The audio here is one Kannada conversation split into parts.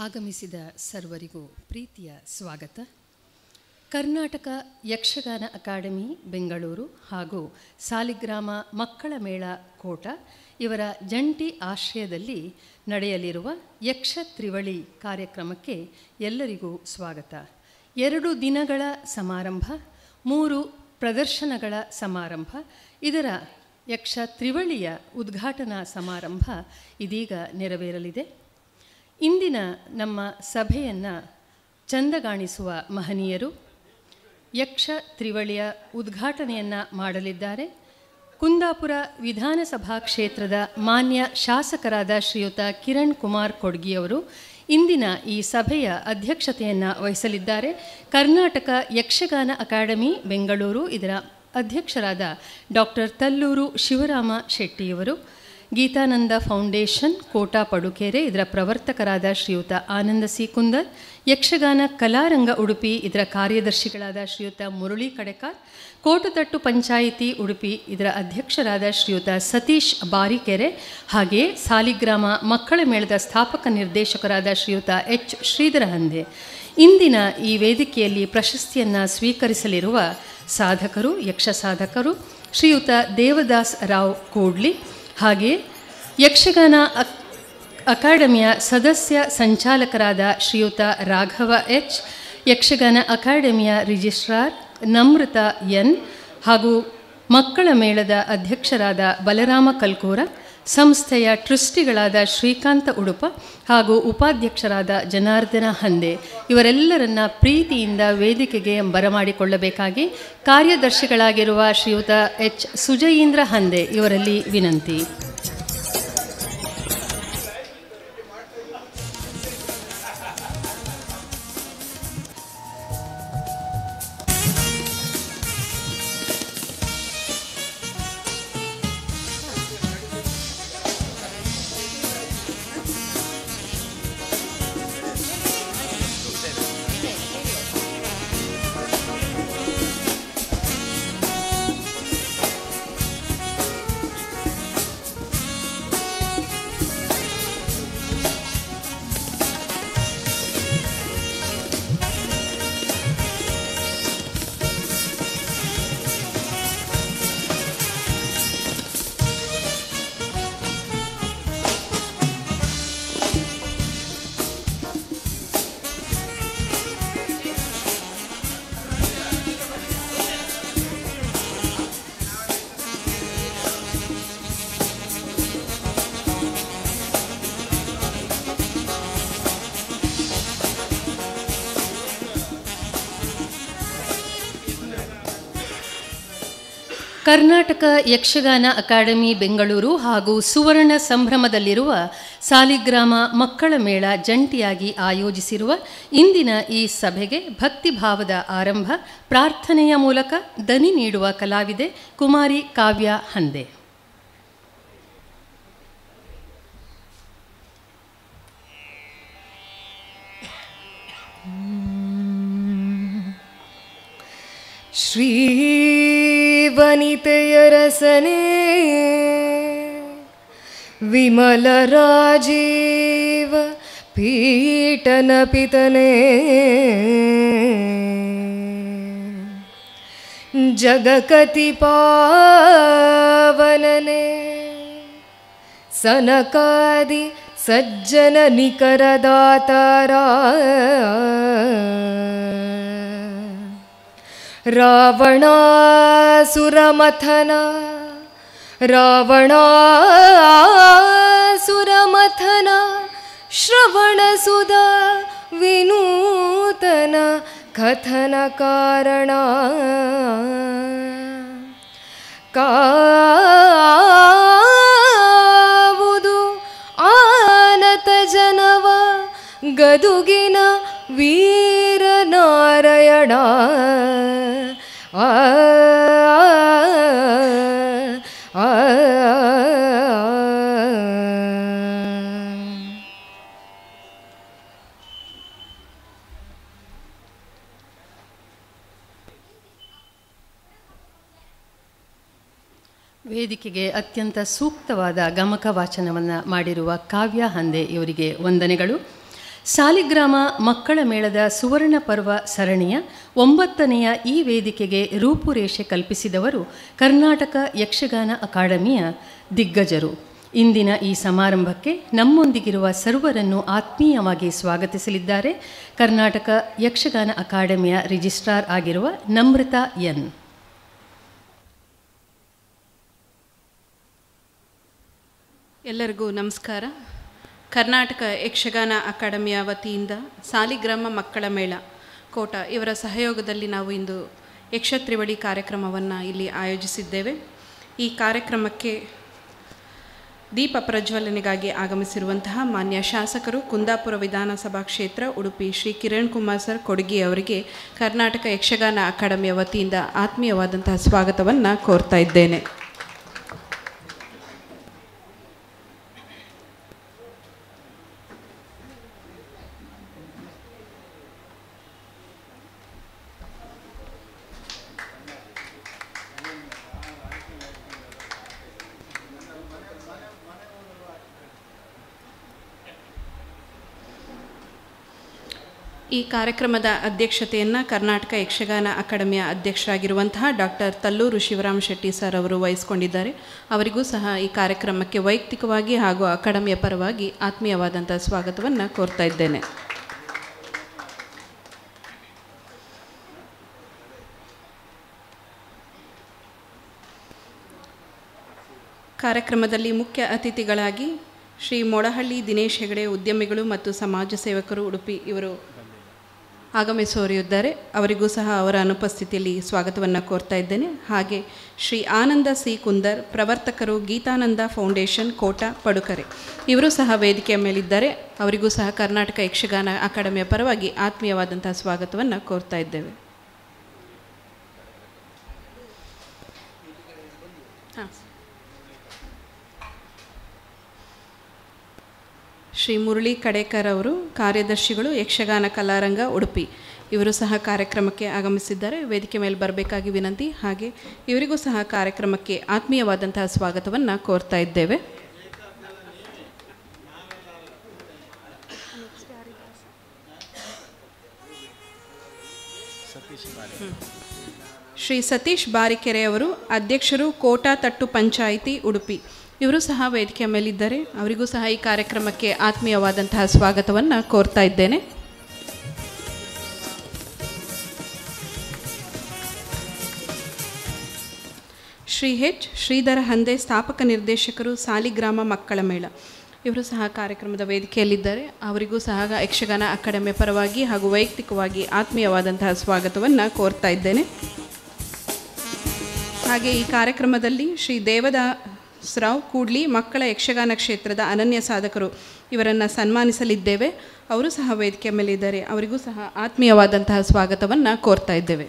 ಆಗಮಿಸಿದ ಸರ್ವರಿಗೂ ಪ್ರೀತಿಯ ಸ್ವಾಗತ. ಕರ್ನಾಟಕ ಯಕ್ಷಗಾನ ಅಕಾಡೆಮಿ ಬೆಂಗಳೂರು ಹಾಗೂ ಸಾಲಿಗ್ರಾಮ ಮಕ್ಕಳ ಮೇಳ ಕೋಟ ಇವರ ಜಂಟಿ ಆಶ್ರಯದಲ್ಲಿ ನಡೆಯಲಿರುವ ಯಕ್ಷ ತ್ರಿವಳಿ ಕಾರ್ಯಕ್ರಮಕ್ಕೆ ಎಲ್ಲರಿಗೂ ಸ್ವಾಗತ. 2 ದಿನಗಳ ಸಮಾರಂಭ, 3 ಪ್ರದರ್ಶನಗಳ ಸಮಾರಂಭ, ಇದರ ಯಕ್ಷ ತ್ರಿವಳಿಯ ಉದ್ಘಾಟನಾ ಸಮಾರಂಭ ಇದೀಗ ನೆರವೇರಲಿದೆ. ಇಂದಿನ ನಮ್ಮ ಸಭೆಯನ್ನು ಚಂದಗಾಣಿಸುವ ಮಹನೀಯರು ಯಕ್ಷ ತ್ರಿವಳಿಯ ಉದ್ಘಾಟನೆಯನ್ನು ಮಾಡಲಿದ್ದಾರೆ. ಕುಂದಾಪುರ ವಿಧಾನಸಭಾ ಕ್ಷೇತ್ರದ ಮಾನ್ಯ ಶಾಸಕರಾದ ಶ್ರೀಯುತ ಕಿರಣ್ ಕುಮಾರ್ ಕೊಡ್ಗಿಯವರು ಇಂದಿನ ಈ ಸಭೆಯ ಅಧ್ಯಕ್ಷತೆಯನ್ನು ವಹಿಸಲಿದ್ದಾರೆ. ಕರ್ನಾಟಕ ಯಕ್ಷಗಾನ ಅಕಾಡೆಮಿ ಬೆಂಗಳೂರು ಇದರ ಅಧ್ಯಕ್ಷರಾದ ಡಾಕ್ಟರ್ ತಲ್ಲೂರು ಶಿವರಾಮ ಶೆಟ್ಟಿಯವರು, ಗೀತಾನಂದ ಫೌಂಡೇಶನ್ ಕೋಟಾ ಪಡುಕೆರೆ ಇದರ ಪ್ರವರ್ತಕರಾದ ಶ್ರೀಯುತ ಆನಂದ ಸಿ ಕುಂದರ್, ಯಕ್ಷಗಾನ ಕಲಾರಂಗ ಉಡುಪಿ ಇದರ ಕಾರ್ಯದರ್ಶಿಗಳಾದ ಶ್ರೀಯುತ ಮುರಳಿ ಕಡೆಕಾರ್, ಕೋಟುತಟ್ಟು ಪಂಚಾಯಿತಿ ಉಡುಪಿ ಇದರ ಅಧ್ಯಕ್ಷರಾದ ಶ್ರೀಯುತ ಸತೀಶ್ ಬಾರಿಕೆರೆ, ಹಾಗೆಯೇ ಸಾಲಿಗ್ರಾಮ ಮಕ್ಕಳ ಮೇಳದ ಸ್ಥಾಪಕ ನಿರ್ದೇಶಕರಾದ ಶ್ರೀಯುತ ಎಚ್ ಶ್ರೀಧರ ಹಂದೆ. ಇಂದಿನ ಈ ವೇದಿಕೆಯಲ್ಲಿ ಪ್ರಶಸ್ತಿಯನ್ನು ಸ್ವೀಕರಿಸಲಿರುವ ಸಾಧಕರು, ಯಕ್ಷ ಸಾಧಕರು ಶ್ರೀಯುತ ದೇವದಾಸ್ ರಾವ್ ಕೂಡ್ಲಿ, ಹಾಗೆಯೇ ಯಕ್ಷಗಾನ ಅಕಾಡೆಮಿಯ ಸದಸ್ಯ ಸಂಚಾಲಕರಾದ ಶ್ರೀಯುತ ರಾಘವ ಎಚ್, ಯಕ್ಷಗಾನ ಅಕಾಡೆಮಿಯ ರಿಜಿಸ್ಟ್ರಾರ್ ನಮ್ರತ ಎನ್, ಹಾಗೂ ಮಕ್ಕಳ ಮೇಳದ ಅಧ್ಯಕ್ಷರಾದ ಬಲರಾಮ ಕಲ್ಕೂರ, ಸಂಸ್ಥೆಯ ಟ್ರಸ್ಟಿಗಳಾದ ಶ್ರೀಕಾಂತ ಉಡುಪ ಹಾಗೂ ಉಪಾಧ್ಯಕ್ಷರಾದ ಜನಾರ್ದನ ಹಂದೆ ಇವರೆಲ್ಲರನ್ನ ಪ್ರೀತಿಯಿಂದ ವೇದಿಕೆಗೆ ಬರಮಾಡಿಕೊಳ್ಳಬೇಕಾಗಿ ಕಾರ್ಯದರ್ಶಿಗಳಾಗಿರುವ ಶ್ರೀಯುತ ಎಚ್ ಸುಜಯೀಂದ್ರ ಹಂದೆ ಇವರಲ್ಲಿ ವಿನಂತಿ. ಕರ್ನಾಟಕ ಯಕ್ಷಗಾನ ಅಕಾಡೆಮಿ ಬೆಂಗಳೂರು ಹಾಗೂ ಸುವರ್ಣ ಸಂಭ್ರಮದಲ್ಲಿರುವ ಸಾಲಿಗ್ರಾಮ ಮಕ್ಕಳ ಮೇಳ ಜಂಟಿಯಾಗಿ ಆಯೋಜಿಸಿರುವ ಇಂದಿನ ಈ ಸಭೆಗೆ ಭಕ್ತಿಭಾವದ ಆರಂಭ, ಪ್ರಾರ್ಥನೆಯ ಮೂಲಕ ದನಿ ನೀಡುವ ಕಲಾವಿದೆ ಕುಮಾರಿ ಕಾವ್ಯ ಹಂದೆ. ಶ್ರೀ ವನಿತೆಯರಸನೆ ವಿಮಲ ರಾಜೀವ ಪೀಠನ ಪಿತನೆ ಜಗಕತಿ ಪಾವನನೆ ಸನಕಾದಿ ಸಜ್ಜನ ನಿಕರದಾತಾರ ರಾವಣಾಸುರಮಥನ ಶ್ರವಣಸುಧ ವಿನೂತನ ಕಥನ ಕಾರಣ ಕಾವುದು ಆನತ ಜನವ ಗದುಗಿನ ವೀರನಾರಾಯಣ ವೇದಿಕೆಗೆ ಅತ್ಯಂತ ಸೂಕ್ತವಾದ ಗಮಕ ವಾಚನವನ್ನು ಮಾಡಿರುವ ಕಾವ್ಯ ಹಂದೆ ಇವರಿಗೆ ವಂದನೆಗಳು. ಸಾಲಿಗ್ರಾಮ ಮಕ್ಕಳ ಮೇಳದ ಸುವರ್ಣ ಪರ್ವ ಸರಣಿಯ 9ನೆಯ ಈ ವೇದಿಕೆಗೆ ರೂಪುರೇಷೆ ಕಲ್ಪಿಸಿದವರು ಕರ್ನಾಟಕ ಯಕ್ಷಗಾನ ಅಕಾಡೆಮಿಯ ದಿಗ್ಗಜರು. ಇಂದಿನ ಈ ಸಮಾರಂಭಕ್ಕೆ ನಮ್ಮೊಂದಿಗಿರುವ ಸರ್ವರನ್ನು ಆತ್ಮೀಯವಾಗಿ ಸ್ವಾಗತಿಸಲಿದ್ದಾರೆ ಕರ್ನಾಟಕ ಯಕ್ಷಗಾನ ಅಕಾಡೆಮಿಯ ರಿಜಿಸ್ಟ್ರಾರ್ ಆಗಿರುವ ನಮ್ರತಾ ಎನ್. ಎಲ್ಲರಿಗೂ ನಮಸ್ಕಾರ. ಕರ್ನಾಟಕ ಯಕ್ಷಗಾನ ಅಕಾಡೆಮಿಯ ವತಿಯಿಂದ ಸಾಲಿಗ್ರಾಮ ಮಕ್ಕಳ ಮೇಳ ಕೋಟ ಇವರ ಸಹಯೋಗದಲ್ಲಿ ನಾವು ಇಂದು ಯಕ್ಷತ್ರಿವಳಿ ಕಾರ್ಯಕ್ರಮವನ್ನು ಇಲ್ಲಿ ಆಯೋಜಿಸಿದ್ದೇವೆ. ಈ ಕಾರ್ಯಕ್ರಮಕ್ಕೆ ದೀಪ ಪ್ರಜ್ವಲನೆಗಾಗಿ ಆಗಮಿಸಿರುವಂತಹ ಮಾನ್ಯ ಶಾಸಕರು ಕುಂದಾಪುರ ವಿಧಾನಸಭಾ ಕ್ಷೇತ್ರ ಉಡುಪಿ ಶ್ರೀ ಕಿರಣ್ ಕುಮಾರ್ ಸರ್ ಕೊಡಗಿ ಅವರಿಗೆ ಕರ್ನಾಟಕ ಯಕ್ಷಗಾನ ಅಕಾಡೆಮಿಯ ವತಿಯಿಂದ ಆತ್ಮೀಯವಾದಂತಹ ಸ್ವಾಗತವನ್ನು ಕೋರ್ತಾ ಇದ್ದೇನೆ. ಈ ಕಾರ್ಯಕ್ರಮದ ಅಧ್ಯಕ್ಷತೆಯನ್ನು ಕರ್ನಾಟಕ ಯಕ್ಷಗಾನ ಅಕಾಡೆಮಿಯ ಅಧ್ಯಕ್ಷರಾಗಿರುವಂತಹ ಡಾಕ್ಟರ್ ತಲ್ಲೂರು ಶಿವರಾಮ್ ಶೆಟ್ಟಿ ಸರ್ ಅವರು ವಹಿಸಿಕೊಂಡಿದ್ದಾರೆ. ಅವರಿಗೂ ಸಹ ಈ ಕಾರ್ಯಕ್ರಮಕ್ಕೆ ವೈಯಕ್ತಿಕವಾಗಿ ಹಾಗೂ ಅಕಾಡೆಮಿಯ ಪರವಾಗಿ ಆತ್ಮೀಯವಾದಂಥ ಸ್ವಾಗತವನ್ನು ಕೋರ್ತಾ ಇದ್ದೇನೆ. ಕಾರ್ಯಕ್ರಮದಲ್ಲಿ ಮುಖ್ಯ ಅತಿಥಿಗಳಾಗಿ ಶ್ರೀ ಮೊಳಹಳ್ಳಿ ದಿನೇಶ್ ಹೆಗಡೆ ಉದ್ಯಮಿಗಳು ಮತ್ತು ಸಮಾಜ ಸೇವಕರು ಉಡುಪಿ ಇವರು ಆಗಮಿಸುವರಿದ್ದಾರೆ. ಅವರಿಗೂ ಸಹ ಅವರ ಅನುಪಸ್ಥಿತಿಯಲ್ಲಿ ಸ್ವಾಗತವನ್ನು ಕೋರ್ತಾ ಇದ್ದೇನೆ. ಹಾಗೆ ಶ್ರೀ ಆನಂದ ಸಿ ಕುಂದರ್ ಪ್ರವರ್ತಕರು ಗೀತಾನಂದ ಫೌಂಡೇಶನ್ ಕೋಟ ಪಡುಕರೆ ಇವರು ಸಹ ವೇದಿಕೆಯ ಮೇಲಿದ್ದಾರೆ. ಅವರಿಗೂ ಸಹ ಕರ್ನಾಟಕ ಯಕ್ಷಗಾನ ಅಕಾಡೆಮಿಯ ಪರವಾಗಿ ಆತ್ಮೀಯವಾದಂಥ ಸ್ವಾಗತವನ್ನು ಕೋರ್ತಾ ಇದ್ದೇವೆ. ಶ್ರೀ ಮುರಳಿ ಕಡೇಕರ್ ಅವರು ಕಾರ್ಯದರ್ಶಿಗಳು ಯಕ್ಷಗಾನ ಕಲಾರಂಗ ಉಡುಪಿ ಇವರು ಸಹ ಕಾರ್ಯಕ್ರಮಕ್ಕೆ ಆಗಮಿಸಿದ್ದಾರೆ. ವೇದಿಕೆ ಮೇಲೆ ಬರಬೇಕಾಗಿ ವಿನಂತಿ. ಹಾಗೆ ಇವರಿಗೂ ಸಹ ಕಾರ್ಯಕ್ರಮಕ್ಕೆ ಆತ್ಮೀಯವಾದಂತಹ ಸ್ವಾಗತವನ್ನು ಕೋರ್ತಾ ಇದ್ದೇವೆ. ಶ್ರೀ ಸತೀಶ್ ಬಾರಿಕೆರೆ ಅವರು ಅಧ್ಯಕ್ಷರು ಕೋಟಾ ತಟ್ಟು ಪಂಚಾಯಿತಿ ಉಡುಪಿ ಇವರು ಸಹ ವೇದಿಕೆಯ ಮೇಲಿದ್ದಾರೆ. ಅವರಿಗೂ ಸಹ ಈ ಕಾರ್ಯಕ್ರಮಕ್ಕೆ ಆತ್ಮೀಯವಾದಂತಹ ಸ್ವಾಗತವನ್ನು ಕೋರ್ತಾ ಇದ್ದೇನೆ. ಶ್ರೀ ಎಚ್ ಶ್ರೀಧರ ಹಂದೆ ಸ್ಥಾಪಕ ನಿರ್ದೇಶಕರು ಸಾಲಿಗ್ರಾಮ ಮಕ್ಕಳ ಮೇಳ ಇವರು ಸಹ ಕಾರ್ಯಕ್ರಮದ ವೇದಿಕೆಯಲ್ಲಿದ್ದಾರೆ. ಅವರಿಗೂ ಸಹ ಯಕ್ಷಗಾನ ಅಕಾಡೆಮಿಯ ಪರವಾಗಿ ಹಾಗೂ ವೈಯಕ್ತಿಕವಾಗಿ ಆತ್ಮೀಯವಾದಂತಹ ಸ್ವಾಗತವನ್ನು ಕೋರ್ತಾ ಇದ್ದೇನೆ. ಹಾಗೆ ಈ ಕಾರ್ಯಕ್ರಮದಲ್ಲಿ ಶ್ರೀ ದೇವದಾಸರಾವ್ ಕೂಡ್ಲಿ ಮಕ್ಕಳ ಯಕ್ಷಗಾನ ಕ್ಷೇತ್ರದ ಅನನ್ಯ ಸಾಧಕರು ಇವರನ್ನು ಸನ್ಮಾನಿಸಲಿದ್ದೇವೆ. ಅವರು ಸಹ ವೇದಿಕೆಯ ಮೇಲೆ ಇದ್ದಾರೆ. ಅವರಿಗೂ ಸಹ ಆತ್ಮೀಯವಾದಂತಹ ಸ್ವಾಗತವನ್ನು ಕೋರ್ತಾ ಇದ್ದೇವೆ.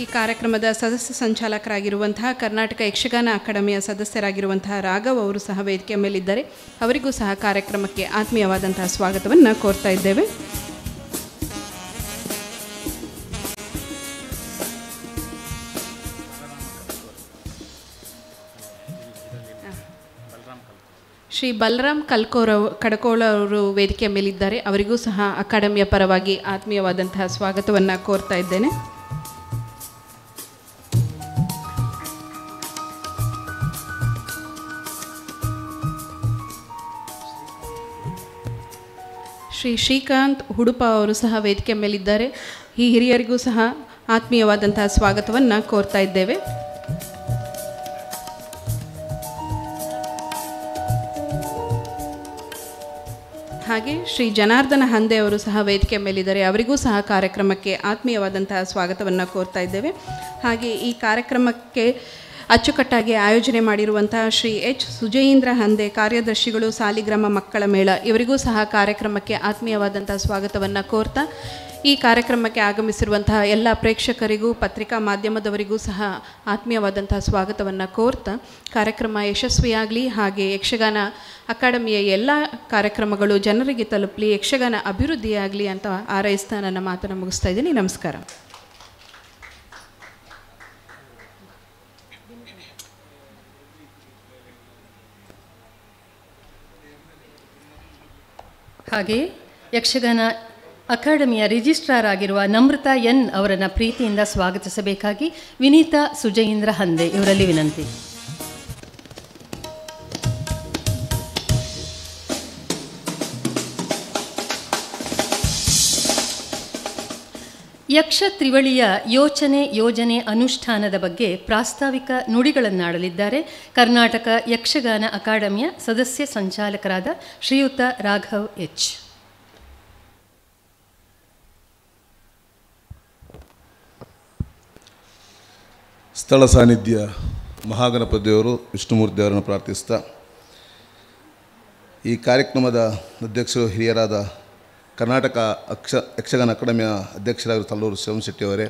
ಈ ಕಾರ್ಯಕ್ರಮದ ಸದಸ್ಯ ಸಂಚಾಲಕರಾಗಿರುವಂತಹ ಕರ್ನಾಟಕ ಯಕ್ಷಗಾನ ಅಕಾಡೆಮಿಯ ಸದಸ್ಯರಾಗಿರುವಂತಹ ರಾಘವ್ ಅವರು ಸಹ ವೇದಿಕೆಯ ಮೇಲಿದ್ದಾರೆ. ಅವರಿಗೂ ಸಹ ಕಾರ್ಯಕ್ರಮಕ್ಕೆ ಆತ್ಮೀಯವಾದಂತಹ ಸ್ವಾಗತವನ್ನು ಕೋರ್ತಾ ಇದ್ದೇವೆ. ಶ್ರೀ ಬಲರಾಮ್ ಕಡಕೋಳ ಅವರು ವೇದಿಕೆಯ ಮೇಲಿದ್ದಾರೆ. ಅವರಿಗೂ ಸಹ ಅಕಾಡೆಮಿಯ ಪರವಾಗಿ ಆತ್ಮೀಯವಾದಂತಹ ಸ್ವಾಗತವನ್ನು ಕೋರ್ತಾ ಇದ್ದೇನೆ. ಶ್ರೀ ಶ್ರೀಕಾಂತ್ ಹುಡುಪ ಅವರು ಸಹ ವೇದಿಕೆ ಮೇಲಿದ್ದಾರೆ. ಈ ಹಿರಿಯರಿಗೂ ಸಹ ಆತ್ಮೀಯವಾದಂತಹ ಸ್ವಾಗತವನ್ನು ಕೋರ್ತಾ ಇದ್ದೇವೆ. ಹಾಗೆ ಶ್ರೀ ಜನಾರ್ದನ ಹಂದೆ ಅವರು ಸಹ ವೇದಿಕೆ ಮೇಲಿದ್ದಾರೆ. ಅವರಿಗೂ ಸಹ ಕಾರ್ಯಕ್ರಮಕ್ಕೆ ಆತ್ಮೀಯವಾದಂತಹ ಸ್ವಾಗತವನ್ನು ಕೋರ್ತಾ ಇದ್ದೇವೆ. ಹಾಗೆ ಈ ಕಾರ್ಯಕ್ರಮಕ್ಕೆ ಅಚ್ಚುಕಟ್ಟಾಗಿ ಆಯೋಜನೆ ಮಾಡಿರುವಂತಹ ಶ್ರೀ ಎಚ್ ಸುಜಯೀಂದ್ರ ಹಂದೆ ಕಾರ್ಯದರ್ಶಿಗಳು ಸಾಲಿಗ್ರಾಮ ಮಕ್ಕಳ ಮೇಳ ಇವರಿಗೂ ಸಹ ಕಾರ್ಯಕ್ರಮಕ್ಕೆ ಆತ್ಮೀಯವಾದಂತಹ ಸ್ವಾಗತವನ್ನು ಕೋರ್ತಾ ಈ ಕಾರ್ಯಕ್ರಮಕ್ಕೆ ಆಗಮಿಸಿರುವಂತಹ ಎಲ್ಲ ಪ್ರೇಕ್ಷಕರಿಗೂ ಪತ್ರಿಕಾ ಮಾಧ್ಯಮದವರಿಗೂ ಸಹ ಆತ್ಮೀಯವಾದಂತಹ ಸ್ವಾಗತವನ್ನು ಕೋರ್ತಾ ಕಾರ್ಯಕ್ರಮ ಯಶಸ್ವಿಯಾಗಲಿ, ಹಾಗೆ ಯಕ್ಷಗಾನ ಅಕಾಡೆಮಿಯ ಎಲ್ಲ ಕಾರ್ಯಕ್ರಮಗಳು ಜನರಿಗೆ ತಲುಪಲಿ, ಯಕ್ಷಗಾನ ಅಭಿವೃದ್ಧಿಯಾಗಲಿ ಅಂತ ಹಾರೈಸ್ತಾ ನನ್ನ ಮಾತನ್ನು ಮುಗಿಸ್ತಾ ಇದ್ದೀನಿ. ನಮಸ್ಕಾರ. ಹಾಗೆಯೇ ಯಕ್ಷಗಾನ ಅಕಾಡೆಮಿಯ ರಿಜಿಸ್ಟ್ರಾರ್ ಆಗಿರುವ ನಮ್ರತಾ ಎನ್ ಅವರನ್ನು ಪ್ರೀತಿಯಿಂದ ಸ್ವಾಗತಿಸಬೇಕಾಗಿ ವಿನೀತಾ ಸುಜಯೇಂದ್ರ ಹಂದೆ ಇವರಲ್ಲಿ ವಿನಂತಿ. ಯಕ್ಷ ತ್ರಿವಳಿಯ ಯೋಜನೆ ಅನುಷ್ಠಾನದ ಬಗ್ಗೆ ಪ್ರಾಸ್ತಾವಿಕ ನುಡಿಗಳನ್ನಾಡಲಿದ್ದಾರೆ ಕರ್ನಾಟಕ ಯಕ್ಷಗಾನ ಅಕಾಡೆಮಿಯ ಸದಸ್ಯ ಸಂಚಾಲಕರಾದ ಶ್ರೀಯುತ ರಾಘವ್ ಎಚ್. ಸ್ಥಳ ಸಾನ್ನಿಧ್ಯ ಮಹಾಗಣಪತಿಯವರು ವಿಷ್ಣುಮೂರ್ತಿ ಅವರನ್ನು ಪ್ರಾರ್ಥಿಸ್ತಾ ಈ ಕಾರ್ಯಕ್ರಮದ ಅಧ್ಯಕ್ಷರು ಹಿರಿಯರಾದ ಕರ್ನಾಟಕ ಯಕ್ಷಗಾನ ಅಕಾಡೆಮಿಯ ಅಧ್ಯಕ್ಷರಾಗಿರುವ ತಲ್ಲೂರು ಶಿವಶೆಟ್ಟಿಯವರೇ,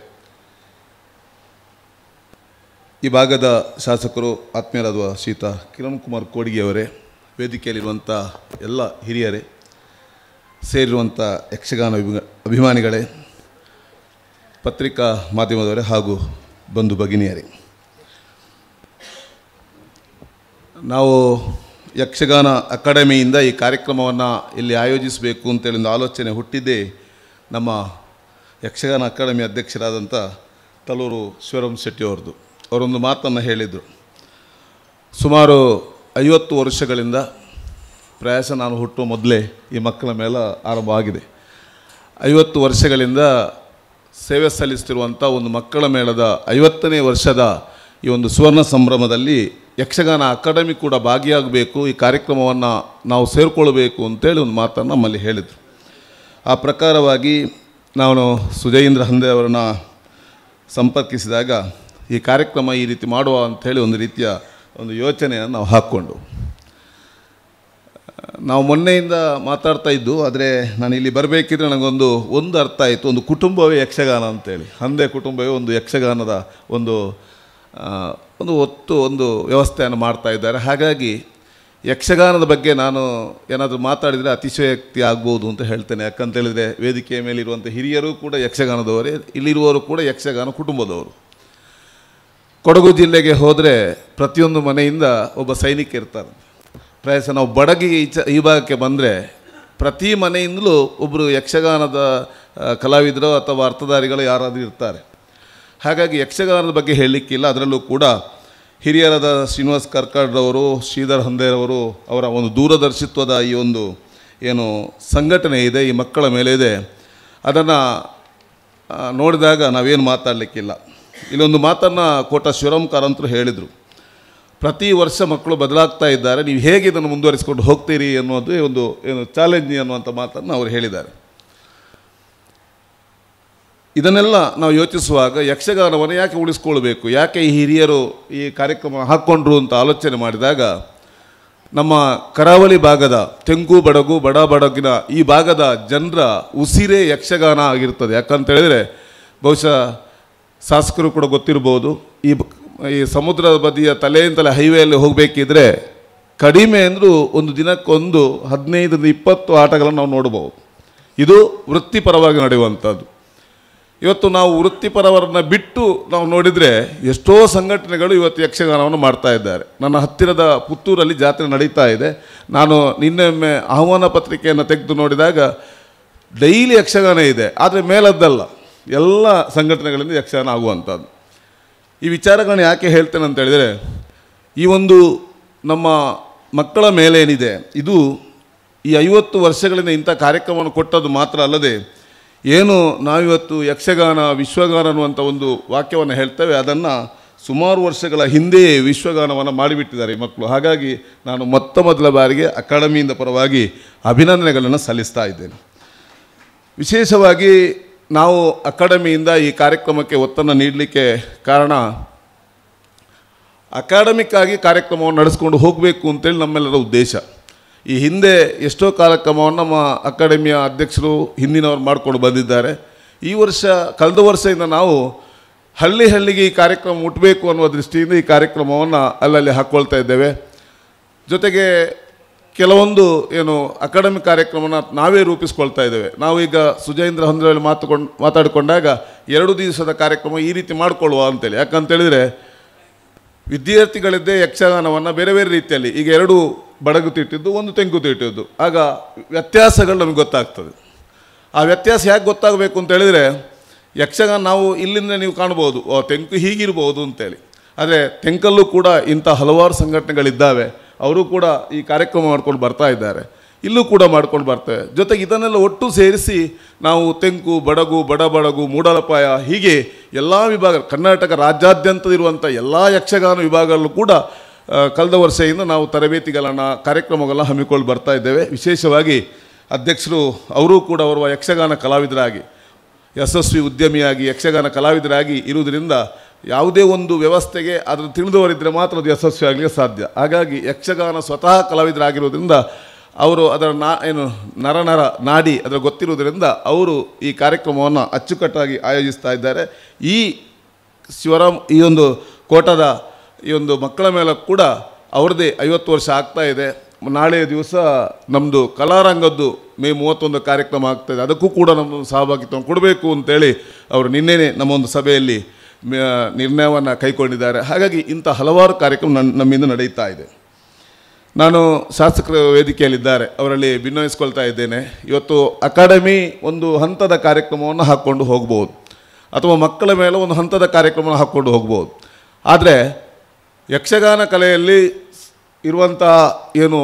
ಈ ಭಾಗದ ಶಾಸಕರು ಆತ್ಮೀಯರಾದ ಶ್ರೀಯುತ ಕಿರಣ್ ಕುಮಾರ್ ಕೋಡಿಗೆಯವರೇ, ವೇದಿಕೆಯಲ್ಲಿರುವಂಥ ಎಲ್ಲ ಹಿರಿಯರೇ, ಸೇರಿರುವಂಥ ಯಕ್ಷಗಾನ ಅಭಿಮಾನಿಗಳೇ, ಪತ್ರಿಕಾ ಮಾಧ್ಯಮದವರೇ ಹಾಗೂ ಬಂಧು ಭಗಿನಿಯರೇ, ನಾವು ಯಕ್ಷಗಾನ ಅಕಾಡೆಮಿಯಿಂದ ಈ ಕಾರ್ಯಕ್ರಮವನ್ನು ಇಲ್ಲಿ ಆಯೋಜಿಸಬೇಕು ಅಂತೇಳಿ ಒಂದು ಆಲೋಚನೆ ಹುಟ್ಟಿದ್ದೇ ನಮ್ಮ ಯಕ್ಷಗಾನ ಅಕಾಡೆಮಿ ಅಧ್ಯಕ್ಷರಾದಂಥ ತಲ್ಲೂರು ಶಿವರಾಮ್ ಶೆಟ್ಟಿ ಅವ್ರದ್ದು. ಅವರೊಂದು ಮಾತನ್ನು ಹೇಳಿದರು. ಸುಮಾರು 50 ವರ್ಷಗಳಿಂದ ಪ್ರಯಾಸ ನಾನು ಹುಟ್ಟುವ ಮೊದಲೇ ಈ ಮಕ್ಕಳ ಮೇಲೆ ಆರಂಭ ಆಗಿದೆ. 50 ವರ್ಷಗಳಿಂದ ಸೇವೆ ಸಲ್ಲಿಸ್ತಿರುವಂಥ ಒಂದು ಮಕ್ಕಳ ಮೇಳದ 50ನೇ ವರ್ಷದ ಈ ಒಂದು ಸುವರ್ಣ ಸಂಭ್ರಮದಲ್ಲಿ ಯಕ್ಷಗಾನ ಅಕಾಡೆಮಿ ಕೂಡ ಭಾಗಿಯಾಗಬೇಕು, ಈ ಕಾರ್ಯಕ್ರಮವನ್ನು ನಾವು ಸೇರಿಕೊಳ್ಬೇಕು ಅಂತೇಳಿ ಒಂದು ಮಾತನ್ನು ನಮ್ಮಲ್ಲಿ ಹೇಳಿದರು. ಆ ಪ್ರಕಾರವಾಗಿ ನಾನು ಸುಜಯೇಂದ್ರ ಹಂದೆ ಅವರನ್ನು ಸಂಪರ್ಕಿಸಿದಾಗ ಈ ಕಾರ್ಯಕ್ರಮ ಈ ರೀತಿ ಮಾಡುವ ಅಂಥೇಳಿ ಒಂದು ರೀತಿಯ ಒಂದು ಯೋಚನೆಯನ್ನು ನಾವು ಹಾಕ್ಕೊಂಡು ನಾವು ಮೊನ್ನೆಯಿಂದ ಮಾತಾಡ್ತಾ ಇದ್ದು. ಆದರೆ ನಾನು ಇಲ್ಲಿ ಬರಬೇಕಿದ್ರೆ ನನಗೊಂದು ಅರ್ಥ ಆಯಿತು, ಒಂದು ಕುಟುಂಬವೇ ಯಕ್ಷಗಾನ ಅಂತೇಳಿ. ಹಂದೆ ಕುಟುಂಬವೇ ಒಂದು ಯಕ್ಷಗಾನದ ಒಂದು ವ್ಯವಸ್ಥೆಯನ್ನು ಮಾಡ್ತಾ ಇದ್ದಾರೆ. ಹಾಗಾಗಿ ಯಕ್ಷಗಾನದ ಬಗ್ಗೆ ನಾನು ಏನಾದರೂ ಮಾತಾಡಿದರೆ ಅತಿಶಯೋಕ್ತಿ ಆಗ್ಬೋದು ಅಂತ ಹೇಳ್ತೇನೆ. ಯಾಕಂತೇಳಿದರೆ ವೇದಿಕೆಯ ಮೇಲಿರುವಂಥ ಹಿರಿಯರು ಕೂಡ ಯಕ್ಷಗಾನದವರೇ, ಇಲ್ಲಿರುವವರು ಕೂಡ ಯಕ್ಷಗಾನ ಕುಟುಂಬದವರು. ಕೊಡಗು ಜಿಲ್ಲೆಗೆ ಹೋದರೆ ಪ್ರತಿಯೊಂದು ಮನೆಯಿಂದ ಒಬ್ಬ ಸೈನಿಕ ಇರ್ತಾರೆ. ಪ್ರಾಯಶ ನಾವು ಬಡಗಿ ಈ ಭಾಗಕ್ಕೆ ಬಂದರೆ ಪ್ರತಿ ಮನೆಯಿಂದಲೂ ಒಬ್ಬರು ಯಕ್ಷಗಾನದ ಕಲಾವಿದರು ಅಥವಾ ಅರ್ಥಧಾರಿಗಳು ಯಾರಾದರೂ ಇರ್ತಾರೆ. ಹಾಗಾಗಿ ಯಕ್ಷಗಾನದ ಬಗ್ಗೆ ಹೇಳಲಿಕ್ಕಿಲ್ಲ. ಅದರಲ್ಲೂ ಕೂಡ ಹಿರಿಯರಾದ ಶ್ರೀನಿವಾಸ್ ಕರ್ಕಾಡ್ರವರು, ಶ್ರೀಧರ್ ಹಂದೇರವರು ಅವರ ಒಂದು ದೂರದರ್ಶಿತ್ವದ ಈ ಒಂದು ಏನು ಸಂಘಟನೆ ಇದೆ, ಈ ಮಕ್ಕಳ ಮೇಲೆ ಇದೆ, ಅದನ್ನು ನೋಡಿದಾಗ ನಾವೇನು ಮಾತಾಡಲಿಕ್ಕಿಲ್ಲ. ಇಲ್ಲೊಂದು ಮಾತನ್ನು ಕೋಟ ಶಿವರಾಮ್ ಕಾರಂತರು ಹೇಳಿದರು. ಪ್ರತಿ ವರ್ಷ ಮಕ್ಕಳು ಬದಲಾಗ್ತಾ ಇದ್ದಾರೆ, ನೀವು ಹೇಗೆ ಇದನ್ನು ಮುಂದುವರಿಸಿಕೊಂಡು ಹೋಗ್ತೀರಿ ಅನ್ನೋದು ಒಂದು ಚಾಲೆಂಜ್ ಅನ್ನುವಂಥ ಮಾತನ್ನು ಅವರು ಹೇಳಿದ್ದಾರೆ. ಇದನ್ನೆಲ್ಲ ನಾವು ಯೋಚಿಸುವಾಗ ಯಕ್ಷಗಾನವನ್ನು ಯಾಕೆ ಉಳಿಸ್ಕೊಳ್ಬೇಕು, ಯಾಕೆ ಈ ಹಿರಿಯರು ಈ ಕಾರ್ಯಕ್ರಮ ಹಾಕ್ಕೊಂಡ್ರು ಅಂತ ಆಲೋಚನೆ ಮಾಡಿದಾಗ ನಮ್ಮ ಕರಾವಳಿ ಭಾಗದ ತೆಂಗು ಬಡಗು ಬಡಗಿನ ಈ ಭಾಗದ ಜನರ ಉಸಿರೇ ಯಕ್ಷಗಾನ ಆಗಿರ್ತದೆ. ಯಾಕಂತೇಳಿದರೆ ಬಹುಶಃ ಶಾಸಕರು ಕೂಡ ಗೊತ್ತಿರ್ಬೋದು, ಈ ಸಮುದ್ರದ ಬದಿಯ ತಲೆಯಿಂದಲೇ ಹೈವೇಯಲ್ಲಿ ಹೋಗಬೇಕಿದ್ರೆ ಕಡಿಮೆ ಅಂದರೂ ಒಂದು ದಿನಕ್ಕೊಂದು 15-20 ಆಟಗಳನ್ನು ನಾವು ನೋಡ್ಬೋದು. ಇದು ವೃತ್ತಿಪರವಾಗಿ ನಡೆಯುವಂಥದ್ದು. ಇವತ್ತು ನಾವು ವೃತ್ತಿಪರವರನ್ನು ಬಿಟ್ಟು ನಾವು ನೋಡಿದರೆ ಎಷ್ಟೋ ಸಂಘಟನೆಗಳು ಇವತ್ತು ಯಕ್ಷಗಾನವನ್ನು ಮಾಡ್ತಾ ಇದ್ದಾರೆ. ನನ್ನ ಹತ್ತಿರದ ಪುತ್ತೂರಲ್ಲಿ ಜಾತ್ರೆ ನಡೀತಾ ಇದೆ. ನಾನು ನಿನ್ನೆೊಮ್ಮೆ ಆಹ್ವಾನ ಪತ್ರಿಕೆಯನ್ನು ತೆಗೆದು ನೋಡಿದಾಗ ಡೈಲಿ ಯಕ್ಷಗಾನ ಇದೆ, ಆದರೆ ಮೇಲದ್ದಲ್ಲ, ಎಲ್ಲ ಸಂಘಟನೆಗಳಿಂದ ಯಕ್ಷಗಾನ ಆಗುವಂಥದ್ದು. ಈ ವಿಚಾರಗಳನ್ನು ಯಾಕೆ ಹೇಳ್ತೇನೆ ಅಂತ ಹೇಳಿದರೆ, ಈ ಒಂದು ನಮ್ಮ ಮಕ್ಕಳ ಮೇಲೇನಿದೆ ಇದು ಈ 50 ವರ್ಷಗಳಿಂದ ಇಂಥ ಕಾರ್ಯಕ್ರಮವನ್ನು ಕೊಟ್ಟದ್ದು ಮಾತ್ರ ಅಲ್ಲದೆ, ಏನು ನಾವಿವತ್ತು ಯಕ್ಷಗಾನ ವಿಶ್ವಗಾನ ಅನ್ನುವಂಥ ಒಂದು ವಾಕ್ಯವನ್ನು ಹೇಳ್ತೇವೆ, ಅದನ್ನು ಸುಮಾರು ವರ್ಷಗಳ ಹಿಂದೆಯೇ ವಿಶ್ವಗಾನವನ್ನು ಮಾಡಿಬಿಟ್ಟಿದ್ದಾರೆ ಈ ಮಕ್ಕಳು. ಹಾಗಾಗಿ ನಾನು ಮೊದಲ ಬಾರಿಗೆ ಅಕಾಡೆಮಿಯಿಂದ ಪರವಾಗಿ ಅಭಿನಂದನೆಗಳನ್ನು ಸಲ್ಲಿಸ್ತಾ ಇದ್ದೇನೆ. ವಿಶೇಷವಾಗಿ ನಾವು ಅಕಾಡೆಮಿಯಿಂದ ಈ ಕಾರ್ಯಕ್ರಮಕ್ಕೆ ಒತ್ತನ್ನು ನೀಡಲಿಕ್ಕೆ ಕಾರಣ, ಅಕಾಡೆಮಿಕ್ ಆಗಿ ಕಾರ್ಯಕ್ರಮವನ್ನು ನಡೆಸ್ಕೊಂಡು ಹೋಗಬೇಕು ಅಂತೇಳಿ ನಮ್ಮೆಲ್ಲರ ಉದ್ದೇಶ. ಈ ಹಿಂದೆ ಎಷ್ಟೋ ಕಾರ್ಯಕ್ರಮವನ್ನು ನಮ್ಮ ಅಕಾಡೆಮಿಯ ಅಧ್ಯಕ್ಷರು ಹಿಂದಿನವರು ಮಾಡಿಕೊಂಡು ಬಂದಿದ್ದಾರೆ. ಈ ವರ್ಷ ಕಳೆದ ವರ್ಷದಿಂದ ನಾವು ಹಳ್ಳಿಗೆ ಈ ಕಾರ್ಯಕ್ರಮ ಮುಟ್ಟಬೇಕು ಅನ್ನುವ ದೃಷ್ಟಿಯಿಂದ ಈ ಕಾರ್ಯಕ್ರಮವನ್ನು ಅಲ್ಲಲ್ಲಿ ಹಾಕ್ಕೊಳ್ತಾ ಇದ್ದೇವೆ. ಜೊತೆಗೆ ಕೆಲವೊಂದು ಅಕಾಡೆಮಿಕ್ ಕಾರ್ಯಕ್ರಮನ ನಾವೇ ರೂಪಿಸ್ಕೊಳ್ತಾ ಇದ್ದೇವೆ. ನಾವೀಗ ಸುಜಯೇಂದ್ರ ಹಂದ್ರಲ್ಲಿ ಮಾತಾಡಿಕೊಂಡಾಗ 2 ದಿವಸದ ಕಾರ್ಯಕ್ರಮ ಈ ರೀತಿ ಮಾಡಿಕೊಳ್ಳುವ ಅಂತೇಳಿ. ಯಾಕಂತೇಳಿದರೆ ವಿದ್ಯಾರ್ಥಿಗಳಿದ್ದೇ ಯಕ್ಷಗಾನವನ್ನು ಬೇರೆ ಬೇರೆ ರೀತಿಯಲ್ಲಿ, ಈಗ 2 ಬಡಗುತಿಟ್ಟಿದ್ದು, ಒಂದು ತೆಂಕುತಿಟ್ಟಿದ್ದು. ಆಗ ವ್ಯತ್ಯಾಸಗಳು ನಮಗೆ ಗೊತ್ತಾಗ್ತದೆ. ಆ ವ್ಯತ್ಯಾಸ ಯಾಕೆ ಗೊತ್ತಾಗಬೇಕು ಅಂತ ಹೇಳಿದರೆ, ಯಕ್ಷಗಾನ ನಾವು ಇಲ್ಲಿಂದ ನೀವು ಕಾಣ್ಬೋದು ತೆಂಕು ಹೀಗಿರ್ಬೋದು ಅಂತೇಳಿ. ಆದರೆ ತೆಂಕಲ್ಲೂ ಕೂಡ ಇಂಥ ಹಲವಾರು ಸಂಘಟನೆಗಳಿದ್ದಾವೆ. ಅವರು ಕೂಡ ಈ ಕಾರ್ಯಕ್ರಮ ಮಾಡ್ಕೊಂಡು ಬರ್ತಾ ಇದ್ದಾರೆ, ಇಲ್ಲೂ ಕೂಡ ಮಾಡ್ಕೊಂಡು ಬರ್ತೇವೆ. ಜೊತೆಗೆ ಇದನ್ನೆಲ್ಲ ಒಟ್ಟು ಸೇರಿಸಿ ನಾವು ತೆಂಕು, ಬಡಗು, ಬಡಬಡಗು, ಮೂಡಲಪಾಯ ಹೀಗೆ ಎಲ್ಲ ವಿಭಾಗ, ಕರ್ನಾಟಕ ರಾಜ್ಯಾದ್ಯಂತದಿರುವಂಥ ಎಲ್ಲ ಯಕ್ಷಗಾನ ವಿಭಾಗಗಳಲ್ಲೂ ಕೂಡ ಕಳೆದ ವರ್ಷದಿಂದ ನಾವು ತರಬೇತಿಗಳನ್ನು, ಕಾರ್ಯಕ್ರಮಗಳನ್ನ ಹಮ್ಮಿಕೊಂಡು ಬರ್ತಾ ಇದ್ದೇವೆ. ವಿಶೇಷವಾಗಿ ಅಧ್ಯಕ್ಷರು ಅವರೂ ಕೂಡ ಓರ್ವ ಯಕ್ಷಗಾನ ಕಲಾವಿದರಾಗಿ, ಯಶಸ್ವಿ ಉದ್ಯಮಿಯಾಗಿ, ಯಕ್ಷಗಾನ ಕಲಾವಿದರಾಗಿ ಇರುವುದರಿಂದ ಯಾವುದೇ ಒಂದು ವ್ಯವಸ್ಥೆಗೆ ಅದನ್ನು ತಿಳಿದವರಿದ್ದರೆ ಮಾತ್ರ ಅದು ಯಶಸ್ವಿ ಆಗಲಿಕ್ಕೆ ಸಾಧ್ಯ. ಹಾಗಾಗಿ ಯಕ್ಷಗಾನ ಸ್ವತಃ ಕಲಾವಿದರಾಗಿರೋದ್ರಿಂದ ಅವರು ಅದರ ನರ ನಾಡಿ ಅದರ ಗೊತ್ತಿರುವುದರಿಂದ ಅವರು ಈ ಕಾರ್ಯಕ್ರಮವನ್ನು ಅಚ್ಚುಕಟ್ಟಾಗಿ ಆಯೋಜಿಸ್ತಾ ಇದ್ದಾರೆ. ಈ ಶಿವರಾಮ್ ಈ ಒಂದು ಕೋಟದ ಈ ಒಂದು ಮಕ್ಕಳ ಮೇಲೆ ಕೂಡ ಅವ್ರದ್ದೇ 50 ವರ್ಷ ಆಗ್ತಾ ಇದೆ. ನಾಳೆಯ ದಿವಸ ನಮ್ಮದು ಕಲಾರಂಗದ್ದು ಮೇ 31 ಕಾರ್ಯಕ್ರಮ ಆಗ್ತಾಯಿದೆ. ಅದಕ್ಕೂ ಕೂಡ ನಮ್ಮದು ಸಹಭಾಗಿತ್ವವನ್ನು ಕೊಡಬೇಕು ಅಂತೇಳಿ ಅವರು ನಿನ್ನೆನೇ ನಮ್ಮ ಒಂದು ಸಭೆಯಲ್ಲಿ ನಿರ್ಣಯವನ್ನು ಕೈಗೊಂಡಿದ್ದಾರೆ. ಹಾಗಾಗಿ ಇಂಥ ಹಲವಾರು ಕಾರ್ಯಕ್ರಮ ನಮ್ಮಿಂದ ನಡೀತಾ ಇದೆ. ನಾನು ಶಾಸಕರ ವೇದಿಕೆಯಲ್ಲಿದ್ದಾರೆ, ಅವರಲ್ಲಿ ಭಿನ್ನವಿಸ್ಕೊಳ್ತಾ ಇದ್ದೇನೆ. ಇವತ್ತು ಅಕಾಡೆಮಿ ಒಂದು ಹಂತದ ಕಾರ್ಯಕ್ರಮವನ್ನು ಹಾಕ್ಕೊಂಡು ಹೋಗ್ಬೋದು, ಅಥವಾ ಮಕ್ಕಳ ಮೇಲೆ ಒಂದು ಹಂತದ ಕಾರ್ಯಕ್ರಮವನ್ನು ಹಾಕ್ಕೊಂಡು ಹೋಗ್ಬೋದು. ಆದರೆ ಯಕ್ಷಗಾನ ಕಲೆಯಲ್ಲಿ ಇರುವಂಥ ಏನು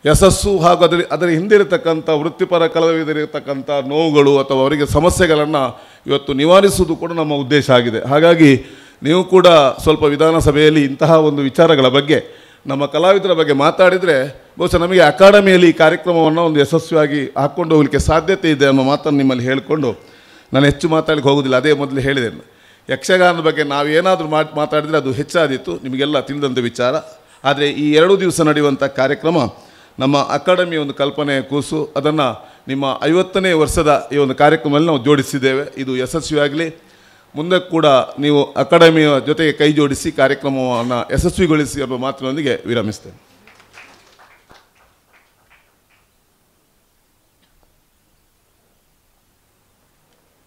ಯಶಸ್ಸು ಹಾಗೂ ಅದರ ಹಿಂದಿರತಕ್ಕಂಥ ವೃತ್ತಿಪರ ಕಲಾವಿದರಿರ್ತಕ್ಕಂಥ ನೋವುಗಳು ಅಥವಾ ಅವರಿಗೆ ಸಮಸ್ಯೆಗಳನ್ನು ಇವತ್ತು ನಿವಾರಿಸುವುದು ಕೂಡ ನಮ್ಮ ಉದ್ದೇಶ ಆಗಿದೆ. ಹಾಗಾಗಿ ನೀವು ಕೂಡ ಸ್ವಲ್ಪ ವಿಧಾನಸಭೆಯಲ್ಲಿ ಇಂತಹ ಒಂದು ವಿಚಾರಗಳ ಬಗ್ಗೆ, ನಮ್ಮ ಕಲಾವಿದರ ಬಗ್ಗೆ ಮಾತಾಡಿದರೆ ಬಹುಶಃ ನಮಗೆ ಅಕಾಡೆಮಿಯಲ್ಲಿ ಈ ಕಾರ್ಯಕ್ರಮವನ್ನು ಒಂದು ಯಶಸ್ವಿಯಾಗಿ ಹಾಕ್ಕೊಂಡು ಹೋಗಲಿಕ್ಕೆ ಸಾಧ್ಯತೆ ಇದೆ ಅನ್ನೋ ಮಾತನ್ನು ನಿಮ್ಮಲ್ಲಿ ಹೇಳಿಕೊಂಡು ನಾನು ಹೆಚ್ಚು ಮಾತಾಡಲಿಕ್ಕೆ ಹೋಗೋದಿಲ್ಲ. ಅದೇ ಮೊದಲು ಹೇಳಿದೆ, ಯಕ್ಷಗಾನದ ಬಗ್ಗೆ ನಾವೇನಾದರೂ ಮಾತಾಡಿದರೆ ಅದು ಹೆಚ್ಚಾದೀತು, ನಿಮಗೆಲ್ಲ ತಿಳಿದಂಥ ವಿಚಾರ. ಆದರೆ ಈ 2 ದಿವಸ ನಡೆಯುವಂಥ ಕಾರ್ಯಕ್ರಮ ನಮ್ಮ ಅಕಾಡೆಮಿಯ ಒಂದು ಕಲ್ಪನೆಯ ಕೂಸು. ಅದನ್ನು ನಿಮ್ಮ 50ನೇ ವರ್ಷದ ಈ ಒಂದು ಕಾರ್ಯಕ್ರಮದಲ್ಲಿ ನಾವು ಜೋಡಿಸಿದ್ದೇವೆ. ಇದು ಯಶಸ್ವಿಯಾಗಲಿ, ಮುಂದೆ ಕೂಡ ನೀವು ಅಕಾಡೆಮಿಯ ಜೊತೆಗೆ ಕೈ ಜೋಡಿಸಿ ಕಾರ್ಯಕ್ರಮವನ್ನು ಯಶಸ್ವಿಗೊಳಿಸಿ ಅನ್ನೋ ಮಾತಿನೊಂದಿಗೆ ವಿರಮಿಸ್ತೇನೆ.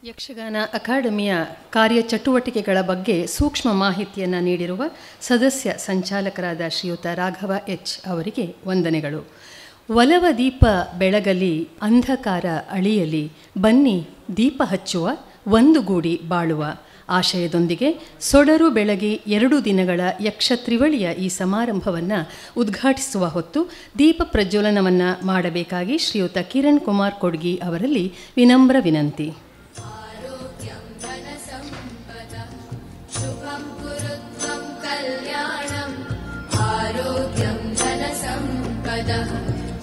ಯಕ್ಷಗಾನ ಅಕಾಡೆಮಿಯ ಕಾರ್ಯಚಟುವಟಿಕೆಗಳ ಬಗ್ಗೆ ಸೂಕ್ಷ್ಮ ಮಾಹಿತಿಯನ್ನು ನೀಡಿರುವ ಸದಸ್ಯ ಸಂಚಾಲಕರಾದ ಶ್ರೀಯುತ ರಾಘವ ಎಚ್ ಅವರಿಗೆ ವಂದನೆಗಳು. ಒಲವ ದೀಪ ಬೆಳಗಲಿ, ಅಂಧಕಾರ ಅಳಿಯಲಿ, ಬನ್ನಿ ದೀಪ ಹಚ್ಚುವ, ಒಂದುಗೂಡಿ ಬಾಳುವ ಆಶಯದೊಂದಿಗೆ ಸೊಡರು ಬೆಳಗಿ 2 ದಿನಗಳ ಯಕ್ಷ ತ್ರಿವಳಿಯ ಈ ಸಮಾರಂಭವನ್ನು ಉದ್ಘಾಟಿಸುವ ಹೊತ್ತು ದೀಪ ಪ್ರಜ್ವಲನವನ್ನು ಮಾಡಬೇಕಾಗಿ ಶ್ರೀಯುತ ಕಿರಣ್ ಕುಮಾರ್ ಕೊಡ್ಗಿ ಅವರಲ್ಲಿ ವಿನಮ್ರ ವಿನಂತಿ.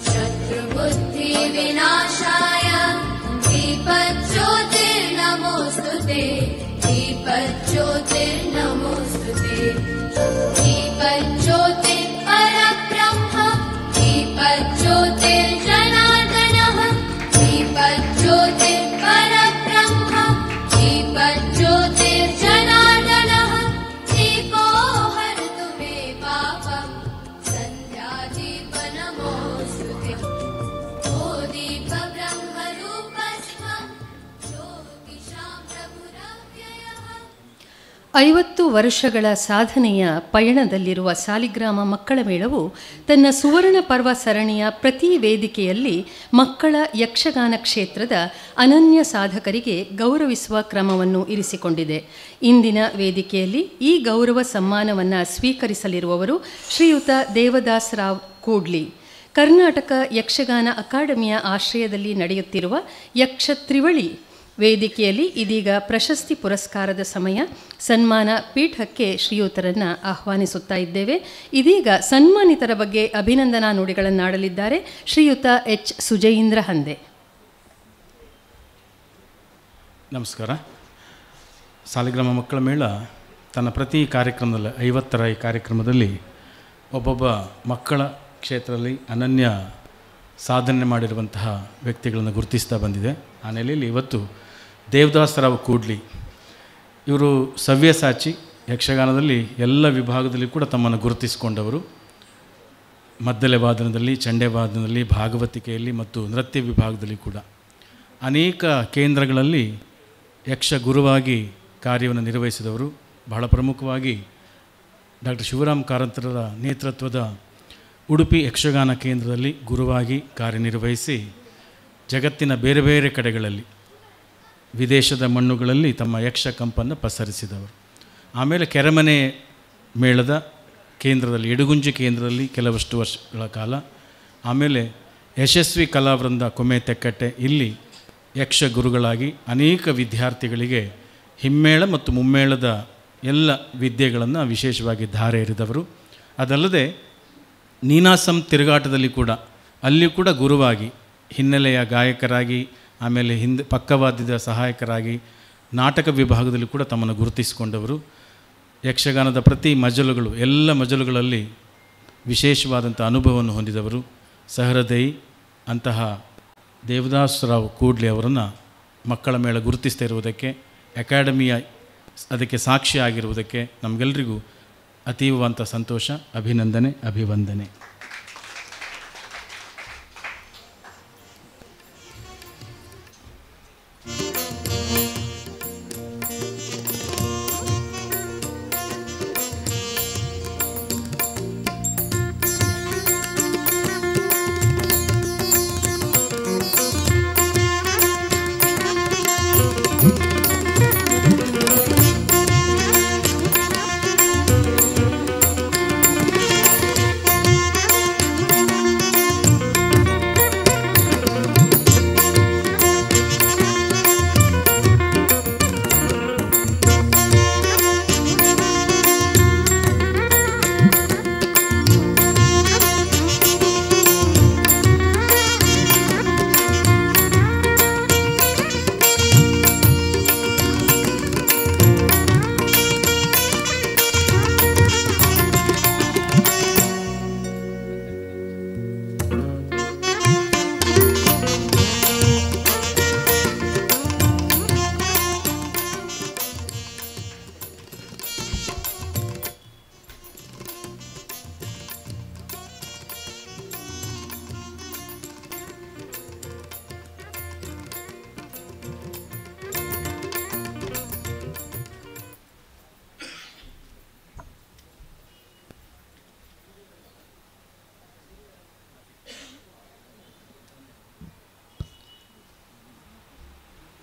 शत्रुबुद्धि विनाशाय दीपज्योतिर्नमोस्तुते, दीपज्योतिर्नमोस्तुते, दीपज्योतिः परब्रह्म, दीपज्योतिर्जनार्दनः, दीपज्योतिः परब्रह्म, दीपज्योतिर्जनार्दनः, दीपो हरतु मे पापम्, सन्ध्यादीप नमोस्तुते, ओ दीप ब्रह्मरूपस्त्वं, ज्योतिषां प्रभुरव्ययः. 50 ವರ್ಷಗಳ ಸಾಧನೆಯ ಪಯಣದಲ್ಲಿರುವ ಸಾಲಿಗ್ರಾಮ ಮಕ್ಕಳ ಮೇಳವು ತನ್ನ ಸುವರ್ಣ ಪರ್ವ ಸರಣಿಯ ಪ್ರತಿ ವೇದಿಕೆಯಲ್ಲಿ ಮಕ್ಕಳ ಯಕ್ಷಗಾನ ಕ್ಷೇತ್ರದ ಅನನ್ಯ ಸಾಧಕರಿಗೆ ಗೌರವಿಸುವ ಕ್ರಮವನ್ನು ಇರಿಸಿಕೊಂಡಿದೆ. ಇಂದಿನ ವೇದಿಕೆಯಲ್ಲಿ ಈ ಗೌರವ ಸಮ್ಮಾನವನ್ನು ಸ್ವೀಕರಿಸಲಿರುವವರು ಶ್ರೀಯುತ ದೇವದಾಸ್ ರಾವ್ ಕೂಡ್ಲಿ. ಕರ್ನಾಟಕ ಯಕ್ಷಗಾನ ಅಕಾಡೆಮಿಯ ಆಶ್ರಯದಲ್ಲಿ ನಡೆಯುತ್ತಿರುವ ಯಕ್ಷ ತ್ರಿವಳಿ ವೇದಿಕೆಯಲ್ಲಿ ಇದೀಗ ಪ್ರಶಸ್ತಿ ಪುರಸ್ಕಾರದ ಸಮಯ. ಸನ್ಮಾನ ಪೀಠಕ್ಕೆ ಶ್ರೀಯುತರನ್ನು ಆಹ್ವಾನಿಸುತ್ತಾ ಇದ್ದೇವೆ. ಇದೀಗ ಸನ್ಮಾನಿತರ ಬಗ್ಗೆ ಅಭಿನಂದನಾ ನುಡಿಗಳನ್ನಾಡಲಿದ್ದಾರೆ ಶ್ರೀಯುತ ಎಚ್ ಸುಜಯೀಂದ್ರ ಹಂದೆ. ನಮಸ್ಕಾರ. ಸಾಲಿಗ್ರಾಮ ಮಕ್ಕಳ ಮೇಳ ತನ್ನ ಪ್ರತಿ ಕಾರ್ಯಕ್ರಮದಲ್ಲಿ 50ರ ಈ ಕಾರ್ಯಕ್ರಮದಲ್ಲಿ ಒಬ್ಬೊಬ್ಬ ಮಕ್ಕಳ ಕ್ಷೇತ್ರದಲ್ಲಿ ಅನನ್ಯ ಸಾಧನೆ ಮಾಡಿರುವಂತಹ ವ್ಯಕ್ತಿಗಳನ್ನು ಗುರುತಿಸ್ತಾ ಬಂದಿದೆ. ಆ ನೆಲೆಯಲ್ಲಿ ಇವತ್ತು ದೇವದಾಸ್ ರಾವ್ ಕೂಡ್ಲಿ ಇವರು ಸವ್ಯಸಾಚಿ, ಯಕ್ಷಗಾನದಲ್ಲಿ ಎಲ್ಲ ವಿಭಾಗದಲ್ಲಿ ಕೂಡ ತಮ್ಮನ್ನು ಗುರುತಿಸಿಕೊಂಡವರು. ಮದ್ದಲೆ ವಾದನದಲ್ಲಿ, ಚಂಡೆ ವಾದನದಲ್ಲಿ, ಭಾಗವತಿಕೆಯಲ್ಲಿ ಮತ್ತು ನೃತ್ಯ ವಿಭಾಗದಲ್ಲಿ ಕೂಡ ಅನೇಕ ಕೇಂದ್ರಗಳಲ್ಲಿ ಯಕ್ಷ ಗುರುವಾಗಿ ಕಾರ್ಯವನ್ನು ನಿರ್ವಹಿಸಿದವರು. ಬಹಳ ಪ್ರಮುಖವಾಗಿ ಡಾಕ್ಟರ್ ಶಿವರಾಮ್ ಕಾರಂತರರ ನೇತೃತ್ವದ ಉಡುಪಿ ಯಕ್ಷಗಾನ ಕೇಂದ್ರದಲ್ಲಿ ಗುರುವಾಗಿ ಕಾರ್ಯನಿರ್ವಹಿಸಿ ಜಗತ್ತಿನ ಬೇರೆ ಬೇರೆ ಕಡೆಗಳಲ್ಲಿ ವಿದೇಶದ ಮಣ್ಣುಗಳಲ್ಲಿ ತಮ್ಮ ಯಕ್ಷ ಕಂಪನ್ನು ಪಸರಿಸಿದವರು. ಆಮೇಲೆ ಕೆರೆಮನೆ ಮೇಳದ ಕೇಂದ್ರದಲ್ಲಿ, ಇಡಗುಂಜಿ ಕೇಂದ್ರದಲ್ಲಿ ಕೆಲವಷ್ಟು ವರ್ಷಗಳ ಕಾಲ, ಆಮೇಲೆ ಯಶಸ್ವಿ ಕಲಾವೃಂದ ಕೊಮೆ ತೆಕ್ಕಟ್ಟೆ ಇಲ್ಲಿ ಯಕ್ಷ ಗುರುಗಳಾಗಿ ಅನೇಕ ವಿದ್ಯಾರ್ಥಿಗಳಿಗೆ ಹಿಮ್ಮೇಳ ಮತ್ತು ಮುಮ್ಮೇಳದ ಎಲ್ಲ ವಿದ್ಯೆಗಳನ್ನು ವಿಶೇಷವಾಗಿ ಧಾರೆ ಎರೆದವರು. ಅದಲ್ಲದೆ ನೀನಾಸಂ ತಿರುಗಾಟದಲ್ಲಿ ಕೂಡ ಅಲ್ಲಿಯೂ ಕೂಡ ಗುರುವಾಗಿ ಹಿನ್ನೆಲೆಯ ಗಾಯಕರಾಗಿ, ಆಮೇಲೆ ಹಿಂದೆ ಪಕ್ಕವಾದ್ಯದ ಸಹಾಯಕರಾಗಿ, ನಾಟಕ ವಿಭಾಗದಲ್ಲಿ ಕೂಡ ತಮ್ಮನ್ನು ಗುರುತಿಸಿಕೊಂಡವರು. ಯಕ್ಷಗಾನದ ಪ್ರತಿ ಮಜಲುಗಳು, ಎಲ್ಲ ಮಜಲುಗಳಲ್ಲಿ ವಿಶೇಷವಾದಂಥ ಅನುಭವವನ್ನು ಹೊಂದಿದವರು. ಸಹೃದಯಿ ಅಂತಹ ದೇವದಾಸರಾವ್ ಕೂಡ್ಲಿ ಅವರನ್ನು ಮಕ್ಕಳ ಮೇಳ ಗುರುತಿಸ್ತಾ ಇರುವುದಕ್ಕೆ, ಅಕಾಡೆಮಿಯ ಅದಕ್ಕೆ ಸಾಕ್ಷಿಯಾಗಿರುವುದಕ್ಕೆ ನಮಗೆಲ್ಲರಿಗೂ ಅತೀವವಂತ ಸಂತೋಷ, ಅಭಿನಂದನೆ, ಅಭಿವಂದನೆ.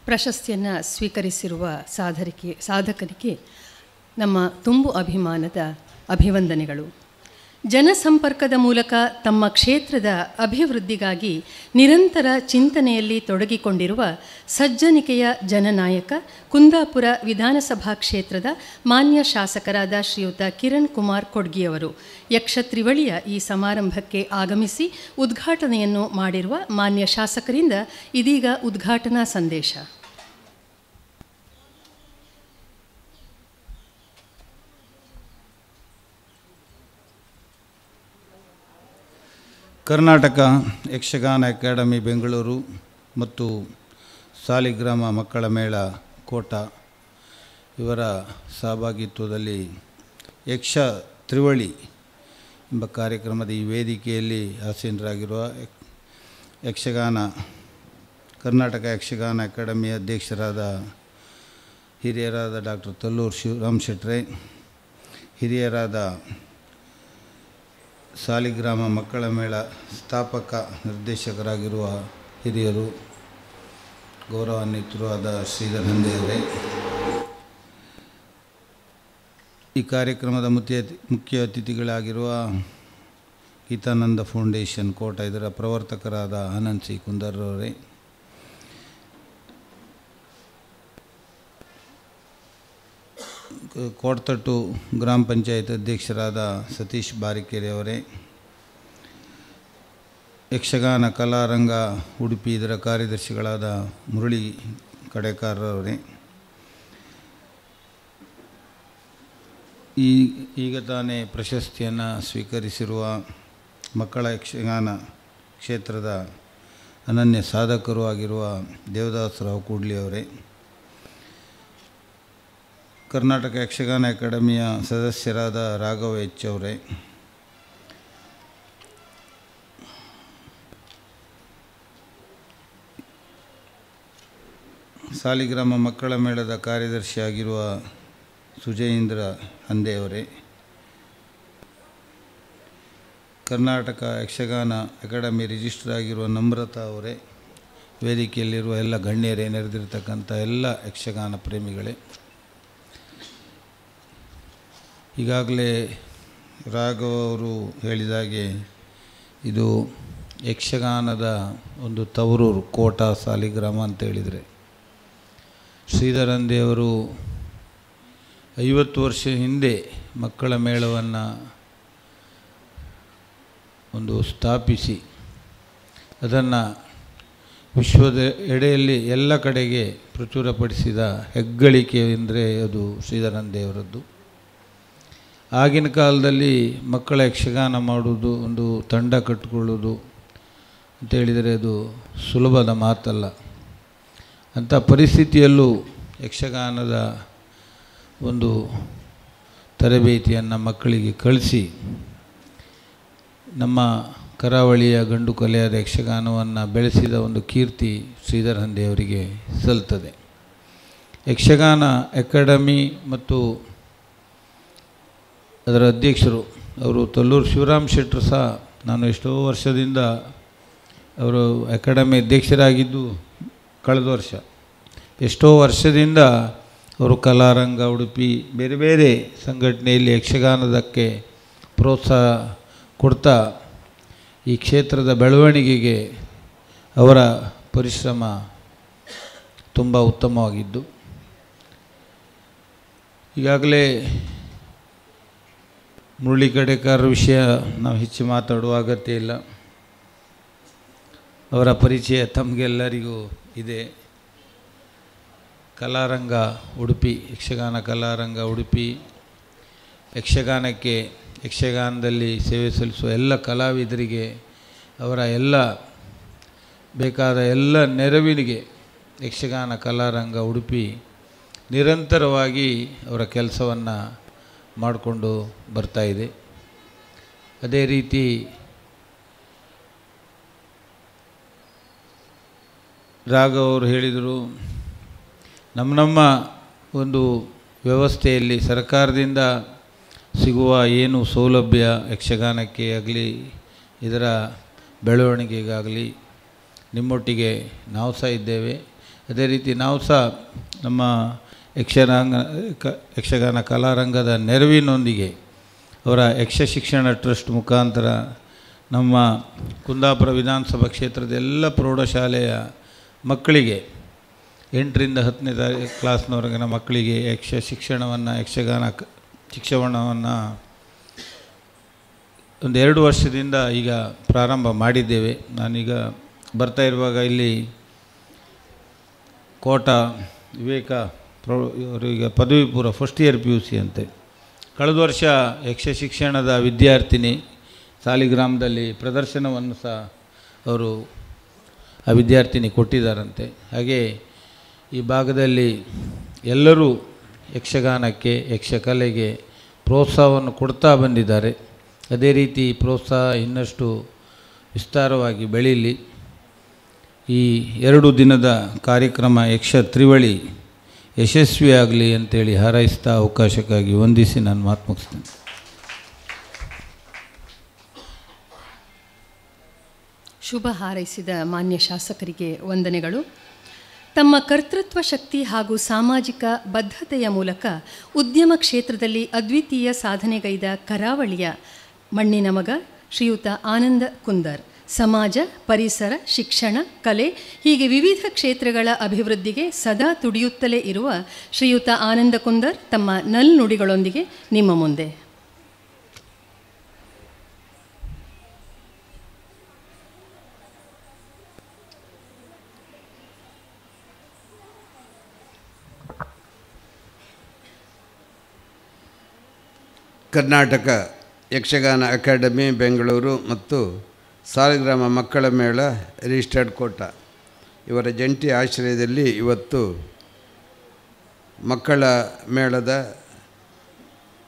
ಪ್ರಶಸ್ತಿಯನ್ನು ಸ್ವೀಕರಿಸಿರುವ ಸಾಧಕರಿಗೆ ನಮ್ಮ ತುಂಬು ಅಭಿಮಾನದ ಅಭಿವಂದನೆಗಳು. ಜನಸಂಪರ್ಕದ ಮೂಲಕ ತಮ್ಮ ಕ್ಷೇತ್ರದ ಅಭಿವೃದ್ಧಿಗಾಗಿ ನಿರಂತರ ಚಿಂತನೆಯಲ್ಲಿ ತೊಡಗಿಕೊಂಡಿರುವ ಸಜ್ಜನಿಕೆಯ ಜನನಾಯಕ, ಕುಂದಾಪುರ ವಿಧಾನಸಭಾ ಕ್ಷೇತ್ರದ ಮಾನ್ಯ ಶಾಸಕರಾದ ಶ್ರೀಯುತ ಕಿರಣ್ ಕುಮಾರ್ ಕೊಡ್ಗಿಯವರು ಯಕ್ಷ ತ್ರಿವಳಿಯ ಈ ಸಮಾರಂಭಕ್ಕೆ ಆಗಮಿಸಿ ಉದ್ಘಾಟನೆಯನ್ನು ಮಾಡಿರುವ ಮಾನ್ಯ ಶಾಸಕರಿಂದ ಇದೀಗ ಉದ್ಘಾಟನಾ ಸಂದೇಶ. ಕರ್ನಾಟಕ ಯಕ್ಷಗಾನ ಅಕಾಡೆಮಿ ಬೆಂಗಳೂರು ಮತ್ತು ಸಾಲಿಗ್ರಾಮ ಮಕ್ಕಳ ಮೇಳ ಕೋಟ ಇವರ ಸಹಭಾಗಿತ್ವದಲ್ಲಿ ಯಕ್ಷ ತ್ರಿವಳಿ ಎಂಬ ಕಾರ್ಯಕ್ರಮದ ಈ ವೇದಿಕೆಯಲ್ಲಿ ಆಸೀನರಾಗಿರುವ ಕರ್ನಾಟಕ ಯಕ್ಷಗಾನ ಅಕಾಡೆಮಿಯ ಅಧ್ಯಕ್ಷರಾದ ಹಿರಿಯರಾದ ಡಾಕ್ಟರ್ ತಲ್ಲೂರು ಶಿವರಾಮ್ ಶೆಟ್ರೆ, ಹಿರಿಯರಾದ ಸಾಲಿಗ್ರಾಮ ಮಕ್ಕಳ ಮೇಳ ಸ್ಥಾಪಕ ನಿರ್ದೇಶಕರಾಗಿರುವ ಹಿರಿಯರು, ಗೌರವಾನ್ವಿತರು ಆದ ಶ್ರೀಧರ್ ಹಂದೆಯವರೇ, ಈ ಕಾರ್ಯಕ್ರಮದ ಮುಖ್ಯ ಅತಿಥಿಗಳಾಗಿರುವ ಗೀತಾನಂದ ಫೌಂಡೇಶನ್ ಕೋಟ ಇದರ ಪ್ರವರ್ತಕರಾದ ಆನಂದ್ ಸಿ ಕುಂದರ್ರವರೇ, ಕೋಟತಟ್ಟು ಗ್ರಾಮ ಪಂಚಾಯತ್ ಅಧ್ಯಕ್ಷರಾದ ಸತೀಶ್ ಬಾರಿಕೆರೆಯವರೇ, ಯಕ್ಷಗಾನ ಕಲಾರಂಗ ಉಡುಪಿ ಇದರ ಕಾರ್ಯದರ್ಶಿಗಳಾದ ಮುರಳಿ ಕಡೆಕಾರರವರೇ, ಈಗ ತಾನೇ ಪ್ರಶಸ್ತಿಯನ್ನು ಸ್ವೀಕರಿಸಿರುವ ಮಕ್ಕಳ ಯಕ್ಷಗಾನ ಕ್ಷೇತ್ರದ ಅನನ್ಯ ಸಾಧಕರು ಆಗಿರುವ ದೇವದಾಸರಾವ್ ಕೂಡ್ಲಿಯವರೇ, ಕರ್ನಾಟಕ ಯಕ್ಷಗಾನ ಅಕಾಡೆಮಿಯ ಸದಸ್ಯರಾದ ರಾಘವ ಎಚ್ ಅವರೇ, ಸಾಲಿಗ್ರಾಮ ಮಕ್ಕಳ ಮೇಳದ ಕಾರ್ಯದರ್ಶಿಯಾಗಿರುವ ಸುಜಯೇಂದ್ರ ಹಂದೆಯವರೇ, ಕರ್ನಾಟಕ ಯಕ್ಷಗಾನ ಅಕಾಡೆಮಿ ರಿಜಿಸ್ಟರ್ ಆಗಿರುವ ನಮ್ರತಾ ಅವರೇ, ವೇದಿಕೆಯಲ್ಲಿರುವ ಎಲ್ಲ ಗಣ್ಯರೇ, ನೆರೆದಿರ್ತಕ್ಕಂಥ ಎಲ್ಲ ಯಕ್ಷಗಾನ ಪ್ರೇಮಿಗಳೇ, ಈಗಾಗಲೇ ರಾಘವ್ ಅವರು ಹೇಳಿದಾಗೆ ಇದು ಯಕ್ಷಗಾನದ ಒಂದು ತವರೂರು, ಕೋಟ ಸಾಲಿಗ್ರಾಮ ಅಂತ ಹೇಳಿದರೆ, ಶ್ರೀಧರನ್ ದೇವರು 50 ವರ್ಷ ಹಿಂದೆ ಮಕ್ಕಳ ಮೇಳವನ್ನು ಒಂದು ಸ್ಥಾಪಿಸಿ ಅದನ್ನು ವಿಶ್ವದ ಎಡೆಯಲ್ಲಿ ಎಲ್ಲ ಕಡೆಗೆ ಪ್ರಚುರಪಡಿಸಿದ ಹೆಗ್ಗಳಿಕೆ ಎಂದರೆ ಅದು ಶ್ರೀಧರನ್ ದೇವರದ್ದು. ಆಗಿನ ಕಾಲದಲ್ಲಿ ಮಕ್ಕಳ ಯಕ್ಷಗಾನ ಮಾಡುವುದು, ಒಂದು ತಂಡ ಕಟ್ಟಿಕೊಳ್ಳೋದು ಅಂತ ಹೇಳಿದರೆ ಅದು ಸುಲಭದ ಮಾತಲ್ಲ. ಅಂಥ ಪರಿಸ್ಥಿತಿಯಲ್ಲೂ ಯಕ್ಷಗಾನದ ಒಂದು ತರಬೇತಿಯನ್ನು ಮಕ್ಕಳಿಗೆ ಕಳಿಸಿ ನಮ್ಮ ಕರಾವಳಿಯ ಗಂಡು ಕಲೆಯಾದ ಯಕ್ಷಗಾನವನ್ನು ಬೆಳೆಸಿದ ಒಂದು ಕೀರ್ತಿ ಶ್ರೀಧರನ್ ದೇವರಿಗೆ ಸಲ್ತದೆ. ಯಕ್ಷಗಾನ ಅಕಾಡೆಮಿ ಮತ್ತು ಅದರ ಅಧ್ಯಕ್ಷರು ಅವರು ತಲ್ಲೂರು ಶಿವರಾಮ್ ಶೆಟ್ಟರು ಸಹ, ನಾನು ಎಷ್ಟೋ ವರ್ಷದಿಂದ ಅವರು ಅಕಾಡೆಮಿ ಅಧ್ಯಕ್ಷರಾಗಿದ್ದು ಕಳೆದ ವರ್ಷ, ಎಷ್ಟೋ ವರ್ಷದಿಂದ ಅವರು ಕಲಾರಂಗ ಉಡುಪಿ ಬೇರೆ ಬೇರೆ ಸಂಘಟನೆಯಲ್ಲಿ ಯಕ್ಷಗಾನದಕ್ಕೆ ಪ್ರೋತ್ಸಾಹ ಕೊಡ್ತಾ ಈ ಕ್ಷೇತ್ರದ ಬೆಳವಣಿಗೆಗೆ ಅವರ ಪರಿಶ್ರಮ ತುಂಬ ಉತ್ತಮವಾಗಿದ್ದು, ಈಗಾಗಲೇ ಮುರಳಿ ಕಡೆಕಾರರ ವಿಷಯ ನಾವು ಹೆಚ್ಚು ಮಾತಾಡುವ ಅಗತ್ಯ ಇಲ್ಲ. ಅವರ ಪರಿಚಯ ತಮಗೆಲ್ಲರಿಗೂ ಇದೆ. ಕಲಾರಂಗ ಉಡುಪಿ, ಯಕ್ಷಗಾನ ಕಲಾರಂಗ ಉಡುಪಿ, ಯಕ್ಷಗಾನದಲ್ಲಿ ಸೇವೆ ಸಲ್ಲಿಸುವ ಎಲ್ಲ ಕಲಾವಿದರಿಗೆ ಅವರ ಎಲ್ಲ ಬೇಕಾದ ಎಲ್ಲ ನೆರವಿನಿಗೆ ಯಕ್ಷಗಾನ ಕಲಾರಂಗ ಉಡುಪಿ ನಿರಂತರವಾಗಿ ಅವರ ಕೆಲಸವನ್ನು ಮಾಡಿಕೊಂಡು ಬರ್ತಾಯಿದೆ. ಅದೇ ರೀತಿ ರಾಘವ್ ಅವರು ಹೇಳಿದರು, ನಮ್ಮ ಒಂದು ವ್ಯವಸ್ಥೆಯಲ್ಲಿ ಸರ್ಕಾರದಿಂದ ಸಿಗುವ ಏನು ಸೌಲಭ್ಯ ಯಕ್ಷಗಾನಕ್ಕೆ ಆಗಲಿ ಇದರ ಬೆಳವಣಿಗೆಗಾಗಲಿ ನಿಮ್ಮೊಟ್ಟಿಗೆ ನಾವು ಸಹ ಇದ್ದೇವೆ. ಅದೇ ರೀತಿ ನಾವು ಸಹ ನಮ್ಮ ಯಕ್ಷಗಾನ ಕಲಾರಂಗದ ನೆರವಿನೊಂದಿಗೆ ಅವರ ಯಕ್ಷ ಶಿಕ್ಷಣ ಟ್ರಸ್ಟ್ ಮುಖಾಂತರ ನಮ್ಮ ಕುಂದಾಪುರ ವಿಧಾನಸಭಾ ಕ್ಷೇತ್ರದ ಎಲ್ಲ ಪ್ರೌಢಶಾಲೆಯ ಮಕ್ಕಳಿಗೆ 8ರಿಂದ 10ನೇ ಕ್ಲಾಸ್ನವರೆಗಿನ ಮಕ್ಕಳಿಗೆ ಯಕ್ಷಗಾನ ಶಿಕ್ಷಣವನ್ನು ಒಂದು 2 ವರ್ಷದಿಂದ ಈಗ ಪ್ರಾರಂಭ ಮಾಡಿದ್ದೇವೆ. ನಾನೀಗ ಬರ್ತಾ ಇರುವಾಗ ಇಲ್ಲಿ ಕೋಟ ವಿವೇಕ ಅವರೀಗ ಪದವಿ ಪೂರ್ವ ಫಸ್ಟ್ ಇಯರ್ PUC ಅಂತೆ. ಕಳೆದ ವರ್ಷ ಯಕ್ಷ ಶಿಕ್ಷಣದ ವಿದ್ಯಾರ್ಥಿನಿ ಸಾಲಿಗ್ರಾಮದಲ್ಲಿ ಪ್ರದರ್ಶನವನ್ನು ಸಹ ಅವರು ಆ ವಿದ್ಯಾರ್ಥಿನಿ ಕೊಟ್ಟಿದ್ದಾರಂತೆ. ಹಾಗೆ ಈ ಭಾಗದಲ್ಲಿ ಎಲ್ಲರೂ ಯಕ್ಷಗಾನಕ್ಕೆ, ಯಕ್ಷಕಲೆಗೆ ಪ್ರೋತ್ಸಾಹವನ್ನು ಕೊಡ್ತಾ ಬಂದಿದ್ದಾರೆ. ಅದೇ ರೀತಿ ಪ್ರೋತ್ಸಾಹ ಇನ್ನಷ್ಟು ವಿಸ್ತಾರವಾಗಿ ಬೆಳೀಲಿ. ಈ 2 ದಿನದ ಕಾರ್ಯಕ್ರಮ ಯಕ್ಷ ತ್ರಿವಳಿ ಯಶಸ್ವಿಯಾಗಲಿ ಅಂತೇಳಿ ಹಾರೈಸ್ತಾ ಅವಕಾಶಕ್ಕಾಗಿ ವಂದಿಸಿ ನಾನು ಮಾತು ಮುಗಿಸ್ತೇನೆ. ಶುಭ ಹಾರೈಸಿದ ಮಾನ್ಯ ಶಾಸಕರಿಗೆ ವಂದನೆಗಳು. ತಮ್ಮ ಕರ್ತೃತ್ವ ಶಕ್ತಿ ಹಾಗೂ ಸಾಮಾಜಿಕ ಬದ್ಧತೆಯ ಮೂಲಕ ಉದ್ಯಮ ಕ್ಷೇತ್ರದಲ್ಲಿ ಅದ್ವಿತೀಯ ಸಾಧನೆಗೈದ ಕರಾವಳಿಯ ಮಣ್ಣಿನ ಮಗ ಶ್ರೀಯುತ ಆನಂದ ಕುಂದರ್ ಸಮಾಜ, ಪರಿಸರ, ಶಿಕ್ಷಣ, ಕಲೆ ಹೀಗೆ ವಿವಿಧ ಕ್ಷೇತ್ರಗಳ ಅಭಿವೃದ್ಧಿಗೆ ಸದಾ ತುಡಿಯುತ್ತಲೇ ಇರುವ ಶ್ರೀಯುತ ಆನಂದ ಕುಂದರ್ ತಮ್ಮ ನಲ್ನುಡಿಗಳೊಂದಿಗೆ ನಿಮ್ಮ ಮುಂದೆ. ಕರ್ನಾಟಕ ಯಕ್ಷಗಾನ ಅಕಾಡೆಮಿ ಬೆಂಗಳೂರು ಮತ್ತು ಸಾಲಿಗ್ರಾಮ ಮಕ್ಕಳ ಮೇಳ ರಿಜಿಸ್ಟರ್ಡ್ ಕೋಟ ಇವರ ಜಂಟಿ ಆಶ್ರಯದಲ್ಲಿ ಇವತ್ತು ಮಕ್ಕಳ ಮೇಳದ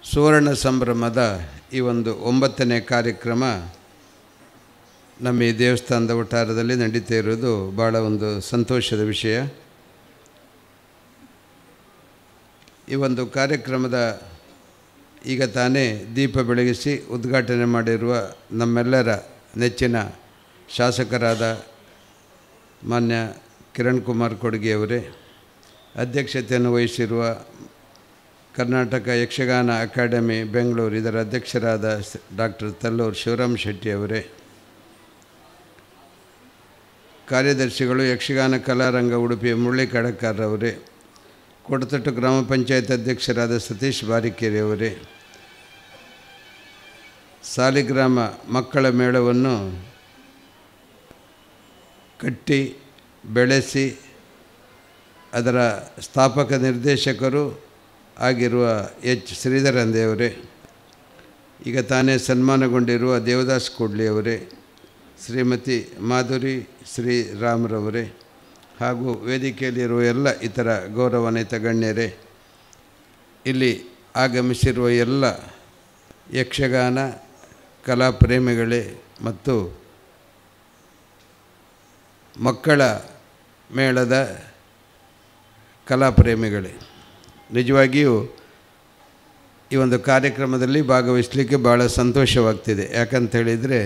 ಸುವರ್ಣ ಸಂಭ್ರಮದ ಈ ಒಂದು 9ನೇ ಕಾರ್ಯಕ್ರಮ ನಮ್ಮ ಈ ದೇವಸ್ಥಾನದ ವಠಾರದಲ್ಲಿ ನಡೀತಾ ಇರೋದು ಭಾಳ ಒಂದು ಸಂತೋಷದ ವಿಷಯ. ಈ ಒಂದು ಕಾರ್ಯಕ್ರಮದ ಈಗ ತಾನೇ ದೀಪ ಬೆಳಗಿಸಿ ಉದ್ಘಾಟನೆ ಮಾಡಿರುವ ನಮ್ಮೆಲ್ಲರ ನೆಚ್ಚಿನ ಶಾಸಕರಾದ ಮಾನ್ಯ ಕಿರಣ್ ಕುಮಾರ್ ಕೊಡ್ಗೆಯವರೇ, ಅಧ್ಯಕ್ಷತೆಯನ್ನು ವಹಿಸಿರುವ ಕರ್ನಾಟಕ ಯಕ್ಷಗಾನ ಅಕಾಡೆಮಿ ಬೆಂಗಳೂರು ಇದರ ಅಧ್ಯಕ್ಷರಾದ ಡಾಕ್ಟರ್ ತಲ್ಲೂರು ಶಿವರಾಮ್ ಶೆಟ್ಟಿಯವರೇ, ಕಾರ್ಯದರ್ಶಿಗಳು ಯಕ್ಷಗಾನ ಕಲಾರಂಗ ಉಡುಪಿಯ ಮುರಳಿ ಕಡಕಾರವರೇ, ಕೊಡತಟ್ಟು ಗ್ರಾಮ ಪಂಚಾಯತ್ ಅಧ್ಯಕ್ಷರಾದ ಸತೀಶ್ ಬಾರಿಕೆರೆಯವರೇ, ಸಾಲಿಗ್ರಾಮ ಮಕ್ಕಳ ಮೇಳವನ್ನು ಕಟ್ಟಿ ಬೆಳೆಸಿ ಅದರ ಸ್ಥಾಪಕ ನಿರ್ದೇಶಕರು ಆಗಿರುವ ಎಚ್ ಶ್ರೀಧರಂದೇವರೇ, ಈಗ ತಾನೇ ಸನ್ಮಾನಗೊಂಡಿರುವ ದೇವದಾಸ್ ಕೂಡ್ಲಿಯವರೇ, ಶ್ರೀಮತಿ ಮಾಧುರಿ ಶ್ರೀರಾಮ್ರವರೇ ಹಾಗೂ ವೇದಿಕೆಯಲ್ಲಿರುವ ಎಲ್ಲ ಇತರ ಗೌರವಾನ್ವಿತ ಗಣ್ಯರೇ, ಇಲ್ಲಿ ಆಗಮಿಸಿರುವ ಎಲ್ಲ ಯಕ್ಷಗಾನ ಕಲಾಪ್ರೇಮಿಗಳೇ ಮತ್ತು ಮಕ್ಕಳ ಮೇಳದ ಕಲಾಪ್ರೇಮಿಗಳೇ, ನಿಜವಾಗಿಯೂ ಈ ಒಂದು ಕಾರ್ಯಕ್ರಮದಲ್ಲಿ ಭಾಗವಹಿಸಲಿಕ್ಕೆ ಭಾಳ ಸಂತೋಷವಾಗ್ತಿದೆ. ಯಾಕಂತೇಳಿದರೆ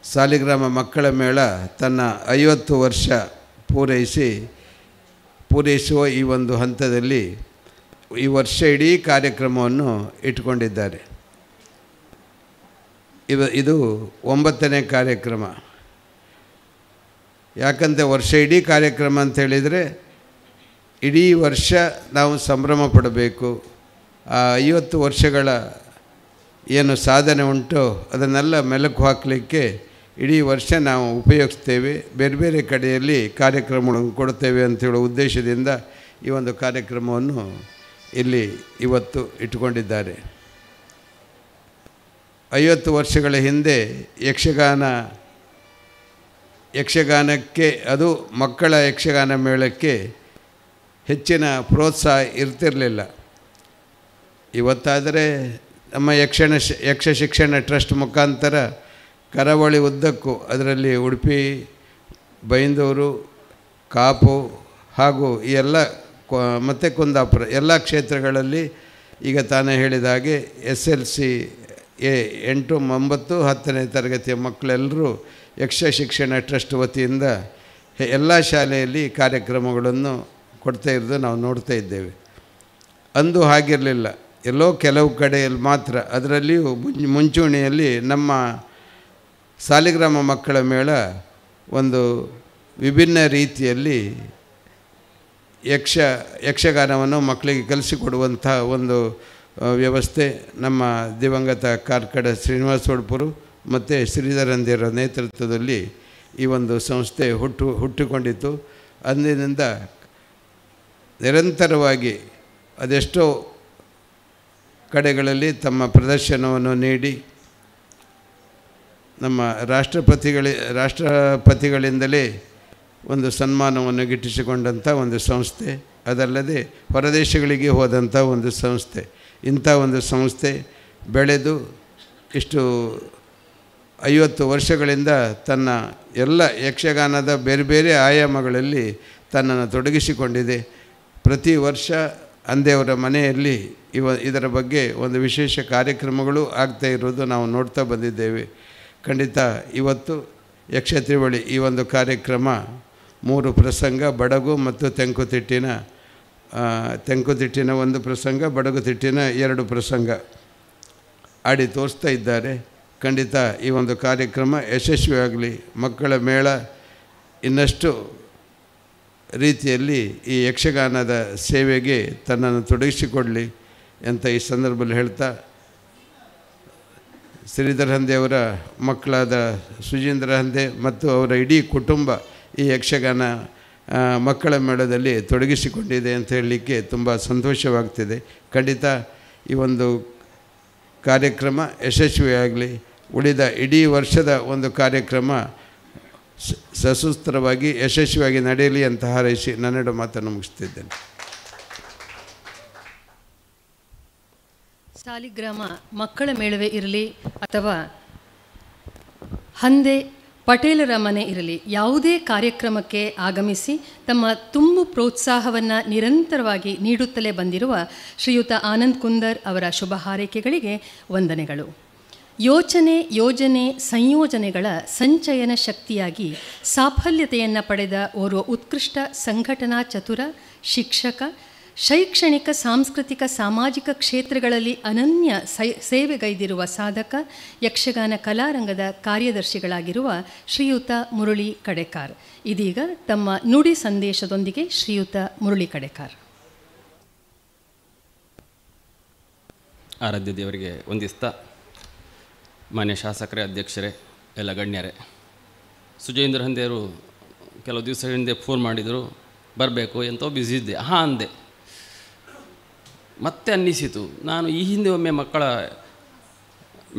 ಸಾಲಿಗ್ರಾಮ ಮಕ್ಕಳ ಮೇಳ ತನ್ನ 50 ವರ್ಷ ಪೂರೈಸುವ ಈ ಒಂದು ಹಂತದಲ್ಲಿ ಈ ವರ್ಷ ಇಡೀ ಕಾರ್ಯಕ್ರಮವನ್ನು ಇಟ್ಕೊಂಡಿದ್ದಾರೆ. ಇದು 9ನೇ ಕಾರ್ಯಕ್ರಮ. ಯಾಕಂದರೆ ವರ್ಷ ಇಡೀ ಕಾರ್ಯಕ್ರಮ ಅಂತೇಳಿದರೆ ಇಡೀ ವರ್ಷ ನಾವು ಸಂಭ್ರಮ ಪಡಬೇಕು. ಆ 50 ವರ್ಷಗಳ ಏನು ಸಾಧನೆ ಉಂಟು ಅದನ್ನೆಲ್ಲ ಮೆಲುಕು ಹಾಕಲಿಕ್ಕೆ ಇಡೀ ವರ್ಷ ನಾವು ಉಪಯೋಗಿಸ್ತೇವೆ, ಬೇರೆ ಬೇರೆ ಕಡೆಯಲ್ಲಿ ಕಾರ್ಯಕ್ರಮಗಳನ್ನು ಕೊಡ್ತೇವೆ ಅಂಥೇಳೋ ಉದ್ದೇಶದಿಂದ ಈ ಒಂದು ಕಾರ್ಯಕ್ರಮವನ್ನು ಇಲ್ಲಿ ಇವತ್ತು ಇಟ್ಟುಕೊಂಡಿದ್ದಾರೆ. 50 ವರ್ಷಗಳ ಹಿಂದೆ ಯಕ್ಷಗಾನಕ್ಕೆ, ಅದು ಮಕ್ಕಳ ಯಕ್ಷಗಾನ ಮೇಳಕ್ಕೆ ಹೆಚ್ಚಿನ ಪ್ರೋತ್ಸಾಹ ಇರ್ತಿರಲಿಲ್ಲ. ಇವತ್ತಾದರೆ ನಮ್ಮ ಯಕ್ಷ ಶಿಕ್ಷಣ ಟ್ರಸ್ಟ್ ಮುಖಾಂತರ ಕರಾವಳಿ ಉದ್ದಕ್ಕೂ, ಅದರಲ್ಲಿ ಉಡುಪಿ, ಬೈಂದೂರು, ಕಾಪು ಹಾಗೂ ಈ ಎಲ್ಲ ಮತ್ತು ಕುಂದಾಪುರ ಎಲ್ಲ ಕ್ಷೇತ್ರಗಳಲ್ಲಿ ಈಗ ತಾನೇ ಹೇಳಿದ ಹಾಗೆ SLC 8, 9, 10ನೇ ತರಗತಿಯ ಮಕ್ಕಳೆಲ್ಲರೂ ಯಕ್ಷ ಶಿಕ್ಷಣ ಟ್ರಸ್ಟ್ ವತಿಯಿಂದ ಎಲ್ಲ ಶಾಲೆಯಲ್ಲಿ ಕಾರ್ಯಕ್ರಮಗಳನ್ನು ಕೊಡ್ತಾ ಇರೋದು ನಾವು ನೋಡ್ತಾ ಇದ್ದೇವೆ. ಅಂದು ಹಾಗಿರಲಿಲ್ಲ, ಎಲ್ಲೋ ಕೆಲವು ಕಡೆಯಲ್ಲಿ ಮಾತ್ರ. ಅದರಲ್ಲಿಯೂ ಮುಂಚೂಣಿಯಲ್ಲಿ ನಮ್ಮ ಸಾಲಿಗ್ರಾಮ ಮಕ್ಕಳ ಮೇಳ ಒಂದು ವಿಭಿನ್ನ ರೀತಿಯಲ್ಲಿ ಯಕ್ಷಗಾನವನ್ನು ಮಕ್ಕಳಿಗೆ ಕಲಿಸಿಕೊಡುವಂಥ ಒಂದು ವ್ಯವಸ್ಥೆ ನಮ್ಮ ದಿವಂಗತ ಕಾರ್ಕಡ ಶ್ರೀನಿವಾಸ ಒಡ್ಪುರು ಮತ್ತು ಶ್ರೀಧರಂದೇವರ ನೇತೃತ್ವದಲ್ಲಿ ಈ ಒಂದು ಸಂಸ್ಥೆ ಹುಟ್ಟಿಕೊಂಡಿತು. ಅಂದಿನಿಂದ ನಿರಂತರವಾಗಿ ಅದೆಷ್ಟೋ ಕಡೆಗಳಲ್ಲಿ ತಮ್ಮ ಪ್ರದರ್ಶನವನ್ನು ನೀಡಿ ನಮ್ಮ ರಾಷ್ಟ್ರಪತಿಗಳಿಂದಲೇ ಒಂದು ಸನ್ಮಾನವನ್ನು ಗಿಟ್ಟಿಸಿಕೊಂಡಂಥ ಒಂದು ಸಂಸ್ಥೆ, ಅದಲ್ಲದೆ ಹೊರದೇಶಗಳಿಗೆ ಹೋದಂಥ ಒಂದು ಸಂಸ್ಥೆ. ಇಂಥ ಒಂದು ಸಂಸ್ಥೆ ಬೆಳೆದು ಇಷ್ಟು 50 ವರ್ಷಗಳಿಂದ ತನ್ನ ಎಲ್ಲ ಯಕ್ಷಗಾನದ ಬೇರೆ ಬೇರೆ ಆಯಾಮಗಳಲ್ಲಿ ತನ್ನನ್ನು ತೊಡಗಿಸಿಕೊಂಡಿದೆ. ಪ್ರತಿ ವರ್ಷ ಅಂದೇವರ ಮನೆಯಲ್ಲಿ ಇದರ ಬಗ್ಗೆ ಒಂದು ವಿಶೇಷ ಕಾರ್ಯಕ್ರಮಗಳು ಆಗ್ತಾ ಇರೋದು ನಾವು ನೋಡ್ತಾ ಬಂದಿದ್ದೇವೆ. ಖಂಡಿತ ಇವತ್ತು ಯಕ್ಷ ತ್ರಿವಳಿ ಈ ಒಂದು ಕಾರ್ಯಕ್ರಮ 3 ಪ್ರಸಂಗ, ಬಡಗು ಮತ್ತು ತೆಂಕುತಿಟ್ಟಿನ ಒಂದು ಪ್ರಸಂಗ, ಬಡಗುತಿಟ್ಟಿನ 2 ಪ್ರಸಂಗ ಆಡಿ ತೋರಿಸ್ತಾ ಇದ್ದಾರೆ. ಖಂಡಿತ ಈ ಒಂದು ಕಾರ್ಯಕ್ರಮ ಯಶಸ್ವಿಯಾಗಲಿ, ಮಕ್ಕಳ ಮೇಳ ಇನ್ನಷ್ಟು ರೀತಿಯಲ್ಲಿ ಈ ಯಕ್ಷಗಾನದ ಸೇವೆಗೆ ತನ್ನನ್ನು ತೊಡಗಿಸಿಕೊಡಲಿ ಅಂತ ಈ ಸಂದರ್ಭದಲ್ಲಿ ಹೇಳ್ತಾ, ಶ್ರೀಧರ ಹಂದೆಯವರ ಮಕ್ಕಳಾದ ಸುಜೀಂದ್ರ ಹಂದೆ ಮತ್ತು ಅವರ ಇಡೀ ಕುಟುಂಬ ಈ ಯಕ್ಷಗಾನ ಮಕ್ಕಳ ಮೇಳದಲ್ಲಿ ತೊಡಗಿಸಿಕೊಂಡಿದೆ ಅಂತ ಹೇಳಲಿಕ್ಕೆ ತುಂಬ ಸಂತೋಷವಾಗ್ತಿದೆ. ಖಂಡಿತ ಈ ಒಂದು ಕಾರ್ಯಕ್ರಮ ಯಶಸ್ವಿಯಾಗಲಿ, ಉಳಿದ ಇಡೀ ವರ್ಷದ ಒಂದು ಕಾರ್ಯಕ್ರಮ ಸಸೂತ್ರವಾಗಿ ಯಶಸ್ವಿಯಾಗಿ ನಡೆಯಲಿ ಅಂತ ಹಾರೈಸಿ ನನ್ನೆರಡು ಮಾತನ್ನು ಮುಗಿಸ್ತಿದ್ದೇನೆ. ಸಾಲಿಗ್ರಾಮ ಮಕ್ಕಳ ಮೇಳವೇ ಇರಲಿ ಅಥವಾ ಹಂದೆ ಪಟೇಲರ ಮನೆ ಇರಲಿ ಯಾವುದೇ ಕಾರ್ಯಕ್ರಮಕ್ಕೆ ಆಗಮಿಸಿ ತಮ್ಮ ತುಂಬು ಪ್ರೋತ್ಸಾಹವನ್ನು ನಿರಂತರವಾಗಿ ನೀಡುತ್ತಲೇ ಬಂದಿರುವ ಶ್ರೀಯುತ ಆನಂದ್ ಕುಂದರ್ ಅವರ ಶುಭ ಹಾರೈಕೆಗಳಿಗೆ ವಂದನೆಗಳು. ಯೋಚನೆ, ಯೋಜನೆ, ಸಂಯೋಜನೆಗಳ ಸಂಚಯನ ಶಕ್ತಿಯಾಗಿ ಸಾಫಲ್ಯತೆಯನ್ನು ಪಡೆದ ಓರ್ವ ಉತ್ಕೃಷ್ಟ ಸಂಘಟನಾ ಚತುರ, ಶಿಕ್ಷಕ, ಶೈಕ್ಷಣಿಕ, ಸಾಂಸ್ಕೃತಿಕ, ಸಾಮಾಜಿಕ ಕ್ಷೇತ್ರಗಳಲ್ಲಿ ಅನನ್ಯ ಸೇವೆಗೈದಿರುವ ಸಾಧಕ, ಯಕ್ಷಗಾನ ಕಲಾರಂಗದ ಕಾರ್ಯದರ್ಶಿಗಳಾಗಿರುವ ಶ್ರೀಯುತ ಮುರಳಿ ಕಡೆಕಾರ್. ಇದೀಗ ತಮ್ಮ ನುಡಿ ಸಂದೇಶದೊಂದಿಗೆ ಶ್ರೀಯುತ ಮುರಳಿ ಕಡೆಕಾರ್. ಆರಾಧ್ಯ ದೇವರಿಗೆ ವಂದಿಸ್ತಾ, ಮಾನ್ಯ ಶಾಸಕರೇ, ಅಧ್ಯಕ್ಷರೇ, ಎಲ್ಲ ಗಣ್ಯರೇ, ಸುಜೇಂದ್ರ ಹಂದೆಯವರು ಕೆಲವು ದಿವಸ ಹಿಂದೆ ಫೋನ್ ಮಾಡಿದರು, ಬರಬೇಕು ಎಂತೋ ಬ್ಯುಸಿ ಇದ್ದೆ. ಅಂದೆ. ಮತ್ತೆ ಅನ್ನಿಸಿತು, ನಾನು ಈ ಹಿಂದೆ ಒಮ್ಮೆ ಮಕ್ಕಳ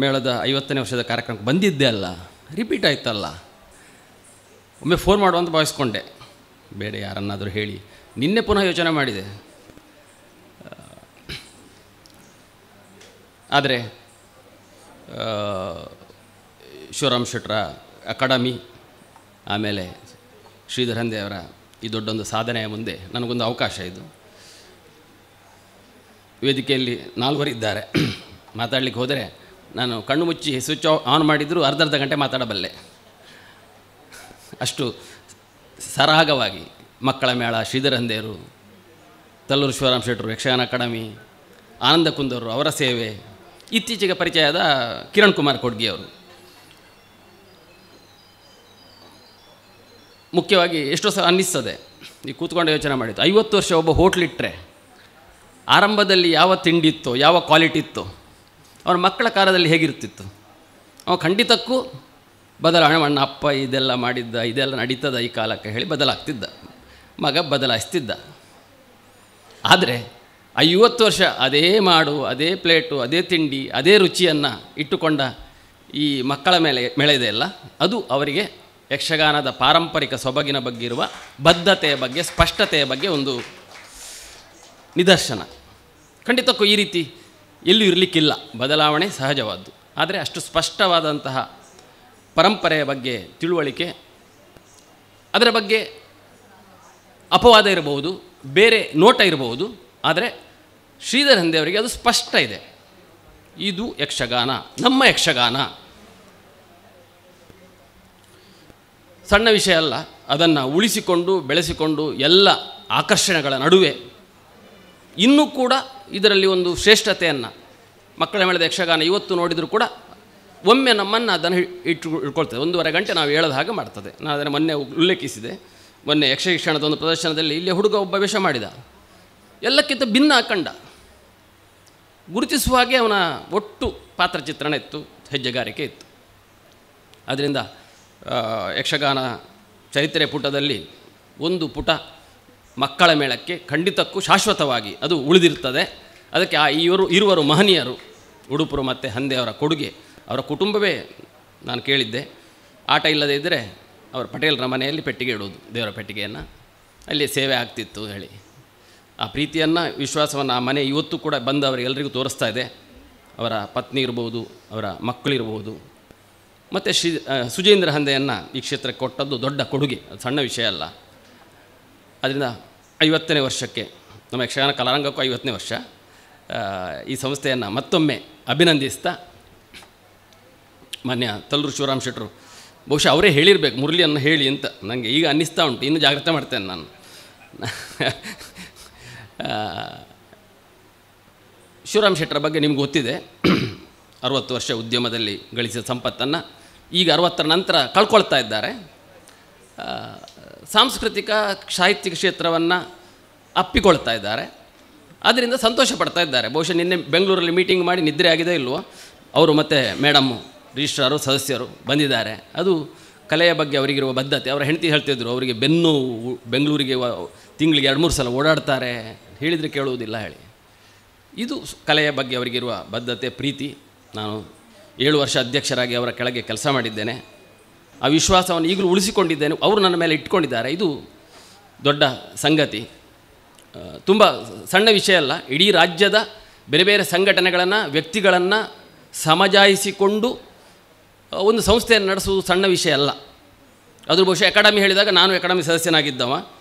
ಮೇಳದ 50ನೇ ವರ್ಷದ ಕಾರ್ಯಕ್ರಮಕ್ಕೆ ಬಂದಿದ್ದೆ ಅಲ್ಲ, ರಿಪೀಟ್ ಆಯ್ತಲ್ಲ, ಒಮ್ಮೆ ಫೋನ್ ಮಾಡುವಂತ ಭಾವಿಸ್ಕೊಂಡೆ. ಬೇಡ, ಯಾರನ್ನಾದರೂ ಹೇಳಿ. ನಿನ್ನೆ ಪುನಃ ಯೋಚನೆ ಮಾಡಿದೆ. ಆದರೆ ಶಿವರಾಮ್ ಶೆಟ್ಟರ ಅಕಾಡೆಮಿ, ಆಮೇಲೆ ಶ್ರೀಧರ್ ಹಂದೆಯವರ ಈ ದೊಡ್ಡೊಂದು ಸಾಧನೆಯ ಮುಂದೆ ನನಗೊಂದು ಅವಕಾಶ ಇದು. ವೇದಿಕೆಯಲ್ಲಿ 4 ಇದ್ದಾರೆ. ಮಾತಾಡಲಿಕ್ಕೆ ಹೋದರೆ ನಾನು ಕಣ್ಣು ಮುಚ್ಚಿ ಸ್ವಿಚ್ ಆನ್ ಮಾಡಿದರೂ ಅರ್ಧ ಗಂಟೆ ಮಾತಾಡಬಲ್ಲೆ. ಅಷ್ಟು ಸರಾಗವಾಗಿ ಮಕ್ಕಳ ಮೇಳ, ಶ್ರೀಧರ್ ಹಂದೆಯವರು, ತಲ್ಲೂರು ಶಿವರಾಮ್ ಶೆಟ್ಟರು, ಯಕ್ಷಗಾನ ಅಕಾಡೆಮಿ, ಆನಂದ ಕುಂದರು, ಅವರ ಸೇವೆ, ಇತ್ತೀಚೆಗೆ ಪರಿಚಯದ ಕಿರಣ್ ಕುಮಾರ್ ಕೊಡ್ಗಿಯವರು. ಮುಖ್ಯವಾಗಿ ಎಷ್ಟೋ ಸಹ ಅನ್ನಿಸ್ತದೆ, ಈ ಕೂತ್ಕೊಂಡು ಯೋಚನೆ ಮಾಡಿದ್ದು, 50 ವರ್ಷ ಒಬ್ಬ ಹೋಟ್ಲಿಟ್ಟರೆ ಆರಂಭದಲ್ಲಿ ಯಾವ ತಿಂಡಿ ಇತ್ತೋ, ಯಾವ ಕ್ವಾಲಿಟಿ ಇತ್ತೋ, ಅವನ ಮಕ್ಕಳ ಕಾಲದಲ್ಲಿ ಹೇಗಿರ್ತಿತ್ತು? ಅವ ಖಂಡಿತಕ್ಕೂ ಬದಲಾವಣೆ ಅಣ್ಣ ಅಪ್ಪ ಇದೆಲ್ಲ ಮಾಡಿದ್ದ, ಇದೆಲ್ಲ ನಡೀತದ ಈ ಕಾಲಕ್ಕೆ ಹೇಳಿ ಬದಲಾಗ್ತಿದ್ದ, ಮಗ ಬದಲಾಯಿಸ್ತಿದ್ದ. ಆದರೆ 50 ವರ್ಷ ಅದೇ ಮಾಡು, ಅದೇ ಪ್ಲೇಟು, ಅದೇ ತಿಂಡಿ, ಅದೇ ರುಚಿಯನ್ನು ಇಟ್ಟುಕೊಂಡ ಈ ಮಕ್ಕಳ ಮೇಳ ಇದೆಯಲ್ಲ, ಅದು ಅವರಿಗೆ ಯಕ್ಷಗಾನದ ಪಾರಂಪರಿಕ ಸೊಬಗಿನ ಬಗ್ಗೆ ಇರುವ ಬದ್ಧತೆಯ ಬಗ್ಗೆ, ಸ್ಪಷ್ಟತೆಯ ಬಗ್ಗೆ ಒಂದು ನಿದರ್ಶನ. ಖಂಡಿತಕ್ಕೂ ಈ ರೀತಿ ಎಲ್ಲೂ ಇರಲಿಕ್ಕಿಲ್ಲ, ಬದಲಾವಣೆ ಸಹಜವಾದ್ದು. ಆದರೆ ಅಷ್ಟು ಸ್ಪಷ್ಟವಾದಂತಹ ಪರಂಪರೆಯ ಬಗ್ಗೆ ತಿಳುವಳಿಕೆ, ಅದರ ಬಗ್ಗೆ ಅಪವಾದ ಇರಬಹುದು, ಬೇರೆ ನೋಟ ಇರಬಹುದು, ಆದರೆ ಶ್ರೀಧರ್ ಹಂದೆಯವರಿಗೆ ಅದು ಸ್ಪಷ್ಟ ಇದೆ. ಇದು ಯಕ್ಷಗಾನ, ನಮ್ಮ ಯಕ್ಷಗಾನ. ಸಣ್ಣ ವಿಷಯ ಅಲ್ಲ, ಅದನ್ನು ಉಳಿಸಿಕೊಂಡು ಬೆಳೆಸಿಕೊಂಡು ಎಲ್ಲ ಆಕರ್ಷಣೆಗಳ ನಡುವೆ ಇನ್ನೂ ಕೂಡ ಇದರಲ್ಲಿ ಒಂದು ಶ್ರೇಷ್ಠತೆಯನ್ನು ಮಕ್ಕಳ ಮೇಳದ ಯಕ್ಷಗಾನ ಇವತ್ತು ನೋಡಿದರೂ ಕೂಡ ಒಮ್ಮೆ ನಮ್ಮನ್ನು ಅದನ್ನು ಇಟ್ಕೊಳ್ತದೆ. 1.5 ಗಂಟೆ ನಾವು ಹೇಳೋದು ಹಾಗೆ ಮಾಡ್ತದೆ. ನಾನು ಅದನ್ನು ಮೊನ್ನೆ ಉಲ್ಲೇಖಿಸಿದೆ. ಮೊನ್ನೆ ಯಕ್ಷಗಾನದ ಒಂದು ಪ್ರದರ್ಶನದಲ್ಲಿ ಇಲ್ಲಿ ಹುಡುಗ ಒಬ್ಬ ವೇಷ ಮಾಡಿದ, ಎಲ್ಲಕ್ಕಿಂತ ಭಿನ್ನ ಕಂಡ. ಗುರುತಿಸುವ ಹಾಗೆ ಅವನ ಒಟ್ಟು ಪಾತ್ರ ಚಿತ್ರಣ ಇತ್ತು, ಹೆಜ್ಜೆಗಾರಿಕೆ ಇತ್ತು. ಆದ್ದರಿಂದ ಯಕ್ಷಗಾನ ಚರಿತ್ರೆ ಪುಟದಲ್ಲಿ ಒಂದು ಪುಟ ಮಕ್ಕಳ ಮೇಳಕ್ಕೆ ಖಂಡಿತಕ್ಕೂ ಶಾಶ್ವತವಾಗಿ ಅದು ಉಳಿದಿರ್ತದೆ. ಅದಕ್ಕೆ ಇರುವರು ಮಹನೀಯರು, ಉಡುಪರು ಮತ್ತು ಹಂದೆಯವರ ಕೊಡುಗೆ, ಅವರ ಕುಟುಂಬವೇ. ನಾನು ಕೇಳಿದ್ದೆ, ಆಟ ಇಲ್ಲದೇ ಇದ್ದರೆ ಅವರ ಪಟೇಲರ ಮನೆಯಲ್ಲಿ ಪೆಟ್ಟಿಗೆ ಇಡೋದು, ದೇವರ ಪೆಟ್ಟಿಗೆಯನ್ನು, ಅಲ್ಲಿ ಸೇವೆ ಆಗ್ತಿತ್ತು ಹೇಳಿ. ಆ ಪ್ರೀತಿಯನ್ನು, ವಿಶ್ವಾಸವನ್ನು ಆ ಮನೆ ಇವತ್ತು ಕೂಡ ಬಂದವರಿಗೆಲ್ಲರಿಗೂ ತೋರಿಸ್ತಾ ಇದೆ. ಅವರ ಪತ್ನಿ ಇರ್ಬೋದು, ಅವರ ಮಕ್ಕಳಿರ್ಬೋದು. ಮತ್ತು ಸುಜೇಂದ್ರ ಹಂದೆಯನ್ನು ಈ ಕ್ಷೇತ್ರಕ್ಕೆ ಕೊಟ್ಟದ್ದು ದೊಡ್ಡ ಕೊಡುಗೆ, ಅದು ಸಣ್ಣ ವಿಷಯ ಅಲ್ಲ. ಅದರಿಂದ 50ನೇ ವರ್ಷಕ್ಕೆ, ನಮ್ಮ ಯಕ್ಷಗಾನ ಕಲಾರಂಗಕ್ಕೂ 50ನೇ ವರ್ಷ, ಈ ಸಂಸ್ಥೆಯನ್ನು ಮತ್ತೊಮ್ಮೆ ಅಭಿನಂದಿಸ್ತಾ, ಮಾನ್ಯ ತಲ್ಲೂರು ಶಿವರಾಮ್ ಶೆಟ್ಟರು ಬಹುಶಃ ಅವರೇ ಹೇಳಿರಬೇಕು ಮುರಳಿಯನ್ನು ಹೇಳಿ ಅಂತ ನನಗೆ ಈಗ ಅನ್ನಿಸ್ತಾ ಉಂಟು. ಇನ್ನೂ ಜಾಗ್ರತೆ ಮಾಡ್ತೇನೆ ನಾನು. ಶಿವರಾಮ್ ಶೆಟ್ಟರ ಬಗ್ಗೆ ನಿಮ್ಗೆ ಗೊತ್ತಿದೆ. 60 ವರ್ಷ ಉದ್ಯಮದಲ್ಲಿ ಗಳಿಸಿದ ಸಂಪತ್ತನ್ನು ಈಗ 60ರ ನಂತರ ಕಳ್ಕೊಳ್ತಾ ಇದ್ದಾರೆ. ಸಾಂಸ್ಕೃತಿಕ ಸಾಹಿತ್ಯಿಕ ಕ್ಷೇತ್ರವನ್ನು ಅಪ್ಪಿಕೊಳ್ತಾ ಇದ್ದಾರೆ. ಅದರಿಂದ ಸಂತೋಷ ಪಡ್ತಾ ಇದ್ದಾರೆ. ಬಹುಶಃ ನಿನ್ನೆ ಬೆಂಗಳೂರಲ್ಲಿ ಮೀಟಿಂಗ್ ಮಾಡಿ ನಿದ್ರೆ ಆಗಿದೆ ಇಲ್ವೋ, ಅವರು ಮತ್ತು ಮೇಡಮ್ಮು, ರಿಜಿಸ್ಟ್ರಾರು, ಸದಸ್ಯರು ಬಂದಿದ್ದಾರೆ. ಅದು ಕಲೆಯ ಬಗ್ಗೆ ಅವರಿಗಿರುವ ಬದ್ಧತೆ. ಅವರ ಹೆಂಡತಿ ಹೇಳ್ತಿದ್ರು, ಅವರಿಗೆ ಬೆಂಗಳೂರಿಗೆ ತಿಂಗಳಿಗೆ 2-3 ಸಲ ಓಡಾಡ್ತಾರೆ, ಹೇಳಿದರೆ ಕೇಳುವುದಿಲ್ಲ ಹೇಳಿ. ಇದು ಕಲೆಯ ಬಗ್ಗೆ ಅವರಿಗಿರುವ ಬದ್ಧತೆ, ಪ್ರೀತಿ. ನಾನು 7 ವರ್ಷ ಅಧ್ಯಕ್ಷರಾಗಿ ಅವರ ಕೆಳಗೆ ಕೆಲಸ ಮಾಡಿದ್ದೇನೆ. ಆ ವಿಶ್ವಾಸವನ್ನು ಈಗಲೂ ಉಳಿಸಿಕೊಂಡಿದ್ದೇನೆ. ಅವರು ನನ್ನ ಮೇಲೆ ಇಟ್ಕೊಂಡಿದ್ದಾರೆ. ಇದು ದೊಡ್ಡ ಸಂಗತಿ, ತುಂಬ ಸಣ್ಣ ವಿಷಯ ಅಲ್ಲ. ಇಡೀ ರಾಜ್ಯದ ಬೇರೆ ಬೇರೆ ಸಂಘಟನೆಗಳನ್ನು, ವ್ಯಕ್ತಿಗಳನ್ನು ಸಮಜಾಯಿಸಿಕೊಂಡು ಒಂದು ಸಂಸ್ಥೆಯನ್ನು ನಡೆಸುವುದು ಸಣ್ಣ ವಿಷಯ ಅಲ್ಲ. ಅದ್ರ ಬಹುಶಃ ಅಕಾಡೆಮಿ ಹೇಳಿದಾಗ ನಾನು ಅಕಾಡೆಮಿ ಸದಸ್ಯನಾಗಿದ್ದವ.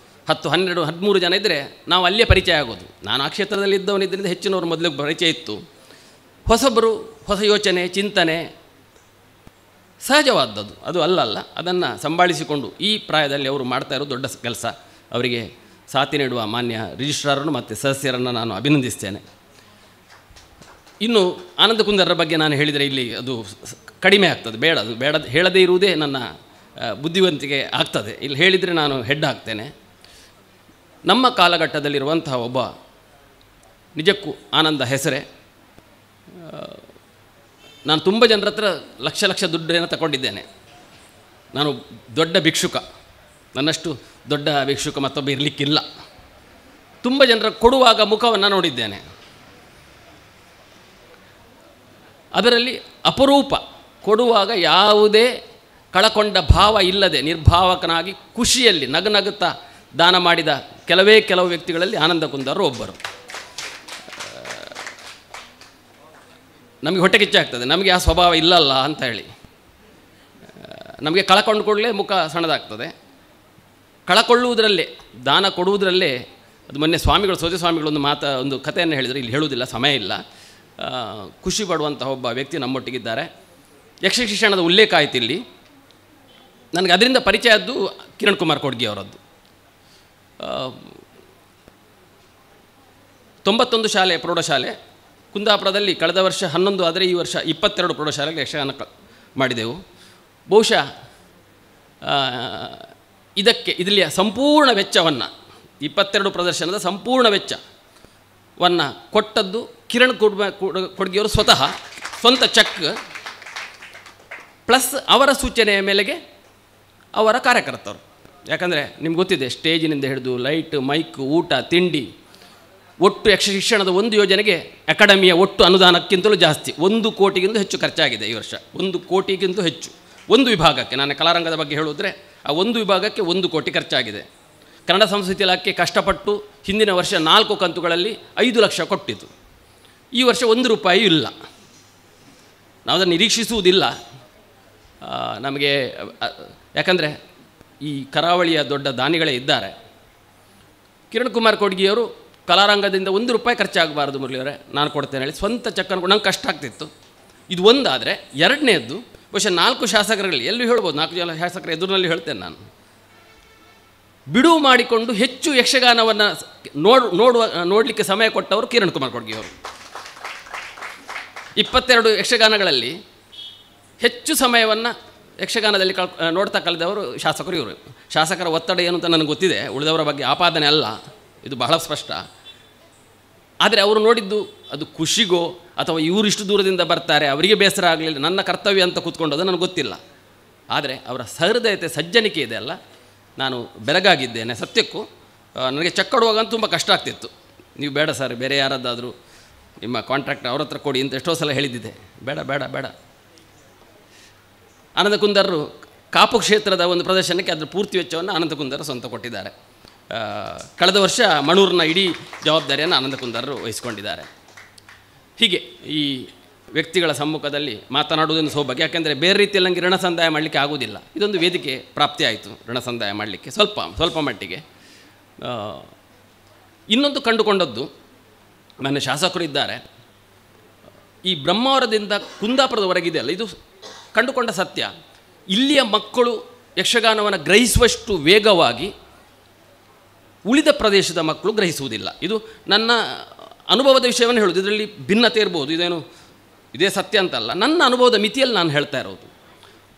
10, 12, 13 ಜನ ಇದ್ದರೆ ನಾವು ಅಲ್ಲೇ ಪರಿಚಯ ಆಗೋದು. ನಾನು ಆ ಕ್ಷೇತ್ರದಲ್ಲಿ ಇದ್ದವನಿದ್ದರಿಂದ ಹೆಚ್ಚಿನವರು ಮೊದಲು ಪರಿಚಯ ಇತ್ತು. ಹೊಸಬರು, ಹೊಸ ಯೋಚನೆ, ಚಿಂತನೆ ಸಹಜವಾದದ್ದು, ಅದು ಅಲ್ಲಲ್ಲ. ಅದನ್ನು ಸಂಭಾಳಿಸಿಕೊಂಡು ಈ ಪ್ರಾಯದಲ್ಲಿ ಅವರು ಮಾಡ್ತಾ ಇರೋದು ದೊಡ್ಡ ಕೆಲಸ. ಅವರಿಗೆ ಸಾಥಿ ನೀಡುವ ಮಾನ್ಯ ರಿಜಿಸ್ಟ್ರಾರನ್ನು ಮತ್ತು ಸದಸ್ಯರನ್ನು ನಾನು ಅಭಿನಂದಿಸ್ತೇನೆ. ಇನ್ನು ಆನಂದ ಕುಂದರರ ಬಗ್ಗೆ ನಾನು ಹೇಳಿದರೆ ಇಲ್ಲಿ ಅದು ಕಡಿಮೆ ಆಗ್ತದೆ, ಬೇಡ ಹೇಳದೇ ಇರುವುದೇ ನನ್ನ ಬುದ್ಧಿವಂತಿಕೆ ಆಗ್ತದೆ. ಇಲ್ಲಿ ಹೇಳಿದರೆ ನಾನು ಹೆಡ್ ಆಗ್ತೇನೆ. ನಮ್ಮ ಕಾಲಘಟ್ಟದಲ್ಲಿರುವಂತಹ ಒಬ್ಬ ನಿಜಕ್ಕೂ ಆನಂದ ಹೆಸರೇ. ನಾನು ತುಂಬ ಜನರ ಹತ್ರ ಲಕ್ಷ ದುಡ್ಡನ್ನು ತಗೊಂಡಿದ್ದೇನೆ. ನಾನು ದೊಡ್ಡ ಭಿಕ್ಷುಕ, ನನ್ನಷ್ಟು ದೊಡ್ಡ ಭಿಕ್ಷುಕ ಮತ್ತೊಬ್ಬ ಇರಲಿಕ್ಕಿಲ್ಲ. ತುಂಬ ಜನರ ಕೊಡುವಾಗ ಮುಖವನ್ನು ನೋಡಿದ್ದೇನೆ. ಅದರಲ್ಲಿ ಅಪರೂಪ ಕೊಡುವಾಗ ಯಾವುದೇ ಕಳಕೊಂಡ ಭಾವ ಇಲ್ಲದೆ ನಿರ್ಭಾವಕನಾಗಿ ಖುಷಿಯಲ್ಲಿ ನಗುತ್ತಾ ದಾನ ಮಾಡಿದ ಕೆಲವು ವ್ಯಕ್ತಿಗಳಲ್ಲಿ ಆನಂದ ಕುಂದರರು ಒಬ್ಬರು. ನಮಗೆ ಹೊಟ್ಟೆ ಕಿಚ್ಚಾಗ್ತದೆ, ನಮಗೆ ಆ ಸ್ವಭಾವ ಇಲ್ಲಲ್ಲ ಅಂತ ಹೇಳಿ. ನಮಗೆ ಕಳಕೊಂಡು ಕೂಡಲೇ ಮುಖ ಸಣ್ಣದಾಗ್ತದೆ. ಕಳಕೊಳ್ಳುವುದರಲ್ಲೇ, ದಾನ ಕೊಡುವುದರಲ್ಲೇ. ಅದು ಮೊನ್ನೆ ಸ್ವಾಮಿಗಳು, ಸೋಜೆ ಸ್ವಾಮಿಗಳು ಒಂದು ಕಥೆಯನ್ನು ಹೇಳಿದರೆ, ಇಲ್ಲಿ ಹೇಳುವುದಿಲ್ಲ, ಸಮಯ ಇಲ್ಲ. ಖುಷಿ ಪಡುವಂತಹ ಒಬ್ಬ ವ್ಯಕ್ತಿ ನಮ್ಮೊಟ್ಟಿಗಿದ್ದಾರೆ. ಯಕ್ಷ ಶಿಕ್ಷಣದ ಉಲ್ಲೇಖ ಆಯ್ತು ಇಲ್ಲಿ. ನನಗೆ ಅದರಿಂದ ಪರಿಚಯ ಆದ್ದು ಕಿರಣ್ ಕುಮಾರ್ ಕೊಡ್ಗಿ ಅವರದ್ದು. 91 ಶಾಲೆ, ಪ್ರೌಢಶಾಲೆ ಕುಂದಾಪುರದಲ್ಲಿ ಕಳೆದ ವರ್ಷ 11 ಆದರೆ ಈ ವರ್ಷ 22 ಪ್ರೌಢಶಾಲೆಗೆ ಯಕ್ಷಗಾನ ಮಾಡಿದೆವು. ಬಹುಶಃ ಇದರಲ್ಲಿ ಸಂಪೂರ್ಣ ವೆಚ್ಚವನ್ನು, 22 ಪ್ರದರ್ಶನದ ಸಂಪೂರ್ಣ ವೆಚ್ಚವನ್ನು ಕೊಟ್ಟದ್ದು ಕಿರಣ್ ಕೊಡ್ಗಿಯವರು ಸ್ವತಃ, ಸ್ವಂತ ಚೆಕ್ ಪ್ಲಸ್ ಅವರ ಸೂಚನೆಯ ಮೇಲೆಗೆ ಅವರ ಕಾರ್ಯಕರ್ತರು. ಯಾಕಂದರೆ ನಿಮ್ಗೆ ಗೊತ್ತಿದೆ, ಸ್ಟೇಜಿನಿಂದ ಹಿಡಿದು ಲೈಟ್, ಮೈಕ್, ಊಟ, ತಿಂಡಿ, ಒಟ್ಟು ಯಕ್ಷ ಶಿಕ್ಷಣದ ಒಂದು ಯೋಜನೆಗೆ ಅಕಾಡೆಮಿಯ ಒಟ್ಟು ಅನುದಾನಕ್ಕಿಂತಲೂ ಜಾಸ್ತಿ, 1 ಕೋಟಿಗಿಂತ ಹೆಚ್ಚು ಖರ್ಚಾಗಿದೆ ಈ ವರ್ಷ. 1 ಕೋಟಿಗಿಂತ ಹೆಚ್ಚು ಒಂದು ವಿಭಾಗಕ್ಕೆ. ನಾನು ಕಲಾರಂಗದ ಬಗ್ಗೆ ಹೇಳುವುದ್ರೆ ಆ ಒಂದು ವಿಭಾಗಕ್ಕೆ 1 ಕೋಟಿ ಖರ್ಚಾಗಿದೆ. ಕನ್ನಡ ಸಂಸ್ಕೃತಿ ಇಲಾಖೆ ಕಷ್ಟಪಟ್ಟು ಹಿಂದಿನ ವರ್ಷ 4 ಕಂತುಗಳಲ್ಲಿ 5 ಲಕ್ಷ ಕೊಟ್ಟಿತು. ಈ ವರ್ಷ 1 ರೂಪಾಯಿ ಇಲ್ಲ. ನಾವು ಅದನ್ನು ನಿರೀಕ್ಷಿಸುವುದಿಲ್ಲ ನಮಗೆ. ಯಾಕಂದರೆ ಈ ಕರಾವಳಿಯ ದೊಡ್ಡ ದಾನಿಗಳೇ ಇದ್ದಾರೆ. ಕಿರಣ್ ಕುಮಾರ್ ಕೊಡ್ಗಿಯವರು ಕಲಾರಂಗದಿಂದ 1 ರೂಪಾಯಿ ಖರ್ಚಾಗಬಾರ್ದು ಮುರಳಿಯವರೇ, ನಾನು ಕೊಡ್ತೇನೆ ಹೇಳಿ ಸ್ವಂತ ಚೆಕ್ಕನ್ನು ನಂಗೆ ಕಷ್ಟ ಆಗ್ತಿತ್ತು. ಇದು ಒಂದಾದರೆ, ಎರಡನೇದ್ದು ಬಹುಶಃ 4 ಶಾಸಕರಲ್ಲಿ ಎಲ್ಲೂ ಹೇಳ್ಬೋದು, 4 ಜನ ಶಾಸಕರ ಎದುರಿನಲ್ಲಿ ಹೇಳ್ತೇನೆ ನಾನು, ಬಿಡುವು ಮಾಡಿಕೊಂಡು ಹೆಚ್ಚು ಯಕ್ಷಗಾನವನ್ನು ನೋಡಲಿಕ್ಕೆ ಸಮಯ ಕೊಟ್ಟವರು ಕಿರಣ್ ಕುಮಾರ್ ಕೊಡ್ಗಿಯವರು. 22 ಯಕ್ಷಗಾನಗಳಲ್ಲಿ ಹೆಚ್ಚು ಸಮಯವನ್ನು ಯಕ್ಷಗಾನದಲ್ಲಿ ನೋಡ್ತಾ ಕಳೆದವರು ಶಾಸಕರು ಇವರು. ಶಾಸಕರ ಒತ್ತಡ ಏನು ಅಂತ ನನಗೆ ಗೊತ್ತಿದೆ, ಉಳಿದವರ ಬಗ್ಗೆ ಆಪಾದನೆ ಅಲ್ಲ, ಇದು ಬಹಳ ಸ್ಪಷ್ಟ. ಆದರೆ ಅವರು ನೋಡಿದ್ದು ಅದು ಖುಷಿಗೋ ಅಥವಾ ಇವರಿಷ್ಟು ದೂರದಿಂದ ಬರ್ತಾರೆ ಅವರಿಗೆ ಬೇಸರ ಆಗಲಿಲ್ಲ, ನನ್ನ ಕರ್ತವ್ಯ ಅಂತ ಕೂತ್ಕೊಂಡೋದು ನನಗೆ ಗೊತ್ತಿಲ್ಲ. ಆದರೆ ಅವರ ಸಹೃದಯತೆ, ಸಜ್ಜನಿಕೆ ಇದೆ ಅಲ್ಲ, ನಾನು ಬೆರಗಾಗಿದ್ದೇನೆ ಸತ್ಯಕ್ಕೂ. ನನಗೆ ಚೆಕ್ ಕೊಡುವಾಗ ತುಂಬ ಕಷ್ಟ ಆಗ್ತಿತ್ತು. ನೀವು ಬೇಡ ಸರ್, ಬೇರೆ ಯಾರದ್ದಾದರೂ ನಿಮ್ಮ ಕಾಂಟ್ರಾಕ್ಟ್ ಅವ್ರ ಹತ್ರ ಕೊಡಿ ಅಂತ ಎಷ್ಟೋ ಸಲ ಹೇಳಿದ್ದಿದೆ. ಬೇಡ ಬೇಡ ಬೇಡ. ಆನಂದ ಕುಂದರರು ಕಾಪು ಕ್ಷೇತ್ರದ ಒಂದು ಪ್ರದರ್ಶನಕ್ಕೆ ಅದರ ಪೂರ್ತಿ ವೆಚ್ಚವನ್ನು ಆನಂದ ಕುಂದರ ಸ್ವಂತ ಕೊಟ್ಟಿದ್ದಾರೆ. ಕಳೆದ ವರ್ಷ ಮಣೂರಿನ ಇಡೀ ಜವಾಬ್ದಾರಿಯನ್ನು ಆನಂದ ಕುಂದರರು ವಹಿಸಿಕೊಂಡಿದ್ದಾರೆ. ಹೀಗೆ ಈ ವ್ಯಕ್ತಿಗಳ ಸಮ್ಮುಖದಲ್ಲಿ ಮಾತನಾಡುವುದನ್ನು ಸೌಭಾಗ್ಯ. ಯಾಕೆಂದರೆ ಬೇರೆ ರೀತಿಯಲ್ಲಿ ನನಗೆ ಋಣ ಸಂದಾಯ ಮಾಡಲಿಕ್ಕೆ ಆಗುವುದಿಲ್ಲ. ಇದೊಂದು ವೇದಿಕೆ ಪ್ರಾಪ್ತಿಯಾಯಿತು ಋಣ ಸಂದಾಯ ಮಾಡಲಿಕ್ಕೆ ಸ್ವಲ್ಪ ಮಟ್ಟಿಗೆ. ಇನ್ನೊಂದು ಕಂಡುಕೊಂಡದ್ದು, ನನ್ನ ಶಾಸಕರು ಇದ್ದಾರೆ, ಈ ಬ್ರಹ್ಮಾವರದಿಂದ ಕುಂದಾಪುರದವರೆಗಿದೆ ಅಲ್ಲ, ಇದು ಕಂಡುಕೊಂಡ ಸತ್ಯ. ಇಲ್ಲಿಯ ಮಕ್ಕಳು ಯಕ್ಷಗಾನವನ್ನು ಗ್ರಹಿಸುವಷ್ಟು ವೇಗವಾಗಿ ಉಳಿದ ಪ್ರದೇಶದ ಮಕ್ಕಳು ಗ್ರಹಿಸುವುದಿಲ್ಲ. ಇದು ನನ್ನ ಅನುಭವದ ವಿಷಯವನ್ನು ಹೇಳೋದು. ಇದರಲ್ಲಿ ಭಿನ್ನತೆ ಇರ್ಬೋದು, ಇದೇ ಸತ್ಯ ಅಂತಲ್ಲ, ನನ್ನ ಅನುಭವದ ಮಿತಿಯಲ್ಲಿ ನಾನು ಹೇಳ್ತಾ ಇರೋದು.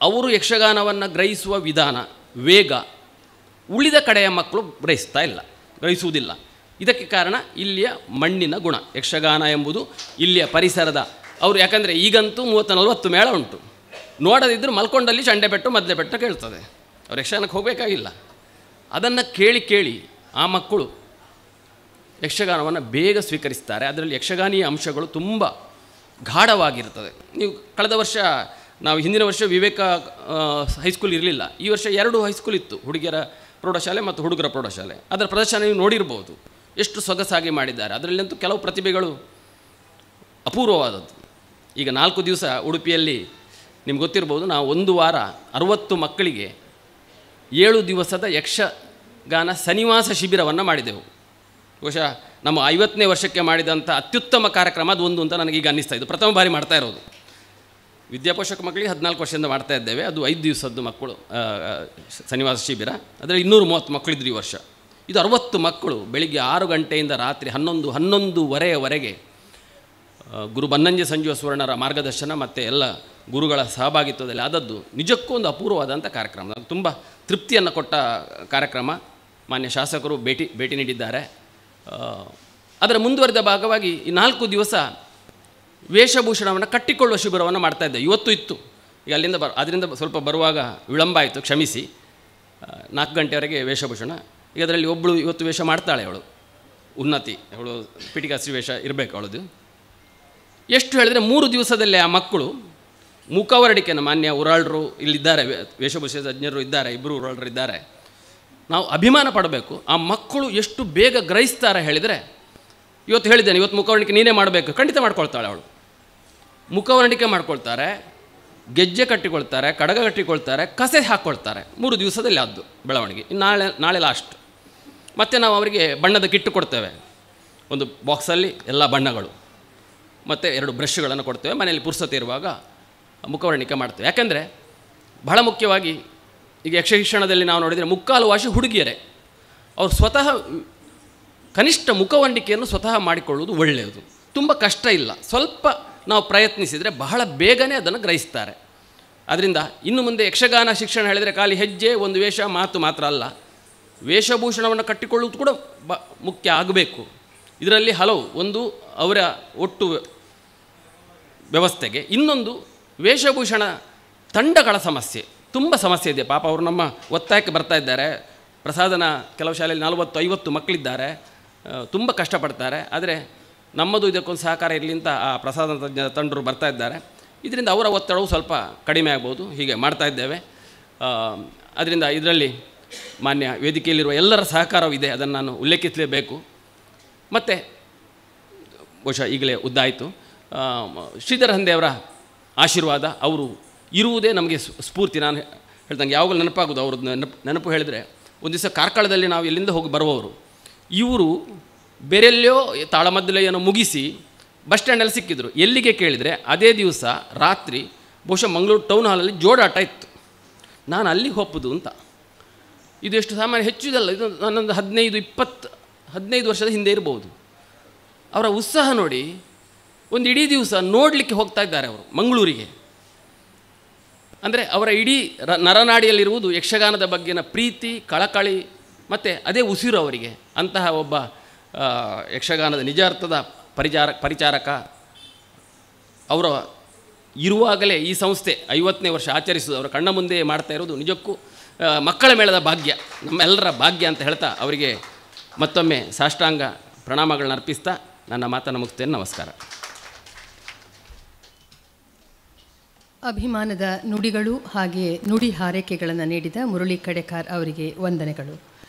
ಅವರು ಯಕ್ಷಗಾನವನ್ನು ಗ್ರಹಿಸುವ ವಿಧಾನ, ವೇಗ ಉಳಿದ ಕಡೆಯ ಮಕ್ಕಳು ಗ್ರಹಿಸುವುದಿಲ್ಲ. ಇದಕ್ಕೆ ಕಾರಣ ಇಲ್ಲಿಯ ಮಣ್ಣಿನ ಗುಣ. ಯಕ್ಷಗಾನ ಎಂಬುದು ಇಲ್ಲಿಯ ಪರಿಸರದ ಅವರು, ಯಾಕಂದರೆ ಈಗಂತೂ 30-40 ಮೇಳ ಉಂಟು. ನೋಡದಿದ್ದರೂ ಮಲ್ಕೊಂಡಲ್ಲಿ ಚಂಡೆ ಬೆಟ್ಟು ಮದ್ಲೆ ಬೆಟ್ಟು ಕೇಳ್ತದೆ. ಅವ್ರು ಯಕ್ಷಗಾನಕ್ಕೆ ಹೋಗಬೇಕಾಗಿಲ್ಲ. ಅದನ್ನು ಕೇಳಿ ಆ ಮಕ್ಕಳು ಯಕ್ಷಗಾನವನ್ನು ಬೇಗ ಸ್ವೀಕರಿಸ್ತಾರೆ. ಅದರಲ್ಲಿ ಯಕ್ಷಗಾನೀಯ ಅಂಶಗಳು ತುಂಬ ಗಾಢವಾಗಿರ್ತದೆ. ನೀವು ಕಳೆದ ವರ್ಷ, ನಾವು ಹಿಂದಿನ ವರ್ಷ ವಿವೇಕ ಹೈಸ್ಕೂಲ್ ಇರಲಿಲ್ಲ, ಈ ವರ್ಷ 2 ಹೈಸ್ಕೂಲ್ ಇತ್ತು, ಹುಡುಗಿಯರ ಪ್ರೌಢಶಾಲೆ ಮತ್ತು ಹುಡುಗರ ಪ್ರೌಢಶಾಲೆ. ಅದರ ಪ್ರದರ್ಶನ ನೀವು ನೋಡಿರ್ಬೋದು, ಎಷ್ಟು ಸೊಗಸಾಗಿ ಮಾಡಿದ್ದಾರೆ. ಅದರಲ್ಲಂತೂ ಕೆಲವು ಪ್ರತಿಭೆಗಳು ಅಪೂರ್ವವಾದದ್ದು. ಈಗ 4 ದಿವಸ ಉಡುಪಿಯಲ್ಲಿ ನಿಮ್ಗೆ ಗೊತ್ತಿರ್ಬೋದು, ನಾವು 1 ವಾರ 60 ಮಕ್ಕಳಿಗೆ 7 ದಿವಸದ ಯಕ್ಷಗಾನ ಸನ್ನಿವಾಸ ಶಿಬಿರವನ್ನು ಮಾಡಿದೆವು. ಬಹುಶಃ ನಮ್ಮ 50ನೇ ವರ್ಷಕ್ಕೆ ಮಾಡಿದಂಥ ಅತ್ಯುತ್ತಮ ಕಾರ್ಯಕ್ರಮ ಅದು ಒಂದು ಅಂತ ನನಗೀಗ ಅನ್ನಿಸ್ತಾ ಇದ್ದು. ಪ್ರಥಮ ಬಾರಿ ಮಾಡ್ತಾ ಇರೋದು. ವಿದ್ಯಾಪೋಷಕ ಮಕ್ಕಳಿಗೆ 14 ವರ್ಷದಿಂದ ಮಾಡ್ತಾ ಇದ್ದೇವೆ. ಅದು 5 ದಿವಸದ್ದು ಮಕ್ಕಳು ಸನ್ನಿವಾಸ ಶಿಬಿರ. ಅದರಲ್ಲಿ 230 ಮಕ್ಕಳಿದ್ರು ಈ ವರ್ಷ. ಇದು 60 ಮಕ್ಕಳು ಬೆಳಿಗ್ಗೆ 6 ಗಂಟೆಯಿಂದ ರಾತ್ರಿ 11:30ವರೆಗೆ ಗುರು ಬನ್ನಂಜೆ ಸಂಜೀವ ಸುವರ್ಣರ ಮಾರ್ಗದರ್ಶನ ಮತ್ತು ಎಲ್ಲ ಗುರುಗಳ ಸಹಭಾಗಿತ್ವದಲ್ಲಿ ಆದದ್ದು ನಿಜಕ್ಕೂ ಒಂದು ಅಪೂರ್ವವಾದಂಥ ಕಾರ್ಯಕ್ರಮ. ತುಂಬ ತೃಪ್ತಿಯನ್ನು ಕೊಟ್ಟ ಕಾರ್ಯಕ್ರಮ. ಮಾನ್ಯ ಶಾಸಕರು ಭೇಟಿ ನೀಡಿದ್ದಾರೆ. ಅದರ ಮುಂದುವರೆದ ಭಾಗವಾಗಿ ಈ 4 ದಿವಸ ವೇಷಭೂಷಣವನ್ನು ಕಟ್ಟಿಕೊಳ್ಳುವ ಶಿಬಿರವನ್ನು ಮಾಡ್ತಾಯಿದ್ದೆ. ಇವತ್ತು ಇತ್ತು. ಈಗ ಅದರಿಂದ ಸ್ವಲ್ಪ ಬರುವಾಗ ವಿಳಂಬ ಆಯಿತು, ಕ್ಷಮಿಸಿ. 4 ಗಂಟೆವರೆಗೆ ವೇಷಭೂಷಣ. ಈಗ ಅದರಲ್ಲಿ ಒಬ್ಬಳು ಇವತ್ತು ವೇಷ ಮಾಡ್ತಾಳೆ. ಅವಳು ಉನ್ನತಿ, ಅವಳು ಪಿಟಿಕಾಸ್ತ್ರೀ ವೇಷ ಇರಬೇಕು ಅವಳದು. ಎಷ್ಟು ಹೇಳಿದ್ರೆ 3 ದಿವಸದಲ್ಲೇ ಆ ಮಕ್ಕಳು ಮುಖವರಡಿಕೆಯನ್ನು, ಮಾನ್ಯ ಉರಾಳರು ಇಲ್ಲಿದ್ದಾರೆ, ವೇಷಭೂಷಣ ತಜ್ಞರು ಇದ್ದಾರೆ, 2 ಉರಾಳರು ಇದ್ದಾರೆ. ನಾವು ಅಭಿಮಾನ ಪಡಬೇಕು. ಆ ಮಕ್ಕಳು ಎಷ್ಟು ಬೇಗ ಗ್ರಹಿಸ್ತಾರೆ ಹೇಳಿದರೆ, ಇವತ್ತು ಹೇಳಿದ್ದೇನೆ, ಇವತ್ತು ಮುಖವರ್ಣಿಕೆ ನೀನೇ ಮಾಡಬೇಕು, ಖಂಡಿತ ಮಾಡ್ಕೊಳ್ತಾಳೆ ಅವಳು. ಮುಖವರ್ಣಿಕೆ ಮಾಡ್ಕೊಳ್ತಾರೆ, ಗೆಜ್ಜೆ ಕಟ್ಟಿಕೊಳ್ತಾರೆ, ಕಡಗ ಕಟ್ಟಿಕೊಳ್ತಾರೆ, ಕಸೆ ಹಾಕ್ಕೊಳ್ತಾರೆ. 3 ದಿವಸದಲ್ಲಿ ಆದ್ದು ಬೆಳವಣಿಗೆ. ನಾಳೆ ಲಾಸ್ಟ್. ಮತ್ತು ನಾವು ಅವರಿಗೆ ಬಣ್ಣದ ಕಿಟ್ಟು ಕೊಡ್ತೇವೆ. ಒಂದು ಬಾಕ್ಸಲ್ಲಿ ಎಲ್ಲ ಬಣ್ಣಗಳು ಮತ್ತು 2 ಬ್ರಷ್ಗಳನ್ನು ಕೊಡ್ತೇವೆ. ಮನೆಯಲ್ಲಿ ಪುರ್ಸತೆ ಇರುವಾಗ ಮುಖವರ್ಣಿಕೆ ಮಾಡ್ತೇವೆ. ಯಾಕೆಂದರೆ ಬಹಳ ಮುಖ್ಯವಾಗಿ ಈಗ ಯಕ್ಷಶಿಕ್ಷಣದಲ್ಲಿ ನಾವು ನೋಡಿದರೆ 3/4 ವಾಸಿ ಹುಡುಗಿಯರೇ. ಅವರು ಸ್ವತಃ ಕನಿಷ್ಠ ಮುಖವರ್ಣಿಕೆಯನ್ನು ಸ್ವತಃ ಮಾಡಿಕೊಳ್ಳುವುದು ಒಳ್ಳೆಯದು. ತುಂಬ ಕಷ್ಟ ಇಲ್ಲ. ಸ್ವಲ್ಪ ನಾವು ಪ್ರಯತ್ನಿಸಿದರೆ ಬಹಳ ಬೇಗನೆ ಅದನ್ನು ಗ್ರಹಿಸ್ತಾರೆ. ಆದ್ದರಿಂದ ಇನ್ನು ಮುಂದೆ ಯಕ್ಷಗಾನ ಶಿಕ್ಷಣ ಹೇಳಿದರೆ ಖಾಲಿ ಹೆಜ್ಜೆ, ಒಂದು ವೇಷ, ಮಾತು ಮಾತ್ರ ಅಲ್ಲ, ವೇಷಭೂಷಣವನ್ನು ಕಟ್ಟಿಕೊಳ್ಳುವುದು ಕೂಡ ಮುಖ್ಯ ಆಗಬೇಕು. ಇದರಲ್ಲಿ ಹಲವು, ಒಂದು ಅವರ ಒಟ್ಟು ವ್ಯವಸ್ಥೆಗೆ, ಇನ್ನೊಂದು ವೇಷಭೂಷಣ ತಂಡಗಳ ಸಮಸ್ಯೆ, ತುಂಬ ಸಮಸ್ಯೆ ಇದೆ. ಪಾಪ ಅವರು ನಮ್ಮ ಒತ್ತಾಯಕ್ಕೆ ಬರ್ತಾ ಇದ್ದಾರೆ. ಪ್ರಸಾದನ ಕೆಲವು ಶಾಲೆಯಲ್ಲಿ 40-50 ಮಕ್ಕಳಿದ್ದಾರೆ, ತುಂಬ ಕಷ್ಟಪಡ್ತಾರೆ. ಆದರೆ ನಮ್ಮದು ಇದಕ್ಕೊಂದು ಸಹಕಾರ ಇರಲಿ ಅಂತ ಆ ಪ್ರಸಾದ ತಂಡರು ಬರ್ತಾ ಇದ್ದಾರೆ. ಇದರಿಂದ ಅವರ ಒತ್ತಡವು ಸ್ವಲ್ಪ ಕಡಿಮೆ ಆಗ್ಬೋದು. ಹೀಗೆ ಮಾಡ್ತಾ ಇದ್ದೇವೆ. ಅದರಿಂದ ಇದರಲ್ಲಿ ಮಾನ್ಯ ವೇದಿಕೆಯಲ್ಲಿರುವ ಎಲ್ಲರ ಸಹಕಾರವಿದೆ, ಅದನ್ನು ನಾನು ಉಲ್ಲೇಖಿಸಲೇಬೇಕು. ಮತ್ತು ಬಹುಶಃ ಈಗಲೇ ಉದ್ದಾಯಿತು, ಶ್ರೀಧರ ಹಂದೆಯವರ ಆಶೀರ್ವಾದ, ಅವರು ಇರುವುದೇ ನಮಗೆ ಸ್ಫೂರ್ತಿ. ನಾನು ಹೇಳ್ದಂಗೆ ಯಾವಾಗಲೂ ನೆನಪಾಗೋದು ಅವ್ರದ್ದು ನೆನಪು ಹೇಳಿದರೆ, ಒಂದು ದಿವಸ ಕಾರ್ಕಳದಲ್ಲಿ ನಾವು ಎಲ್ಲಿಂದ ಹೋಗಿ ಬರುವವರು, ಇವರು ಬೇರೆಲ್ಲೋ ತಾಳಮದ್ದಲೆ ಏನೋ ಮುಗಿಸಿ ಬಸ್ ಸ್ಟ್ಯಾಂಡಲ್ಲಿ ಸಿಕ್ಕಿದ್ರು. ಎಲ್ಲಿಗೆ ಕೇಳಿದರೆ ಅದೇ ದಿವಸ ರಾತ್ರಿ ಬಹುಶಃ ಮಂಗಳೂರು ಟೌನ್ ಹಾಲಲ್ಲಿ ಜೋಡಾಟ ಇತ್ತು. ನಾನು ಅಲ್ಲಿಗೆ ಹೋಗ್ಬೋದು ಅಂತ. ಇದು ಎಷ್ಟು ಸಾಮಾನ್ಯ, ಹೆಚ್ಚು ಇದಲ್ಲ, ಇದು ನನ್ನೊಂದು 15 ವರ್ಷದ ಹಿಂದೆ ಇರ್ಬೋದು. ಅವರ ಉತ್ಸಾಹ ನೋಡಿ, ಒಂದು ಇಡೀ ದಿವಸ ನೋಡಲಿಕ್ಕೆ ಹೋಗ್ತಾ ಇದ್ದಾರೆ ಅವರು ಮಂಗಳೂರಿಗೆ. ಅಂದರೆ ಅವರ ಇಡೀ ನರನಾಡಿಯಲ್ಲಿರುವುದು ಯಕ್ಷಗಾನದ ಬಗ್ಗೆನ ಪ್ರೀತಿ, ಕಳಕಳಿ ಮತ್ತು ಅದೇ ಉಸಿರು ಅವರಿಗೆ. ಅಂತಹ ಒಬ್ಬ ಯಕ್ಷಗಾನದ ನಿಜ ಅರ್ಥದ ಪರಿಚಾರಕ ಅವರ ಇರುವಾಗಲೇ ಈ ಸಂಸ್ಥೆ 50ನೇ ವರ್ಷ ಆಚರಿಸುವುದು, ಅವರ ಕಣ್ಣ ಮುಂದೆ ಮಾಡ್ತಾ ಇರೋದು ನಿಜಕ್ಕೂ ಮಕ್ಕಳ ಮೇಳದ ಭಾಗ್ಯ, ನಮ್ಮೆಲ್ಲರ ಭಾಗ್ಯ ಅಂತ ಹೇಳ್ತಾ ಅವರಿಗೆ ಮತ್ತೊಮ್ಮೆ ಸಾಷ್ಟಾಂಗ ಪ್ರಣಾಮಗಳನ್ನ ಅರ್ಪಿಸ್ತಾ ನನ್ನ ಮಾತನ್ನು ಮುಗಿಸ್ತೇನೆ. ನಮಸ್ಕಾರ. ಅಭಿಮಾನದ ನುಡಿಗಳು ಹಾಗೆಯೇ ನುಡಿ ಹಾರೈಕೆಗಳನ್ನು ನೀಡಿದ ಮುರಳಿ ಕಡೆಕಾರ್ ಅವರಿಗೆ ವಂದನೆಗಳು.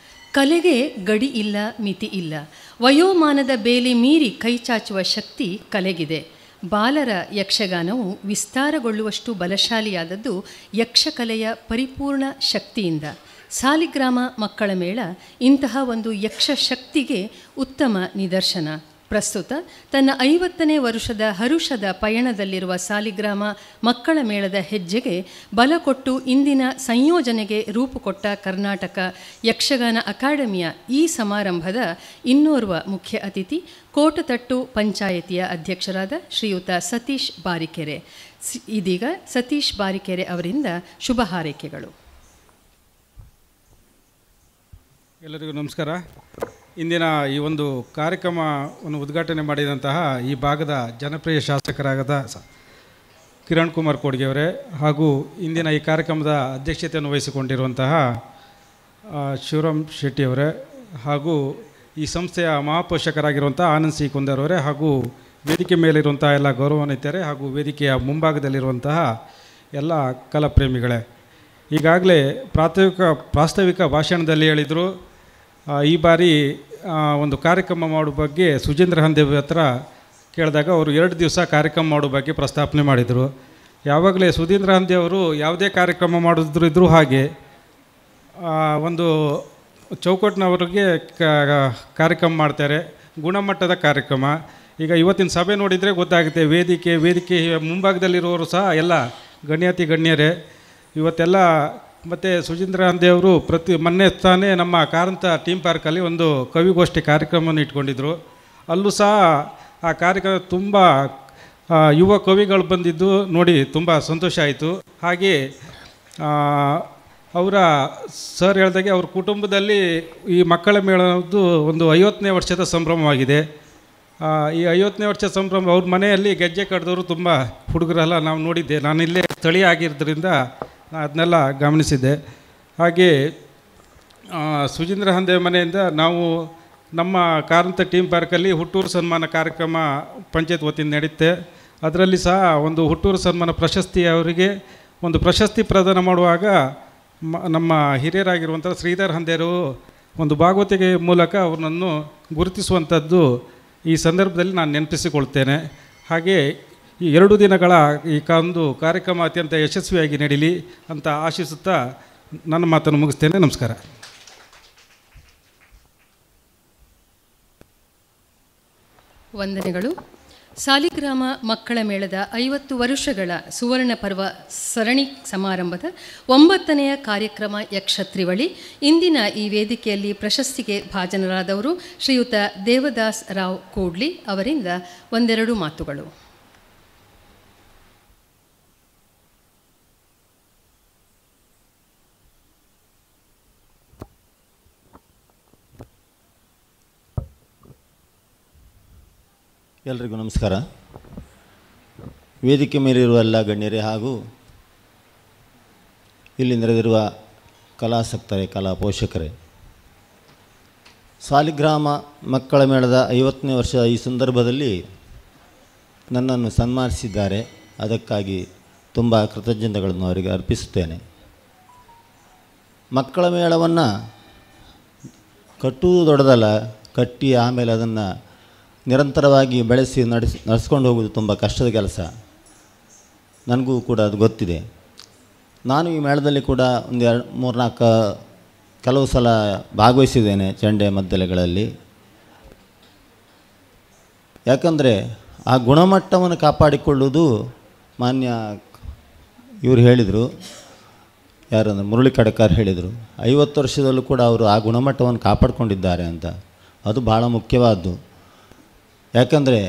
ಕಲೆಗೆ ಗಡಿ ಇಲ್ಲ, ಮಿತಿ ಇಲ್ಲ. ವಯೋಮಾನದ ಬೇಲಿ ಮೀರಿ ಕೈಚಾಚುವ ಶಕ್ತಿ ಕಲೆಗಿದೆ. ಬಾಲರ ಯಕ್ಷಗಾನವು ವಿಸ್ತಾರಗೊಳ್ಳುವಷ್ಟು ಬಲಶಾಲಿಯಾದದ್ದು ಯಕ್ಷಕಲೆಯ ಪರಿಪೂರ್ಣ ಶಕ್ತಿಯಿಂದ. ಸಾಲಿಗ್ರಾಮ ಮಕ್ಕಳ ಮೇಳ ಇಂತಹ ಒಂದು ಯಕ್ಷ ಶಕ್ತಿಗೆ ಉತ್ತಮ ನಿದರ್ಶನ. ಪ್ರಸ್ತುತ ತನ್ನ 50ನೇ ವರ್ಷದ ಹರುಷದ ಪಯಣದಲ್ಲಿರುವ ಸಾಲಿಗ್ರಾಮ ಮಕ್ಕಳ ಮೇಳದ ಹೆಜ್ಜೆಗೆ ಬಲ ಕೊಟ್ಟು ಇಂದಿನ ಸಂಯೋಜನೆಗೆ ರೂಪುಕೊಟ್ಟ ಕರ್ನಾಟಕ ಯಕ್ಷಗಾನ ಅಕಾಡೆಮಿಯ ಈ ಸಮಾರಂಭದ ಇನ್ನೋರ್ವ ಮುಖ್ಯ ಅತಿಥಿ ಕೋಟತಟ್ಟು ಪಂಚಾಯಿತಿಯ ಅಧ್ಯಕ್ಷರಾದ ಶ್ರೀಯುತ ಸತೀಶ್ ಬಾರಿಕೆರೆ. ಇದೀಗ ಸತೀಶ್ ಬಾರಿಕೆರೆ ಅವರಿಂದ ಶುಭ ಹಾರೈಕೆಗಳು. ಎಲ್ಲರಿಗೂ ನಮಸ್ಕಾರ. ಇಂದಿನ ಈ ಒಂದು ಕಾರ್ಯಕ್ರಮವನ್ನು ಉದ್ಘಾಟನೆ ಮಾಡಿದಂತಹ ಈ ಭಾಗದ ಜನಪ್ರಿಯ ಶಾಸಕರಾದ ಕಿರಣ್ ಕುಮಾರ್ ಕೋಡ್ಗೆಯವರೇ ಹಾಗೂ ಇಂದಿನ ಈ ಕಾರ್ಯಕ್ರಮದ ಅಧ್ಯಕ್ಷತೆಯನ್ನು ವಹಿಸಿಕೊಂಡಿರುವಂತಹ ಶಿವರಾಮ್ ಶೆಟ್ಟಿಯವರೇ ಹಾಗೂ ಈ ಸಂಸ್ಥೆಯ ಮಹಾಪೋಷಕರಾಗಿರುವಂಥ ಆನಂದ್ ಸಿ ಕುಂದರ್ವರೇ ಹಾಗೂ ವೇದಿಕೆ ಮೇಲಿರುವಂಥ ಎಲ್ಲ ಗೌರವಾನ್ವಿತರೇ ಹಾಗೂ ವೇದಿಕೆಯ ಮುಂಭಾಗದಲ್ಲಿರುವಂತಹ ಎಲ್ಲ ಕಲಾಪ್ರೇಮಿಗಳೇ, ಈಗಾಗಲೇ ಪ್ರಾಸ್ತಾವಿಕ ಭಾಷಣದಲ್ಲಿ ಹೇಳಿದರು, ಈ ಬಾರಿ ಒಂದು ಕಾರ್ಯಕ್ರಮ ಮಾಡೋ ಬಗ್ಗೆ ಸುಜೇಂದ್ರ ಹಂದೇವ್ ಹತ್ರ ಕೇಳಿದಾಗ ಅವರು 2 ದಿವಸ ಕಾರ್ಯಕ್ರಮ ಮಾಡೋ ಬಗ್ಗೆ ಪ್ರಸ್ತಾಪನೆ ಮಾಡಿದರು. ಯಾವಾಗಲೇ ಸುಧೀಂದ್ರ ಹಂದಿ ಅವರು ಯಾವುದೇ ಕಾರ್ಯಕ್ರಮ ಮಾಡಿದ್ರು ಹಾಗೆ ಒಂದು ಚೌಕಟ್ಟಿನವರಿಗೆ ಕಾರ್ಯಕ್ರಮ ಮಾಡ್ತಾರೆ, ಗುಣಮಟ್ಟದ ಕಾರ್ಯಕ್ರಮ. ಈಗ ಇವತ್ತಿನ ಸಭೆ ನೋಡಿದರೆ ಗೊತ್ತಾಗುತ್ತೆ, ವೇದಿಕೆ ಮುಂಭಾಗದಲ್ಲಿರೋರು ಸಹ ಎಲ್ಲ ಗಣ್ಯರೇ ಇವತ್ತೆಲ್ಲ. ಮತ್ತು ಸುಜೀಂದ್ರ ಹಂದೆಯವರು ಮೊನ್ನೆ ತಾನೇ ನಮ್ಮ ಕಾರಂತ ಟೀಮ್ ಪಾರ್ಕಲ್ಲಿ ಒಂದು ಕವಿಗೋಷ್ಠಿ ಕಾರ್ಯಕ್ರಮವನ್ನು ಇಟ್ಕೊಂಡಿದ್ರು. ಅಲ್ಲೂ ಸಹ ಆ ಕಾರ್ಯಕ್ರಮ ತುಂಬ ಯುವ ಕವಿಗಳು ಬಂದಿದ್ದು ನೋಡಿ ತುಂಬ ಸಂತೋಷ ಆಯಿತು. ಹಾಗೆ ಅವರ ಸರ್ ಹೇಳಿದಾಗೆ ಅವ್ರ ಕುಟುಂಬದಲ್ಲಿ ಈ ಮಕ್ಕಳ ಮೇಳದ್ದು ಒಂದು 50ನೇ ವರ್ಷದ ಸಂಭ್ರಮವಾಗಿದೆ. ಈ 50ನೇ ವರ್ಷದ ಸಂಭ್ರಮ ಅವ್ರ ಮನೆಯಲ್ಲಿ ಗೆಜ್ಜೆ ಕಟ್ಟಿದವರು ತುಂಬ ಹುಡುಗರೆಲ್ಲ ನಾವು ನೋಡಿದ್ದೆ. ನಾನು ಇಲ್ಲೇ ಸ್ಥಳೀಯ ಆಗಿರೋದ್ರಿಂದ ಅದನ್ನೆಲ್ಲ ಗಮನಿಸಿದ್ದೆ. ಹಾಗೆ ಸುಜೀಂದ್ರ ಹಂದೆ ಮನೆಯಿಂದ ನಾವು ನಮ್ಮ ಕಾರಂತ ಟೀಮ್ ಪಾರ್ಕಲ್ಲಿ ಹುಟ್ಟೂರು ಸನ್ಮಾನ ಕಾರ್ಯಕ್ರಮ ಪಂಚಾಯತ್ ವತಿಯಿಂದ ನಡೆಯುತ್ತೆ. ಅದರಲ್ಲಿ ಸಹ ಒಂದು ಹುಟ್ಟೂರು ಸನ್ಮಾನ ಪ್ರಶಸ್ತಿ ಅವರಿಗೆ ಒಂದು ಪ್ರಶಸ್ತಿ ಪ್ರದಾನ ಮಾಡುವಾಗ ನಮ್ಮ ಹಿರಿಯರಾಗಿರುವಂಥ ಶ್ರೀಧರ್ ಹಂದೇರು ಒಂದು ಭಾಗವತಿಕೆ ಮೂಲಕ ಅವ್ರನ್ನನ್ನು ಗುರುತಿಸುವಂಥದ್ದು ಈ ಸಂದರ್ಭದಲ್ಲಿ ನಾನು ನೆನಪಿಸಿಕೊಳ್ತೇನೆ. ಹಾಗೆ ಈ 2 ದಿನಗಳ ಈ ಒಂದು ಕಾರ್ಯಕ್ರಮ ಅತ್ಯಂತ ಯಶಸ್ವಿಯಾಗಿ ನಡೀಲಿ ಅಂತ ಆಶಿಸುತ್ತಾ ನನ್ನ ಮಾತನ್ನು ಮುಗಿಸ್ತೇನೆ. ನಮಸ್ಕಾರ. ವಂದನೆಗಳು. ಸಾಲಿಗ್ರಾಮ ಮಕ್ಕಳ ಮೇಳದ 50 ವರ್ಷಗಳ ಸುವರ್ಣ ಪರ್ವ ಸರಣಿ ಸಮಾರಂಭದ 9ನೆಯ ಕಾರ್ಯಕ್ರಮ ಯಕ್ಷತ್ರಿವಳಿ. ಇಂದಿನ ಈ ವೇದಿಕೆಯಲ್ಲಿ ಪ್ರಶಸ್ತಿಗೆ ಭಾಜನರಾದವರು ಶ್ರೀಯುತ ದೇವದಾಸ್ ರಾವ್ ಕೂಡ್ಲಿ ಅವರಿಂದ ಒಂದೆರಡು ಮಾತುಗಳು. ಎಲ್ರಿಗೂ ನಮಸ್ಕಾರ. ವೇದಿಕೆ ಮೇಲಿರುವ ಎಲ್ಲ ಗಣ್ಯರೇ ಹಾಗೂ ಇಲ್ಲಿ ನೆರೆದಿರುವ ಕಲಾಸಕ್ತರೇ, ಕಲಾ ಪೋಷಕರೇ, ಸಾಲಿಗ್ರಾಮ ಮಕ್ಕಳ ಮೇಳದ 50ನೇ ವರ್ಷ ಈ ಸಂದರ್ಭದಲ್ಲಿ ನನ್ನನ್ನು ಸನ್ಮಾನಿಸಿದ್ದಾರೆ. ಅದಕ್ಕಾಗಿ ತುಂಬ ಕೃತಜ್ಞತೆಗಳನ್ನು ಅವರಿಗೆ ಅರ್ಪಿಸುತ್ತೇನೆ. ಮಕ್ಕಳ ಮೇಳವನ್ನು ಕಟ್ಟುವುದು ದೊಡ್ಡದಲ್ಲ, ಕಟ್ಟಿ ಆಮೇಲೆ ಅದನ್ನು ನಿರಂತರವಾಗಿ ಬೆಳೆಸಿ ನಡೆಸ್ಕೊಂಡು ಹೋಗೋದು ತುಂಬ ಕಷ್ಟದ ಕೆಲಸ. ನನಗೂ ಕೂಡ ಅದು ಗೊತ್ತಿದೆ. ನಾನು ಈ ಮೇಳದಲ್ಲಿ ಕೂಡ ಒಂದು 3-4 ಕೆಲವು ಸಲ ಭಾಗವಹಿಸಿದ್ದೇನೆ ಚಂಡೆ ಮದ್ದಲೆಗಳಲ್ಲಿ. ಯಾಕಂದರೆ ಆ ಗುಣಮಟ್ಟವನ್ನು ಕಾಪಾಡಿಕೊಳ್ಳುವುದು, ಮಾನ್ಯ ಇವರು ಹೇಳಿದರು, ಯಾರಂದರೆ ಮುರಳಿ ಕಡಕಾರ್ ಹೇಳಿದರು, 50 ವರ್ಷದಲ್ಲೂ ಕೂಡ ಅವರು ಆ ಗುಣಮಟ್ಟವನ್ನು ಕಾಪಾಡಿಕೊಂಡಿದ್ದಾರೆ ಅಂತ. ಅದು ಭಾಳ ಮುಖ್ಯವಾದ್ದು. ಯಾಕಂದರೆ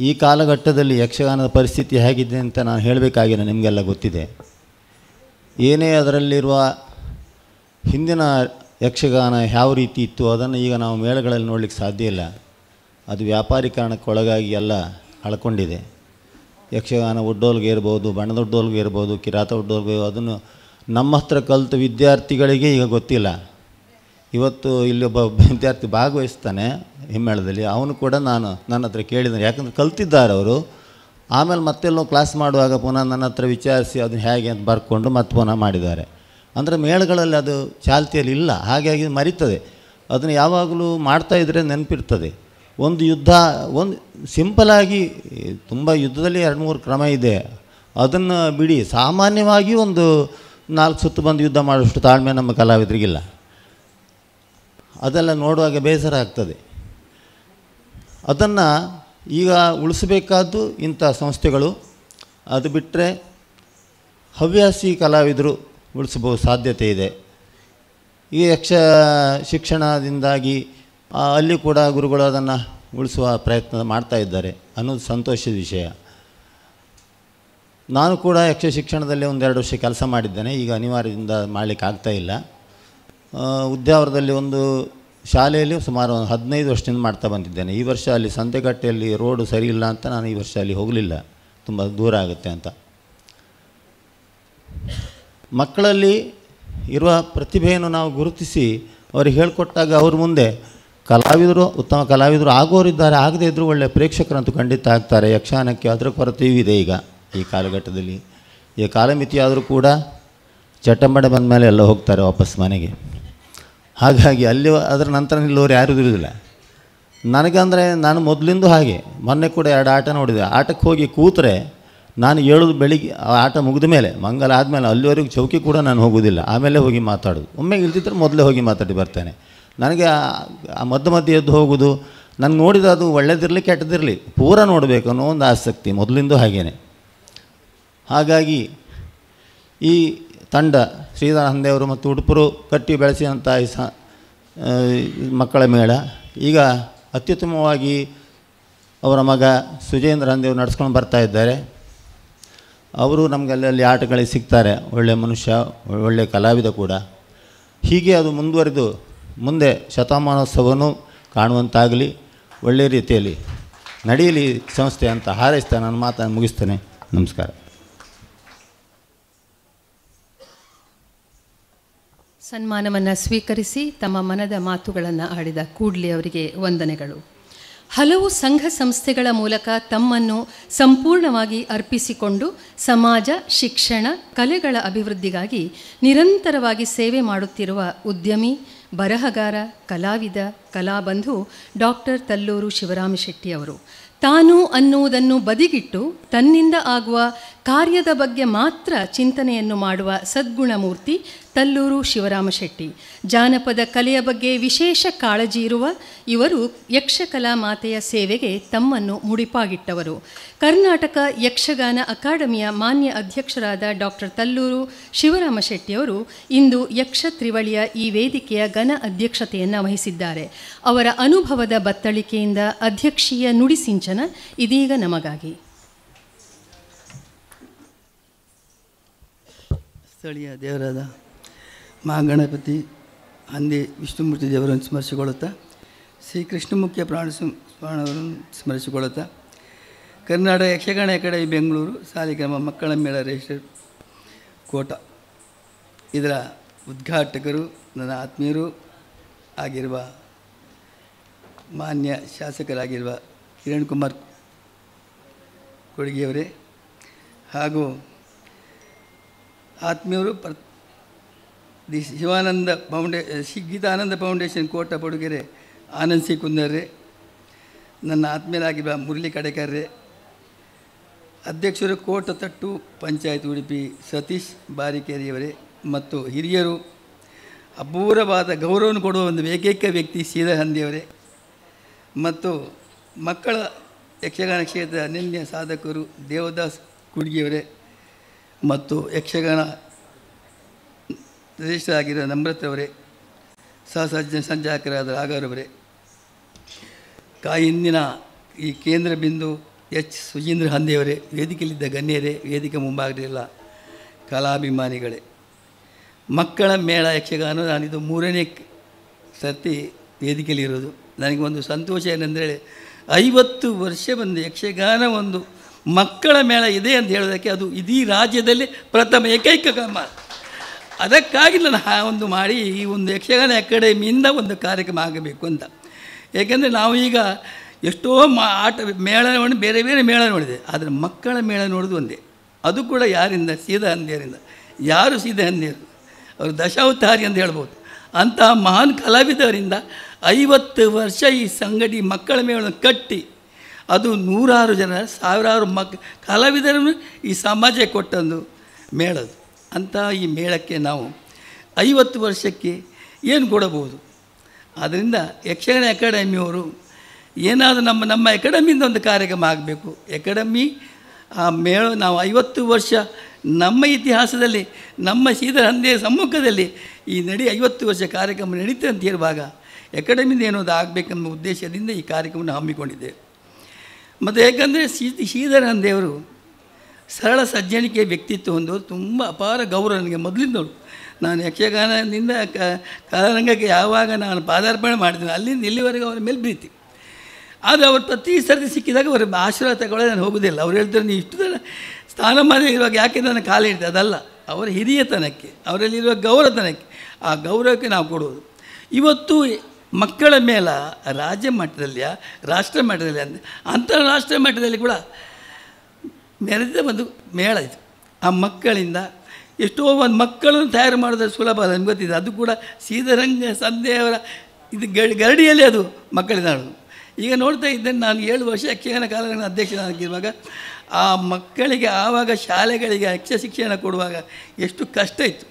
ಈ ಕಾಲಘಟ್ಟದಲ್ಲಿ ಯಕ್ಷಗಾನದ ಪರಿಸ್ಥಿತಿ ಹೇಗಿದೆ ಅಂತ ನಾನು ಹೇಳಬೇಕಾಗಿಲ್ಲ, ನಿಮಗೆಲ್ಲ ಗೊತ್ತಿದೆ. ಏನೇ ಅದರಲ್ಲಿರುವ ಹಿಂದಿನ ಯಕ್ಷಗಾನ ಯಾವ ರೀತಿ ಇತ್ತು ಅದನ್ನು ಈಗ ನಾವು ಮೇಳಗಳಲ್ಲಿ ನೋಡಲಿಕ್ಕೆ ಸಾಧ್ಯ ಇಲ್ಲ. ಅದು ವ್ಯಾಪಾರೀಕರಣಕ್ಕೆ ಒಳಗಾಗಿ ಎಲ್ಲ ಕಳ್ಕೊಂಡಿದೆ. ಯಕ್ಷಗಾನ ಉಡ್ಡೋಲ್ಗೆ ಇರ್ಬೋದು, ಬಣ್ಣದ ಉಡ್ಡೋಲ್ಗೆ ಇರ್ಬೋದು, ಕಿರಾತ ಉಡ್ಡೋಲ್ಗೆ, ಅದನ್ನು ನಮ್ಮ ಹತ್ರ ಕಲಿತ ವಿದ್ಯಾರ್ಥಿಗಳಿಗೆ ಈಗ ಗೊತ್ತಿಲ್ಲ. ಇವತ್ತು ಇಲ್ಲಿ ಒಬ್ಬ ವಿದ್ಯಾರ್ಥಿ ಭಾಗವಹಿಸ್ತಾನೆ ಹಿಮ್ಮೇಳದಲ್ಲಿ, ಅವನು ಕೂಡ ನನ್ನ ಹತ್ರ ಕೇಳಿದ್ದಾನೆ. ಯಾಕಂದರೆ ಕಲ್ತಿದ್ದಾರೆ ಅವರು. ಆಮೇಲೆ ಮತ್ತೆಲ್ಲೋ ಕ್ಲಾಸ್ ಮಾಡುವಾಗ ಪುನಃ ನನ್ನ ಹತ್ರ ವಿಚಾರಿಸಿ ಅದನ್ನು ಹೇಗೆ ಅಂತ ಬರ್ಕೊಂಡು ಮತ್ತೆ ಪುನಃ ಮಾಡಿದ್ದಾರೆ. ಅಂದರೆ ಮೇಳಗಳಲ್ಲಿ ಅದು ಚಾಲ್ತಿಯಲ್ಲಿ ಇಲ್ಲ, ಹಾಗಾಗಿ ಮರಿತದೆ. ಅದನ್ನು ಯಾವಾಗಲೂ ಮಾಡ್ತಾಯಿದ್ರೆ ನೆನಪಿರ್ತದೆ. ಒಂದು ಯುದ್ಧ, ಒಂದು ಸಿಂಪಲಾಗಿ, ತುಂಬ ಯುದ್ಧದಲ್ಲಿ 2-3 ಕ್ರಮ ಇದೆ, ಅದನ್ನು ಬಿಡಿ. ಸಾಮಾನ್ಯವಾಗಿ ಒಂದು 4 ಸುತ್ತು ಬಂದು ಯುದ್ಧ ಮಾಡುವಷ್ಟು ತಾಳ್ಮೆ ನಮ್ಮ ಕಲಾವಿದರಿಗಿಲ್ಲ. ಅದೆಲ್ಲ ನೋಡುವಾಗ ಬೇಸರ ಆಗ್ತದೆ. ಅದನ್ನು ಈಗ ಉಳಿಸಬೇಕಾದ್ದು ಇಂಥ ಸಂಸ್ಥೆಗಳು. ಅದು ಬಿಟ್ಟರೆ ಹವ್ಯಾಸಿ ಕಲಾವಿದರು ಉಳಿಸಬಹುದು, ಸಾಧ್ಯತೆ ಇದೆ. ಈ ಯಕ್ಷ ಶಿಕ್ಷಣದಿಂದಾಗಿ ಅಲ್ಲಿ ಕೂಡ ಗುರುಗಳು ಅದನ್ನು ಉಳಿಸುವ ಪ್ರಯತ್ನ ಮಾಡ್ತಾ ಇದ್ದಾರೆ ಅನ್ನೋದು ಸಂತೋಷದ ವಿಷಯ. ನಾನು ಕೂಡ ಯಕ್ಷ ಶಿಕ್ಷಣದಲ್ಲಿ 1-2 ವರ್ಷ ಕೆಲಸ ಮಾಡಿದ್ದೇನೆ. ಈಗ ಅನಿವಾರ್ಯದಿಂದ ಮಾಡಲಿಕ್ಕೆ ಆಗ್ತಾಯಿಲ್ಲ. ಉದ್ಯಾವರದಲ್ಲಿ ಒಂದು ಶಾಲೆಯಲ್ಲಿ ಸುಮಾರು 15 ವರ್ಷದಿಂದ ಮಾಡ್ತಾ ಬಂದಿದ್ದೇನೆ. ಈ ವರ್ಷ ಅಲ್ಲಿ ಸಂತೆಗಟ್ಟೆಯಲ್ಲಿ ರೋಡು ಸರಿ ಇಲ್ಲ ಅಂತ ನಾನು ಈ ವರ್ಷ ಅಲ್ಲಿ ಹೋಗಲಿಲ್ಲ, ತುಂಬ ದೂರ ಆಗುತ್ತೆ ಅಂತ. ಮಕ್ಕಳಲ್ಲಿ ಇರುವ ಪ್ರತಿಭೆಯನ್ನು ನಾವು ಗುರುತಿಸಿ ಅವರಿಗೆ ಹೇಳಿಕೊಟ್ಟಾಗ ಅವ್ರ ಮುಂದೆ ಕಲಾವಿದರು, ಉತ್ತಮ ಕಲಾವಿದರು ಆಗೋರಿದ್ದಾರೆ, ಆಗದೇ ಇದ್ದರೂ ಒಳ್ಳೆಯ ಪ್ರೇಕ್ಷಕರಂತೂ ಖಂಡಿತ ಆಗ್ತಾರೆ. ಯಕ್ಷಗಾನಕ್ಕೆ ಅದರ ಕೊರತೆಯೂ ಇದೆ ಈಗ ಈ ಕಾಲಘಟ್ಟದಲ್ಲಿ. ಈ ಕಾಲಮಿತಿ ಆದರೂ ಕೂಡ ಚಟ್ಟಂಬಡೆ ಬಂದ ಮೇಲೆ ಎಲ್ಲ ಹೋಗ್ತಾರೆ ವಾಪಸ್ ಮನೆಗೆ. ಹಾಗಾಗಿ ಅಲ್ಲಿ ಅದರ ನಂತರ ನಿಲ್ಲೋರು ಯಾರೂ ಇರೋದಿಲ್ಲ. ನನಗಂದರೆ ನಾನು ಮೊದಲಿಂದ ಹಾಗೆ, ಮೊನ್ನೆ ಕೂಡ 2 ಆಟ ನೋಡಿದೆ. ಆಟಕ್ಕೆ ಹೋಗಿ ಕೂತರೆ ನಾನು ಹೇಳೋದು ಬೆಳಿಗ್ಗೆ ಆ ಆಟ ಮುಗಿದ ಮೇಲೆ ಮಂಗಲ ಆದಮೇಲೆ ಅಲ್ಲಿವರೆಗೂ ಚೌಕಿ ಕೂಡ ನಾನು ಹೋಗೋದಿಲ್ಲ, ಆಮೇಲೆ ಹೋಗಿ ಮಾತಾಡೋದು. ಒಮ್ಮೆ ಇಲ್ದಿದ್ರೆ ಮೊದಲೇ ಹೋಗಿ ಮಾತಾಡಿ ಬರ್ತೇನೆ. ನನಗೆ ಆ ಮಧ್ಯೆ ಎದ್ದು ಹೋಗೋದು, ನನಗೆ ನೋಡಿದ ಅದು ಒಳ್ಳೇದಿರಲಿ ಕೆಟ್ಟದಿರಲಿ ಪೂರ ನೋಡಬೇಕು ಅನ್ನೋ ಒಂದು ಆಸಕ್ತಿ ಮೊದಲಿಂದ ಹಾಗೇನೆ. ಹಾಗಾಗಿ ಈ ತಂಡ ಶ್ರೀಧರ ಹಂದೆಯವರು ಮತ್ತು ಉಡುಪರು ಕಟ್ಟಿ ಬೆಳೆಸಿದಂಥ ಈ ಮಕ್ಕಳ ಮೇಳ ಈಗ ಅತ್ಯುತ್ತಮವಾಗಿ ಅವರ ಮಗ ಸುಜೇಂದ್ರ ಹಂದೆಯವರು ನಡೆಸ್ಕೊಂಡು ಬರ್ತಾ ಇದ್ದಾರೆ. ಅವರು ನಮಗೆ ಅಲ್ಲಿ ಆಟಗಳಿಗೆ ಸಿಗ್ತಾರೆ, ಒಳ್ಳೆಯ ಮನುಷ್ಯ, ಒಳ್ಳೆಯ ಕಲಾವಿದ ಕೂಡ. ಹೀಗೆ ಅದು ಮುಂದುವರೆದು ಮುಂದೆ ಶತಮಾನೋತ್ಸವವನ್ನು ಕಾಣುವಂತಾಗಲಿ, ಒಳ್ಳೆಯ ರೀತಿಯಲ್ಲಿ ನಡೆಯಲಿ ಸಂಸ್ಥೆ ಅಂತ ಹಾರೈಸ್ತಾ ನಾನು ಮಾತನ್ನು ಮುಗಿಸ್ತೇನೆ. ನಮಸ್ಕಾರ. ಸನ್ಮಾನವನ್ನು ಸ್ವೀಕರಿಸಿ ತಮ್ಮ ಮನದ ಮಾತುಗಳನ್ನು ಆಡಿದ ಕೂಡ್ಲಿ ಅವರಿಗೆ ವಂದನೆಗಳು. ಹಲವು ಸಂಘ ಸಂಸ್ಥೆಗಳ ಮೂಲಕ ತಮ್ಮನ್ನು ಸಂಪೂರ್ಣವಾಗಿ ಅರ್ಪಿಸಿಕೊಂಡು ಸಮಾಜ, ಶಿಕ್ಷಣ, ಕಲೆಗಳ ಅಭಿವೃದ್ಧಿಗಾಗಿ ನಿರಂತರವಾಗಿ ಸೇವೆ ಮಾಡುತ್ತಿರುವ ಉದ್ಯಮಿ, ಬರಹಗಾರ, ಕಲಾವಿದ, ಕಲಾಬಂಧು ಡಾಕ್ಟರ್ ತಲ್ಲೂರು ಶಿವರಾಮ ಶೆಟ್ಟಿ ಅವರು ತಾನು ಅನ್ನುವುದನ್ನು ಬದಿಗಿಟ್ಟು ತನ್ನಿಂದ ಆಗುವ ಕಾರ್ಯದ ಬಗ್ಗೆ ಮಾತ್ರ ಚಿಂತನೆಯನ್ನು ಮಾಡುವ ಸದ್ಗುಣಮೂರ್ತಿ ತಲ್ಲೂರು ಶಿವರಾಮ ಶೆಟ್ಟಿ. ಜಾನಪದ ಕಲೆಯ ಬಗ್ಗೆ ವಿಶೇಷ ಕಾಳಜಿ ಇರುವ ಇವರು ಯಕ್ಷಕಲಾ ಮಾತೆಯ ಸೇವೆಗೆ ತಮ್ಮನ್ನು ಮುಡಿಪಾಗಿಟ್ಟವರು. ಕರ್ನಾಟಕ ಯಕ್ಷಗಾನ ಅಕಾಡೆಮಿಯ ಮಾನ್ಯ ಅಧ್ಯಕ್ಷರಾದ ಡಾಕ್ಟರ್ ತಲ್ಲೂರು ಶಿವರಾಮ ಶೆಟ್ಟಿಯವರು ಇಂದು ಯಕ್ಷ ತ್ರಿವಳಿಯ ಈ ವೇದಿಕೆಯ ಘನ ಅಧ್ಯಕ್ಷತೆಯನ್ನು ವಹಿಸಿದ್ದಾರೆ. ಅವರ ಅನುಭವದ ಬತ್ತಳಿಕೆಯಿಂದ ಅಧ್ಯಕ್ಷೀಯ ನುಡಿಸಿಂಚನ ಇದೀಗ ನಮಗಾಗಿ. ಸ್ಥಳೀಯ ದೇವರಾದ ಮಹಾಗಣಪತಿ ಹಂದಿ ವಿಷ್ಣುಮೂರ್ತಿ ದೇವರನ್ನು ಸ್ಮರಿಸಿಕೊಳ್ಳುತ್ತಾ, ಶ್ರೀ ಕೃಷ್ಣಮುಖ್ಯ ಪ್ರಾಣವರನ್ನು ಸ್ಮರಿಸಿಕೊಳ್ಳುತ್ತಾ, ಕರ್ನಾಟಕ ಯಕ್ಷಗಾನ ಅಕಾಡೆಮಿ ಬೆಂಗಳೂರು ಸಾಲಿಗ್ರಾಮ ಮಕ್ಕಳ ಮೇಳ ರಿಜಿಸ್ಟರ್ ಕೋಟ ಇದರ ಉದ್ಘಾಟಕರು ನನ್ನ ಆತ್ಮೀಯರು ಆಗಿರುವ ಮಾನ್ಯ ಶಾಸಕರಾಗಿರುವ ಕಿರಣ್ ಕುಮಾರ್ ಕೊಡ್ಗೆಯವರೇ ಹಾಗೂ ಆತ್ಮೀಯರು the Shivananda Geethananda foundation Kota Padukere Anand C ಕುಂದರ್ರೆ, ನನ್ನ ಆತ್ಮೀಯರಾಗಿರುವ ಮುರಳಿ ಕಡೆಕರ್ರೆ, ಅಧ್ಯಕ್ಷರು ಕೋಟತಟ್ಟು ಪಂಚಾಯತ್ ಉಡುಪಿ ಸತೀಶ್ ಬಾರಿಕೇರಿಯವರೇ ಮತ್ತು ಹಿರಿಯರು, ಅಪೂರ್ವವಾದ ಗೌರವವನ್ನು ಕೊಡುವ ಒಂದು ಏಕೈಕ ವ್ಯಕ್ತಿ ಶ್ರೀಧರ ಹಂದಿಯವರೇ ಮತ್ತು ಮಕ್ಕಳ ಯಕ್ಷಗಾನ ಕ್ಷೇತ್ರದ ಅನನ್ಯ ಸಾಧಕರು ದೇವದಾಸ್ ಕುಡ್ಗಿಯವರೇ ಮತ್ತು ಯಕ್ಷಗಾನ ರಿಜಿಸ್ಟರ್ ಆಗಿರೋ ನಮ್ರತವರೇ, ಸಂಚಾಲಕರಾದ ರಾಘವರವರೇ, ಇಂದಿನ ಈ ಕೇಂದ್ರ ಬಿಂದು ಎಚ್ ಸುಜೀಂದ್ರ ಹಂದಿಯವರೇ, ವೇದಿಕೆಯಲ್ಲಿದ್ದ ಗಣ್ಯರೇ, ವೇದಿಕೆ ಮುಂಭಾಗದಲ್ಲ ಕಲಾಭಿಮಾನಿಗಳೇ, ಮಕ್ಕಳ ಮೇಳ ಯಕ್ಷಗಾನ ನಾನಿದು 3ನೇ ಸರ್ತಿ ವೇದಿಕೆಯಲ್ಲಿರೋದು. ನನಗೆ ಒಂದು ಸಂತೋಷ ಏನೆಂದರೆ 50 ವರ್ಷ ಒಂದು ಯಕ್ಷಗಾನ ಒಂದು ಮಕ್ಕಳ ಮೇಳ ಇದೆ ಅಂತ ಹೇಳೋದಕ್ಕೆ ಅದು ಇಡೀ ರಾಜ್ಯದಲ್ಲಿ ಪ್ರಥಮ ಏಕೈಕ ಕ್ರಮ. ಅದಕ್ಕಾಗಿ ನಾನು ಒಂದು ಮಾಡಿ ಈ ಒಂದು ಯಕ್ಷಗಾನ ಅಕಾಡೆಮಿಯಿಂದ ಒಂದು ಕಾರ್ಯಕ್ರಮ ಆಗಬೇಕು ಅಂತ. ಏಕೆಂದರೆ ನಾವು ಈಗ ಎಷ್ಟೋ ಆಟ ಮೇಳವನ್ನು ಬೇರೆ ಬೇರೆ ಮೇಳ ನೋಡಿದೆ, ಆದರೆ ಮಕ್ಕಳ ಮೇಳ ನೋಡೋದು ಒಂದೇ, ಅದು ಕೂಡ ಯಾರಿಂದ? ಸೀದಾ ಹಂದಿಯರಿಂದ. ಯಾರು ಸೀದಾ ಹಂದಿಯರು? ಅವರು ದಶಾವತಾರಿ ಅಂತ ಹೇಳ್ಬೋದು. ಅಂತಹ ಮಹಾನ್ ಕಲಾವಿದರಿಂದ 50 ವರ್ಷ ಈ ಸಂಘಟಿ ಮಕ್ಕಳ ಮೇಳವನ್ನು ಕಟ್ಟಿ ಅದು 100 ಜನ 1000 ಕಲಾವಿದರನ್ನು ಈ ಸಮಾಜಕ್ಕೆ ಕೊಟ್ಟಂದು ಮೇಳದು. ಅಂತಹ ಈ ಮೇಳಕ್ಕೆ ನಾವು 50 ವರ್ಷಕ್ಕೆ ಏನು ಕೊಡಬಹುದು? ಆದ್ದರಿಂದ ಯಕ್ಷಗಾನ ಅಕಾಡೆಮಿಯವರು ಏನಾದರೂ ನಮ್ಮ ಅಕಾಡೆಮಿಯಿಂದ ಒಂದು ಕಾರ್ಯಕ್ರಮ ಆಗಬೇಕು. ಅಕಾಡೆಮಿ ಆ ಮೇಳ ನಾವು 50 ವರ್ಷ ನಮ್ಮ ಇತಿಹಾಸದಲ್ಲಿ ನಮ್ಮ ಶ್ರೀಧರ ಹಂದಿಯ ಸಮ್ಮುಖದಲ್ಲಿ ಈ 50 ವರ್ಷ ಕಾರ್ಯಕ್ರಮ ನಡೀತೆ ಅಂತ ಹೇಳುವಾಗ ಅಕಾಡೆಮಿಯಿಂದ ಏನೋದು ಆಗಬೇಕೆಂಬ ಉದ್ದೇಶದಿಂದ ಈ ಕಾರ್ಯಕ್ರಮವನ್ನು ಹಮ್ಮಿಕೊಂಡಿದ್ದೇವೆ. ಮತ್ತು ಏಕೆಂದರೆ ಶ್ರೀಧರ ಹಂದಿಯವರು ಸರಳ ಸಜ್ಜನಿಕೆ ವ್ಯಕ್ತಿತ್ವ ಹೊಂದೋರು, ತುಂಬ ಅಪಾರ ಗೌರವ ನನಗೆ ಮೊದಲಿಂದವರು. ನಾನು ಯಕ್ಷಗಾನದಿಂದ ಕಲಾರಂಗಕ್ಕೆ ಯಾವಾಗ ನಾನು ಪಾದಾರ್ಪಣೆ ಮಾಡಿದ್ದೀನಿ ಅಲ್ಲಿಂದ ಇಲ್ಲಿವರೆಗೂ ಅವರ ಮೇಲೆ ಪ್ರೀತಿ. ಆದರೆ ಅವರು ಪ್ರತಿ ಸರ್ತಿ ಸಿಕ್ಕಿದಾಗ ಅವರ ಆಶೀರ್ವಾದ ತಗೊಳ್ಳೋದು ನಾನು ಹೋಗೋದಿಲ್ಲ. ಅವ್ರು ಹೇಳ್ತಾರೆ, ನೀವು ಇಷ್ಟು ಸ್ಥಾನಮಾನ ಇರುವಾಗ ಯಾಕೆ ನನ್ನ ಕಾಲ ಹಿಡಿದೆ? ಅದಲ್ಲ, ಅವರ ಹಿರಿಯತನಕ್ಕೆ, ಅವರಲ್ಲಿರುವ ಗೌರವತನಕ್ಕೆ, ಆ ಗೌರವಕ್ಕೆ ನಾವು ಕೊಡುವುದು. ಇವತ್ತು ಮಕ್ಕಳ ಮೇಲ ರಾಜ್ಯ ಮಟ್ಟದಲ್ಲಿ, ರಾಷ್ಟ್ರ ಮಟ್ಟದಲ್ಲಿ, ಅಂತಾರಾಷ್ಟ್ರೀಯ ಮಟ್ಟದಲ್ಲಿ ಕೂಡ ಮೆರೆದ ಒಂದು ಮೇಳ ಇದು. ಆ ಮಕ್ಕಳಿಂದ ಎಷ್ಟೋ ಒಂದು ಮಕ್ಕಳನ್ನು ತಯಾರು ಮಾಡೋದು ಸುಲಭ, ನನಗೆ ಗೊತ್ತಿದೆ. ಅದು ಕೂಡ ಶ್ರೀಧರಂಗ ಸಂಧ್ಯೆಯವರ ಇದು ಗರಡಿಯಲ್ಲಿ ಅದು ಮಕ್ಕಳಿಂದ ಆಡೋದು. ಈಗ ನೋಡ್ತಾ ಇದ್ದೇನೆ, ನಾನು 7 ವರ್ಷ ಯಕ್ಷಗಾನ ಕಾಲಗಳ ಅಧ್ಯಕ್ಷನಾಗಿರುವಾಗ ಆ ಮಕ್ಕಳಿಗೆ ಆವಾಗ ಶಾಲೆಗಳಿಗೆ ಯಕ್ಷ ಶಿಕ್ಷಣ ಕೊಡುವಾಗ ಎಷ್ಟು ಕಷ್ಟ ಇತ್ತು.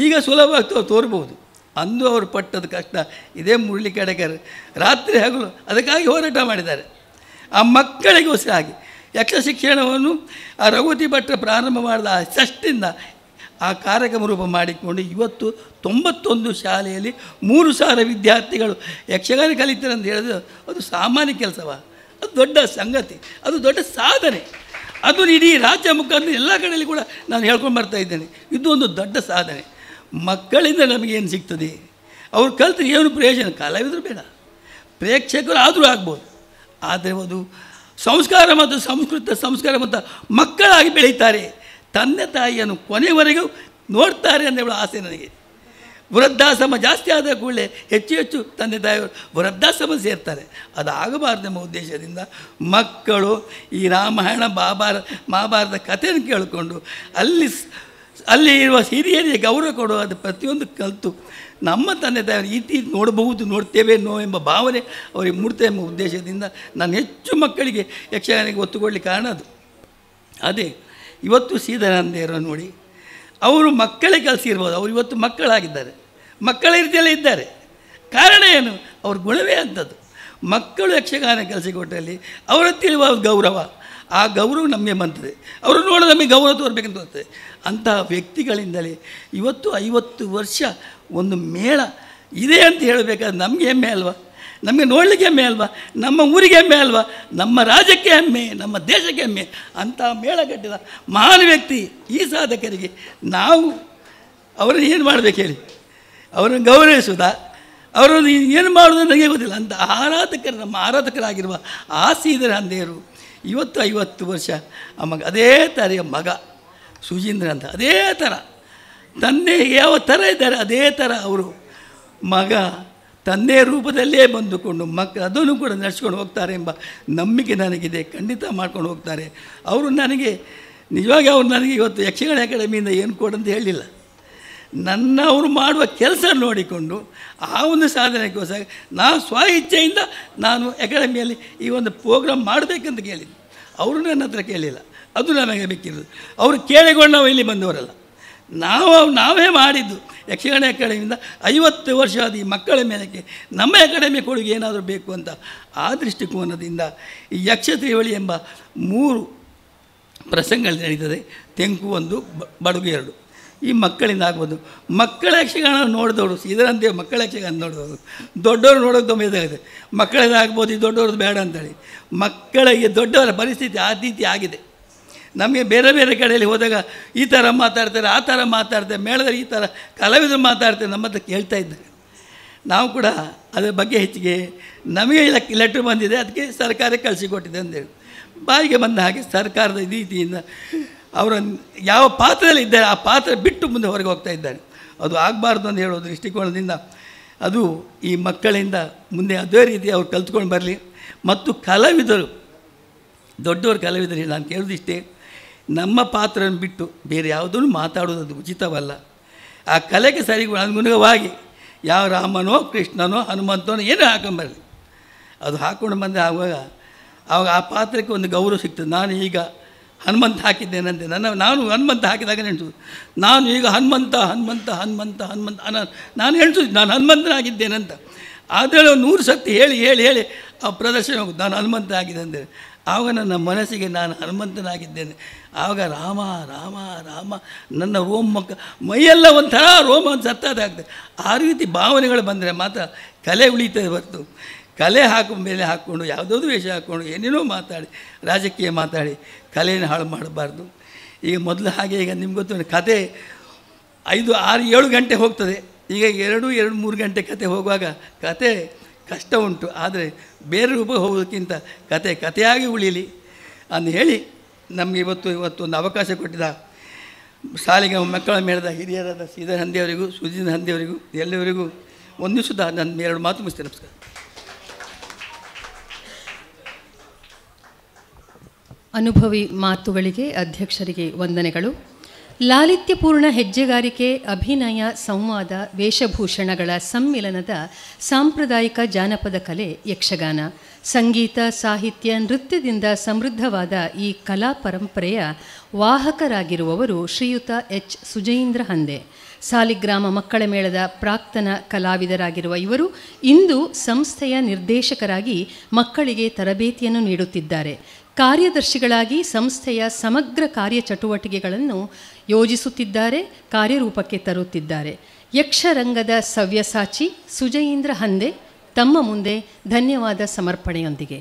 ಈಗ ಸುಲಭವಾಗಿ ತೋರ್ಬೋದು. ಅಂದು ಅವರು ಪಟ್ಟದ ಕಷ್ಟ ಇದೇ ಮುರಳಿ ಕಡೆಕರ್ ರಾತ್ರಿ ಹಗಲು ಅದಕ್ಕಾಗಿ ಹೋರಾಟ ಮಾಡಿದ್ದಾರೆ. ಆ ಮಕ್ಕಳಿಗೋಸ್ಕರ ಆಗಿ ಯಕ್ಷ ಶಿಕ್ಷಣವನ್ನು ಆ ರಘುಪತಿ ಭಟ್ರು ಪ್ರಾರಂಭ ಮಾಡಿದ ಅಷ್ಟಿಂದ ಆ ಕಾರ್ಯಕ್ರಮ ರೂಪ ಮಾಡಿಕೊಂಡು ಇವತ್ತು 91 ಶಾಲೆಯಲ್ಲಿ 3,000 ವಿದ್ಯಾರ್ಥಿಗಳು ಯಕ್ಷಗಾನ ಕಲಿತಾರೆ ಅಂತ ಹೇಳಿದ್ರೆ ಅದು ಸಾಮಾನ್ಯ ಕೆಲಸವ? ಅದು ದೊಡ್ಡ ಸಂಗತಿ, ಅದು ದೊಡ್ಡ ಸಾಧನೆ. ಅದು ಇಡೀ ರಾಜ್ಯ ಮುಖಾಂತರ ಎಲ್ಲ ಕಡೆಯಲ್ಲಿ ಕೂಡ ನಾನು ಹೇಳ್ಕೊಂಡು ಬರ್ತಾ ಇದ್ದೇನೆ. ಇದು ಒಂದು ದೊಡ್ಡ ಸಾಧನೆ. ಮಕ್ಕಳಿಂದ ನಮಗೇನು ಸಿಗ್ತದೆ? ಅವ್ರು ಕಲಿತ್ರೆ ಏನು ಪ್ರಯೋಜನ? ಕಲಾವಿದರು ಬೇಡ, ಪ್ರೇಕ್ಷಕರು ಆದರೂ ಆಗ್ಬೋದು. ಆದರೆ ಅದು ಸಂಸ್ಕಾರ ಮತ್ತು ಸಂಸ್ಕಾರ ಮತ್ತು ಮಕ್ಕಳಾಗಿ ಬೆಳೀತಾರೆ. ತಂದೆ ತಾಯಿಯನ್ನು ಕೊನೆವರೆಗೂ ನೋಡ್ತಾರೆ ಅಂತ ಹೇಳೋ ಆಸೆ ನನಗೆ. ವೃದ್ಧಾಶ್ರಮ ಜಾಸ್ತಿ ಆದ ಕೂಡಲೇ ಹೆಚ್ಚು ತಂದೆ ತಾಯಿಯವರು ವೃದ್ಧಾಶ್ರಮ ಸೇರ್ತಾರೆ. ಅದು ಆಗಬಾರ್ದೆಂಬ ಉದ್ದೇಶದಿಂದ ಮಕ್ಕಳು ಈ ರಾಮಾಯಣ ಮಹಾಭಾರತ ಕಥೆಯನ್ನು ಕೇಳಿಕೊಂಡು ಅಲ್ಲಿ ಇರುವ ಹಿರಿಯರಿಗೆ ಗೌರವ ಕೊಡುವ ಪ್ರತಿಯೊಂದು ಕಲಿತು ನಮ್ಮ ತಂದೆ ತಾಯಿಯವರು ಈ ನೋಡ್ತೇವೆ ಎಂಬ ಭಾವನೆ ಅವರಿಗೆ ಮೂಡ್ತೇವೆ ಎಂಬ ಉದ್ದೇಶದಿಂದ ನಾನು ಹೆಚ್ಚು ಮಕ್ಕಳಿಗೆ ಯಕ್ಷಗಾನಕ್ಕೆ ಒತ್ತು ಕೊಡಲಿಕ್ಕೆ ಕಾರಣ ಅದು. ಅದೇ ಇವತ್ತು ಶ್ರೀಧರಾನಂದೇವರು ನೋಡಿ, ಅವರು ಮಕ್ಕಳೇ ಕಲಿಸಿರ್ಬೋದು, ಅವರು ಇವತ್ತು ಮಕ್ಕಳಾಗಿದ್ದಾರೆ, ಮಕ್ಕಳ ರೀತಿಯಲ್ಲೇ ಇದ್ದಾರೆ. ಕಾರಣ ಏನು? ಅವ್ರ ಗುಣವೇ ಅಂಥದ್ದು. ಮಕ್ಕಳು ಯಕ್ಷಗಾನ ಕಲಿಸಿಕೊಟ್ಟಲ್ಲಿ ಅವರ ತಿಳಿಯುವ ಗೌರವ, ಆ ಗೌರವ ನಮಗೆ ಬಂತದೆ. ಅವರು ನೋಡೋ ನಮಗೆ ಗೌರವ ತೋರ್ಬೇಕಂತ ಬರ್ತದೆ. ಅಂತಹ ವ್ಯಕ್ತಿಗಳಿಂದಲೇ ಇವತ್ತು 50 ವರ್ಷ ಒಂದು ಮೇಳ ಇದೆ ಅಂತ ಹೇಳಬೇಕಾದ್ರೆ ನಮಗೆ ಹೆಮ್ಮೆ ಅಲ್ವಾ? ನಮಗೆ ನೋಡಲಿಕ್ಕೆ ಹೆಮ್ಮೆ ಅಲ್ವಾ? ನಮ್ಮ ಊರಿಗೆ ಹೆಮ್ಮೆ ಅಲ್ವಾ? ನಮ್ಮ ರಾಜ್ಯಕ್ಕೆ ಹೆಮ್ಮೆ, ನಮ್ಮ ದೇಶಕ್ಕೆ ಹೆಮ್ಮೆ. ಅಂಥ ಮೇಳ ಕಟ್ಟಿದ ಮಹಾನ್ ವ್ಯಕ್ತಿ ಈ ಸಾಧಕರಿಗೆ ನಾವು ಅವರನ್ನು ಏನು ಮಾಡಬೇಕು ಹೇಳಿ? ಅವರನ್ನು ಗೌರವಿಸುವುದಾ? ಅವರನ್ನು ಏನು ಮಾಡೋದು ನನಗೆ ಗೊತ್ತಿಲ್ಲ. ಅಂಥ ಆರಾಧಕರು, ನಮ್ಮ ಆರಾಧಕರಾಗಿರುವ ಆ ಶ್ರೀಧರಾನಂದೇವರು ಇವತ್ತು 50 ವರ್ಷ ಆ ಮಗ ಅದೇ ಥರ ಮಗ ಸುಜೀಂದ್ರ ಅಂತ ಅದೇ ಥರ ತಂದೆ ಯಾವ ಥರ ಇದ್ದಾರೆ ಅದೇ ಥರ ಅವರು ಮಗ ತಂದೆ ರೂಪದಲ್ಲೇ ಬಂದುಕೊಂಡು ಮಕ್ಕಳು ಅದನ್ನು ಕೂಡ ನಡೆಸ್ಕೊಂಡು ಹೋಗ್ತಾರೆ ಎಂಬ ನಂಬಿಕೆ ನನಗಿದೆ. ಖಂಡಿತ ಮಾಡ್ಕೊಂಡು ಹೋಗ್ತಾರೆ. ಅವರು ನನಗೆ ನಿಜವಾಗಿ ಅವ್ರು ನನಗೆ ಇವತ್ತು ಯಕ್ಷಗಾನ ಅಕಾಡೆಮಿಯಿಂದ ಏನು ಕೊಡಂತ ಹೇಳಿಲ್ಲ. ಅವರು ಮಾಡುವ ಕೆಲಸ ನೋಡಿಕೊಂಡು ಆ ಒಂದು ಸಾಧನೆಗೋಸ್ಕರ ನಾನು ಇಚ್ಛೆಯಿಂದ ನಾನು ಅಕಾಡೆಮಿಯಲ್ಲಿ ಈ ಒಂದು ಪ್ರೋಗ್ರಾಮ್ ಮಾಡಬೇಕಂತ ಕೇಳಿದ್ದೆ. ಅವರು ನನ್ನ ಹತ್ರ ಕೇಳಿಲ್ಲ, ಅದು ನಮಗೆ ಬೇಕಿರೋದು. ಅವರು ಕೇಳಿಕೊಂಡು ನಾವು ಇಲ್ಲಿ ಬಂದವರಲ್ಲ, ನಾವೇ ಮಾಡಿದ್ದು. ಯಕ್ಷಗಾನ ಅಕಾಡೆಮಿಯಿಂದ 50 ವರ್ಷ ಆದ ಈ ಮಕ್ಕಳ ಮೇಲಕ್ಕೆ ನಮ್ಮ ಅಕಾಡೆಮಿ ಕೊಡುಗೆ ಏನಾದರೂ ಬೇಕು ಅಂತ ಆ ದೃಷ್ಟಿಕೋನದಿಂದ ಈ ಯಕ್ಷ ತ್ರಿವಳಿ ಎಂಬ 3 ಪ್ರಸಂಗಗಳು ನಡೀತದೆ. ತೆಂಕು 1, ಬಡಗು 2. ಈ ಮಕ್ಕಳಿಂದ ಆಗ್ಬೋದು. ಮಕ್ಕಳ ಯಕ್ಷಗಾನ ನೋಡಿದವರು ಶ್ರೀಧರಾನಂದೇವರು ಮಕ್ಕಳ ಯಕ್ಷಗಾನ ನೋಡಿದವರು ದೊಡ್ಡವರು ನೋಡೋದು ತುಂಬ ಇದಾಗಿದೆ. ಮಕ್ಕಳಿಂದ ಆಗ್ಬೋದು, ಈ ದೊಡ್ಡವ್ರದ್ದು ಬೇಡ ಅಂತೇಳಿ ಮಕ್ಕಳಿಗೆ ದೊಡ್ಡವರ ಪರಿಸ್ಥಿತಿ ಆ ರೀತಿ ಆಗಿದೆ. ನಮಗೆ ಬೇರೆ ಬೇರೆ ಕಡೆಯಲ್ಲಿ ಹೋದಾಗ ಈ ಥರ ಮಾತಾಡ್ತಾರೆ, ಆ ಥರ ಮಾತಾಡ್ತಾರೆ, ಮೇಳದಲ್ಲಿ ಈ ಥರ ಕಲಾವಿದರು ಮಾತಾಡ್ತಾರೆ, ನಮ್ಮ ಹತ್ರ ಕೇಳ್ತಾ ಇದ್ದಾರೆ. ನಾವು ಕೂಡ ಅದರ ಬಗ್ಗೆ ಹೆಚ್ಚಿಗೆ ನಮಗೆ ಲೆಟ್ರ್ ಬಂದಿದೆ, ಅದಕ್ಕೆ ಸರ್ಕಾರಕ್ಕೆ ಕಳಿಸಿಕೊಟ್ಟಿದೆ ಅಂತೇಳಿ ಬಾಯಿಗೆ ಬಂದ ಹಾಗೆ ಸರ್ಕಾರದ ರೀತಿಯಿಂದ ಅವರ ಯಾವ ಪಾತ್ರದಲ್ಲಿ ಇದ್ದಾರೆ ಆ ಪಾತ್ರ ಬಿಟ್ಟು ಮುಂದೆ ಹೊರಗೆ ಹೋಗ್ತಾ ಇದ್ದಾರೆ. ಅದು ಆಗಬಾರ್ದು ಅಂತ ಹೇಳೋ ದೃಷ್ಟಿಕೋನದಿಂದ ಅದು ಈ ಮಕ್ಕಳಿಂದ ಮುಂದೆ ಅದೇ ರೀತಿ ಅವ್ರು ಕಲ್ತ್ಕೊಂಡು ಬರಲಿ. ಮತ್ತು ಕಲಾವಿದರು, ದೊಡ್ಡವರು ಕಲಾವಿದರು ನಾನು ಕೇಳೋದಿಷ್ಟೇ, ನಮ್ಮ ಪಾತ್ರವನ್ನು ಬಿಟ್ಟು ಬೇರೆ ಯಾವುದನ್ನು ಮಾತಾಡೋದು ಉಚಿತವಲ್ಲ. ಆ ಕಲೆಗೆ ಸರಿ ಅನುಗುಣವಾಗಿ ಯಾವ ರಾಮನೋ ಕೃಷ್ಣನೋ ಹನುಮಂತನೋ ಏನೋ ಹಾಕೊಂಬರಲಿ, ಅದು ಹಾಕ್ಕೊಂಡು ಬಂದರೆ ಆವಾಗ ಆ ಪಾತ್ರಕ್ಕೆ ಒಂದು ಗೌರವ ಸಿಗ್ತದೆ. ನಾನು ಈಗ ಹನುಮಂತ ಹಾಕಿದ್ದೇನಂತೆ ನಾನು ಹನುಮಂತ ಹಾಕಿದಾಗ ನೆನೆಸೋದು, ನಾನು ಈಗ ಹನುಮಂತ ನಾನು ಎಣಿಸೋದು ನಾನು ಹನುಮಂತನಾಗಿದ್ದೇನಂತ. ಆದರೆ 100 ಸರ್ತಿ ಹೇಳಿ ಆ ಪ್ರದರ್ಶನ ಹೋಗೋದು ನಾನು ಹನುಮಂತ ಆಗಿದೆ ಅಂದರೆ ಆವಾಗ ನನ್ನ ಮನಸ್ಸಿಗೆ ನಾನು ಹನುಮಂತನಾಗಿದ್ದೇನೆ. ಆವಾಗ ರಾಮ ರಾಮ ರಾಮ ನನ್ನ ಮೈಯೆಲ್ಲ ಒಂಥರ ರೋಮ ಒಂದು ಸತ್ತಾದಾಗ್ತದೆ. ಆ ರೀತಿ ಭಾವನೆಗಳು ಬಂದರೆ ಮಾತ್ರ ಕಲೆ ಉಳಿತದೆ ಹೊರತು ಕಲೆ ಮೇಲೆ ಹಾಕ್ಕೊಂಡು ಯಾವುದಾದ್ರು ವೇಷ ಹಾಕ್ಕೊಂಡು ಏನೇನೋ ಮಾತಾಡಿ ರಾಜಕೀಯ ಮಾತಾಡಿ ಕಲೆಯನ್ನು ಹಾಳು ಮಾಡಬಾರ್ದು. ಈಗ ಮೊದಲು ಹಾಗೆ ಈಗ ನಿಮ್ಗೆ ಗೊತ್ತು ಕತೆ 5, 6, 7 ಗಂಟೆ ಹೋಗ್ತದೆ. ಈಗ 2-3 ಗಂಟೆ ಕತೆ ಹೋಗುವಾಗ ಕತೆ ಕಷ್ಟ ಉಂಟು. ಆದರೆ ಬೇರೆ ರೂಪ ಹೋಗೋದಕ್ಕಿಂತ ಕತೆಯಾಗಿ ಉಳೀಲಿ ಅಂತ ಹೇಳಿ ನಮಗೆ ಇವತ್ತು ಒಂದು ಅವಕಾಶ ಕೊಟ್ಟಿದ್ದ ಶಾಲೆಗೆ ಮಕ್ಕಳ ಮೇಳದ ಹಿರಿಯರಾದ ಶ್ರೀಧರ ಹಂದಿಯವರಿಗೂ ಸುಜೀಂದ್ರ ಹಂದಿಯವರಿಗೂ ಎಲ್ಲರಿಗೂ ವಂದಿಸುತ್ತಾ ನನ್ನ 2 ಮಾತು ಮುಗಿಸ್ತೇನೆ. ನಮಸ್ಕಾರ. ಅನುಭವಿ ಮಾತುಗಳಿಗೆ ಅಧ್ಯಕ್ಷರಿಗೆ ವಂದನೆಗಳು. ಲಾಲಿತ್ಯಪೂರ್ಣ ಹೆಜ್ಜೆಗಾರಿಕೆ, ಅಭಿನಯ, ಸಂವಾದ, ವೇಷಭೂಷಣಗಳ ಸಮ್ಮಿಲನದ ಸಾಂಪ್ರದಾಯಿಕ ಜಾನಪದ ಕಲೆ ಯಕ್ಷಗಾನ. ಸಂಗೀತ, ಸಾಹಿತ್ಯ, ನೃತ್ಯದಿಂದ ಸಮೃದ್ಧವಾದ ಈ ಕಲಾ ಪರಂಪರೆಯ ವಾಹಕರಾಗಿರುವವರು ಶ್ರೀಯುತ ಎಚ್ ಸುಜಯೀಂದ್ರ ಹಂದೆ. ಸಾಲಿಗ್ರಾಮ ಮಕ್ಕಳ ಮೇಳದ ಪ್ರಾಕ್ತನ ಕಲಾವಿದರಾಗಿರುವ ಇವರು ಇಂದು ಸಂಸ್ಥೆಯ ನಿರ್ದೇಶಕರಾಗಿ ಮಕ್ಕಳಿಗೆ ತರಬೇತಿಯನ್ನು ನೀಡುತ್ತಿದ್ದಾರೆ. ಕಾರ್ಯದರ್ಶಿಗಳಾಗಿ ಸಂಸ್ಥೆಯ ಸಮಗ್ರ ಕಾರ್ಯಚಟುವಟಿಕೆಗಳನ್ನು ಯೋಜಿಸುತ್ತಿದ್ದಾರೆ, ಕಾರ್ಯರೂಪಕ್ಕೆ ತರುತ್ತಿದ್ದಾರೆ. ಯಕ್ಷರಂಗದ ಸವ್ಯಸಾಚಿ ಸುಜಯೀಂದ್ರ ಹಂದೆ ತಮ್ಮ ಮುಂದೆ ಧನ್ಯವಾದ ಸಮರ್ಪಣೆಯೊಂದಿಗೆ.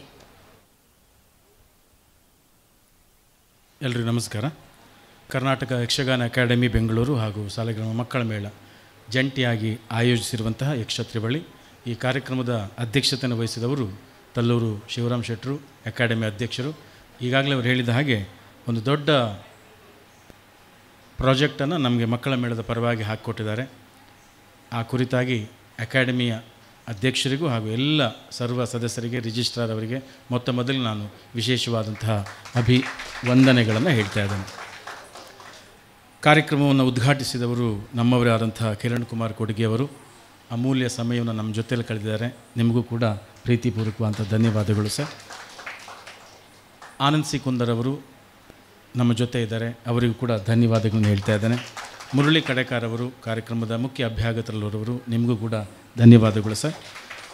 ಎಲ್ರಿಗೂ ನಮಸ್ಕಾರ. ಕರ್ನಾಟಕ ಯಕ್ಷಗಾನ ಅಕಾಡೆಮಿ ಬೆಂಗಳೂರು ಹಾಗೂ ಸಾಲಿಗ್ರಾಮ ಮಕ್ಕಳ ಮೇಳ ಜಂಟಿಯಾಗಿ ಆಯೋಜಿಸಿರುವಂತಹ ಯಕ್ಷತ್ರಿವಳಿ ಈ ಕಾರ್ಯಕ್ರಮದ ಅಧ್ಯಕ್ಷತೆಯನ್ನು ವಹಿಸಿದವರು ತಲ್ಲೂರು ಶಿವರಾಮ್ ಶೆಟ್ಟರು, ಅಕಾಡೆಮಿ ಅಧ್ಯಕ್ಷರು. ಈಗಾಗಲೇ ಅವರು ಹೇಳಿದ ಹಾಗೆ ಒಂದು ದೊಡ್ಡ ಪ್ರಾಜೆಕ್ಟನ್ನು ನಮಗೆ ಮಕ್ಕಳ ಮೇಳದ ಪರವಾಗಿ ಹಾಕಿಕೊಟ್ಟಿದ್ದಾರೆ. ಆ ಕುರಿತಾಗಿ ಅಕಾಡೆಮಿಯ ಅಧ್ಯಕ್ಷರಿಗೂ ಹಾಗೂ ಎಲ್ಲ ಸರ್ವ ಸದಸ್ಯರಿಗೆ, ರಿಜಿಸ್ಟ್ರಾರ್ ಅವರಿಗೆ ಮೊದಲು ನಾನು ವಿಶೇಷವಾದಂತಹ ಅಭಿವಂದನೆಗಳನ್ನು ಹೇಳ್ತಾ ಇದ್ದೇನೆ. ಕಾರ್ಯಕ್ರಮವನ್ನು ಉದ್ಘಾಟಿಸಿದವರು ನಮ್ಮವರೇ ಆದಂತಹ ಕಿರಣ್ ಕುಮಾರ್ ಕೊಡ್ಗೆಯವರು. ಅಮೂಲ್ಯ ಸಮಯವನ್ನು ನಮ್ಮ ಜೊತೆಯಲ್ಲಿ ಕಳೆದಿದ್ದಾರೆ. ನಿಮಗೂ ಕೂಡ ಪ್ರೀತಿಪೂರ್ವಕವಾದಂಥ ಧನ್ಯವಾದಗಳು ಸರ್. ಆನಂದ್ ಸಿ ಕುಂದರ್ ಅವರು ನಮ್ಮ ಜೊತೆ ಇದ್ದಾರೆ, ಅವರಿಗೂ ಕೂಡ ಧನ್ಯವಾದಗಳನ್ನು ಹೇಳ್ತಾ ಇದ್ದೇನೆ. ಮುರಳಿ ಕಡೆಕಾರ್ ಅವರು ಕಾರ್ಯಕ್ರಮದ ಮುಖ್ಯ ಅಭ್ಯಾಗತರಲ್ಲವರು, ನಿಮಗೂ ಕೂಡ ಧನ್ಯವಾದಗಳು ಸರ್.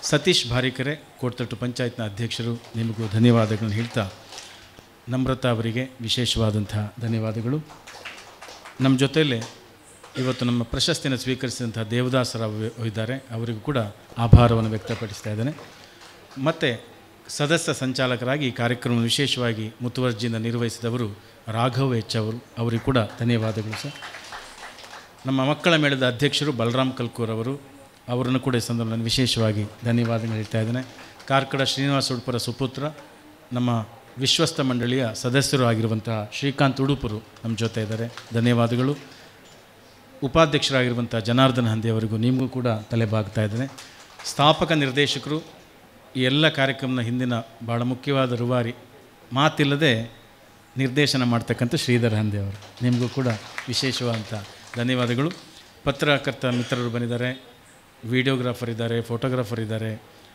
ಸತೀಶ್ ಭಾರಿಕೆರೆ ಕೋಟತಟ್ಟು ಪಂಚಾಯತ್ನ ಅಧ್ಯಕ್ಷರು, ನಿಮಗೂ ಧನ್ಯವಾದಗಳನ್ನು ಹೇಳ್ತಾ ನಮ್ರತಾ ಅವರಿಗೆ ವಿಶೇಷವಾದಂಥ ಧನ್ಯವಾದಗಳು. ನಮ್ಮ ಜೊತೆಯಲ್ಲೇ ಇವತ್ತು ನಮ್ಮ ಪ್ರಶಸ್ತಿಯನ್ನು ಸ್ವೀಕರಿಸಿದಂಥ ದೇವದಾಸರಾವ್ ಇದ್ದಾರೆ, ಅವರಿಗೂ ಕೂಡ ಆಭಾರವನ್ನು ವ್ಯಕ್ತಪಡಿಸ್ತಾ ಇದ್ದೇನೆ. ಮತ್ತು ಸದಸ್ಯ ಸಂಚಾಲಕರಾಗಿ ಈ ಕಾರ್ಯಕ್ರಮವನ್ನು ವಿಶೇಷವಾಗಿ ಮುತುವರ್ಜಿಯಿಂದ ನಿರ್ವಹಿಸಿದವರು ರಾಘವ್ ಎಚ್ ಅವರು, ಅವರಿಗೂ ಕೂಡ ಧನ್ಯವಾದಗಳು ಸರ್. ನಮ್ಮ ಮಕ್ಕಳ ಮೇಳದ ಅಧ್ಯಕ್ಷರು ಬಲರಾಮ್ ಕಲ್ಕೂರ್ ಅವರು, ಅವರನ್ನು ಕೂಡ ಈ ಸಂದರ್ಭದಲ್ಲಿ ವಿಶೇಷವಾಗಿ ಧನ್ಯವಾದಗಳು ಹೇಳ್ತಾ ಇದ್ದೇನೆ. ಕಾರ್ಕಳ ಶ್ರೀನಿವಾಸ ಉಡುಪರ ಸುಪುತ್ರ, ನಮ್ಮ ವಿಶ್ವಸ್ತ ಮಂಡಳಿಯ ಸದಸ್ಯರು ಆಗಿರುವಂತಹ ಶ್ರೀಕಾಂತ್ ಉಡುಪರು ನಮ್ಮ ಜೊತೆ ಇದ್ದಾರೆ, ಧನ್ಯವಾದಗಳು. ಉಪಾಧ್ಯಕ್ಷರಾಗಿರುವಂಥ ಜನಾರ್ದನ ಹಂದೆ ಅವರಿಗೂ ನಿಮಗೂ ಕೂಡ ತಲೆಬಾಗ್ತಾ ಇದ್ದೇನೆ. ಸ್ಥಾಪಕ ನಿರ್ದೇಶಕರು, ಈ ಎಲ್ಲ ಕಾರ್ಯಕ್ರಮದ ಹಿಂದಿನ ಭಾಳ ಮುಖ್ಯವಾದ ರೂವಾರಿ, ಮಾತಿಲ್ಲದೆ ನಿರ್ದೇಶನ ಮಾಡ್ತಕ್ಕಂಥ ಶ್ರೀಧರ್ ಹಂದೆ ಅವರು, ನಿಮಗೂ ಕೂಡ ವಿಶೇಷವಾದಂಥ ಧನ್ಯವಾದಗಳು. ಪತ್ರಕರ್ತ ಮಿತ್ರರು ಬಂದಿದ್ದಾರೆ, ವಿಡಿಯೋಗ್ರಾಫರ್ ಇದ್ದಾರೆ, ಫೋಟೋಗ್ರಾಫರ್ ಇದ್ದಾರೆ,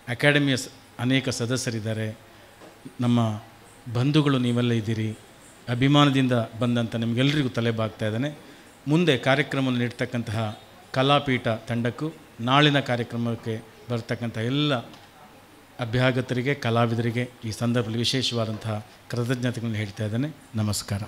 ಅಕಾಡೆಮಿಯ ಅನೇಕ ಸದಸ್ಯರಿದ್ದಾರೆ, ನಮ್ಮ ಬಂಧುಗಳು ನೀವೆಲ್ಲ ಇದ್ದೀರಿ. ಅಭಿಮಾನದಿಂದ ಬಂದಂಥ ನಿಮಗೆಲ್ಲರಿಗೂ ತಲೆಬಾಗ್ತಾ ಇದ್ದಾನೆ. ಮುಂದೆ ಕಾರ್ಯಕ್ರಮವನ್ನು ನೀಡ್ತಕ್ಕಂತಹ ಕಲಾಪೀಠ ತಂಡಕ್ಕೂ ನಾಳಿನ ಕಾರ್ಯಕ್ರಮಕ್ಕೆ ಬರ್ತಕ್ಕಂಥ ಎಲ್ಲ ಅಭ್ಯಾಗತರಿಗೆ, ಕಲಾವಿದರಿಗೆ ಈ ಸಂದರ್ಭದಲ್ಲಿ ವಿಶೇಷವಾದಂತಹ ಕೃತಜ್ಞತೆಗಳನ್ನು ಹೇಳ್ತಾ ಇದ್ದೇನೆ. ನಮಸ್ಕಾರ.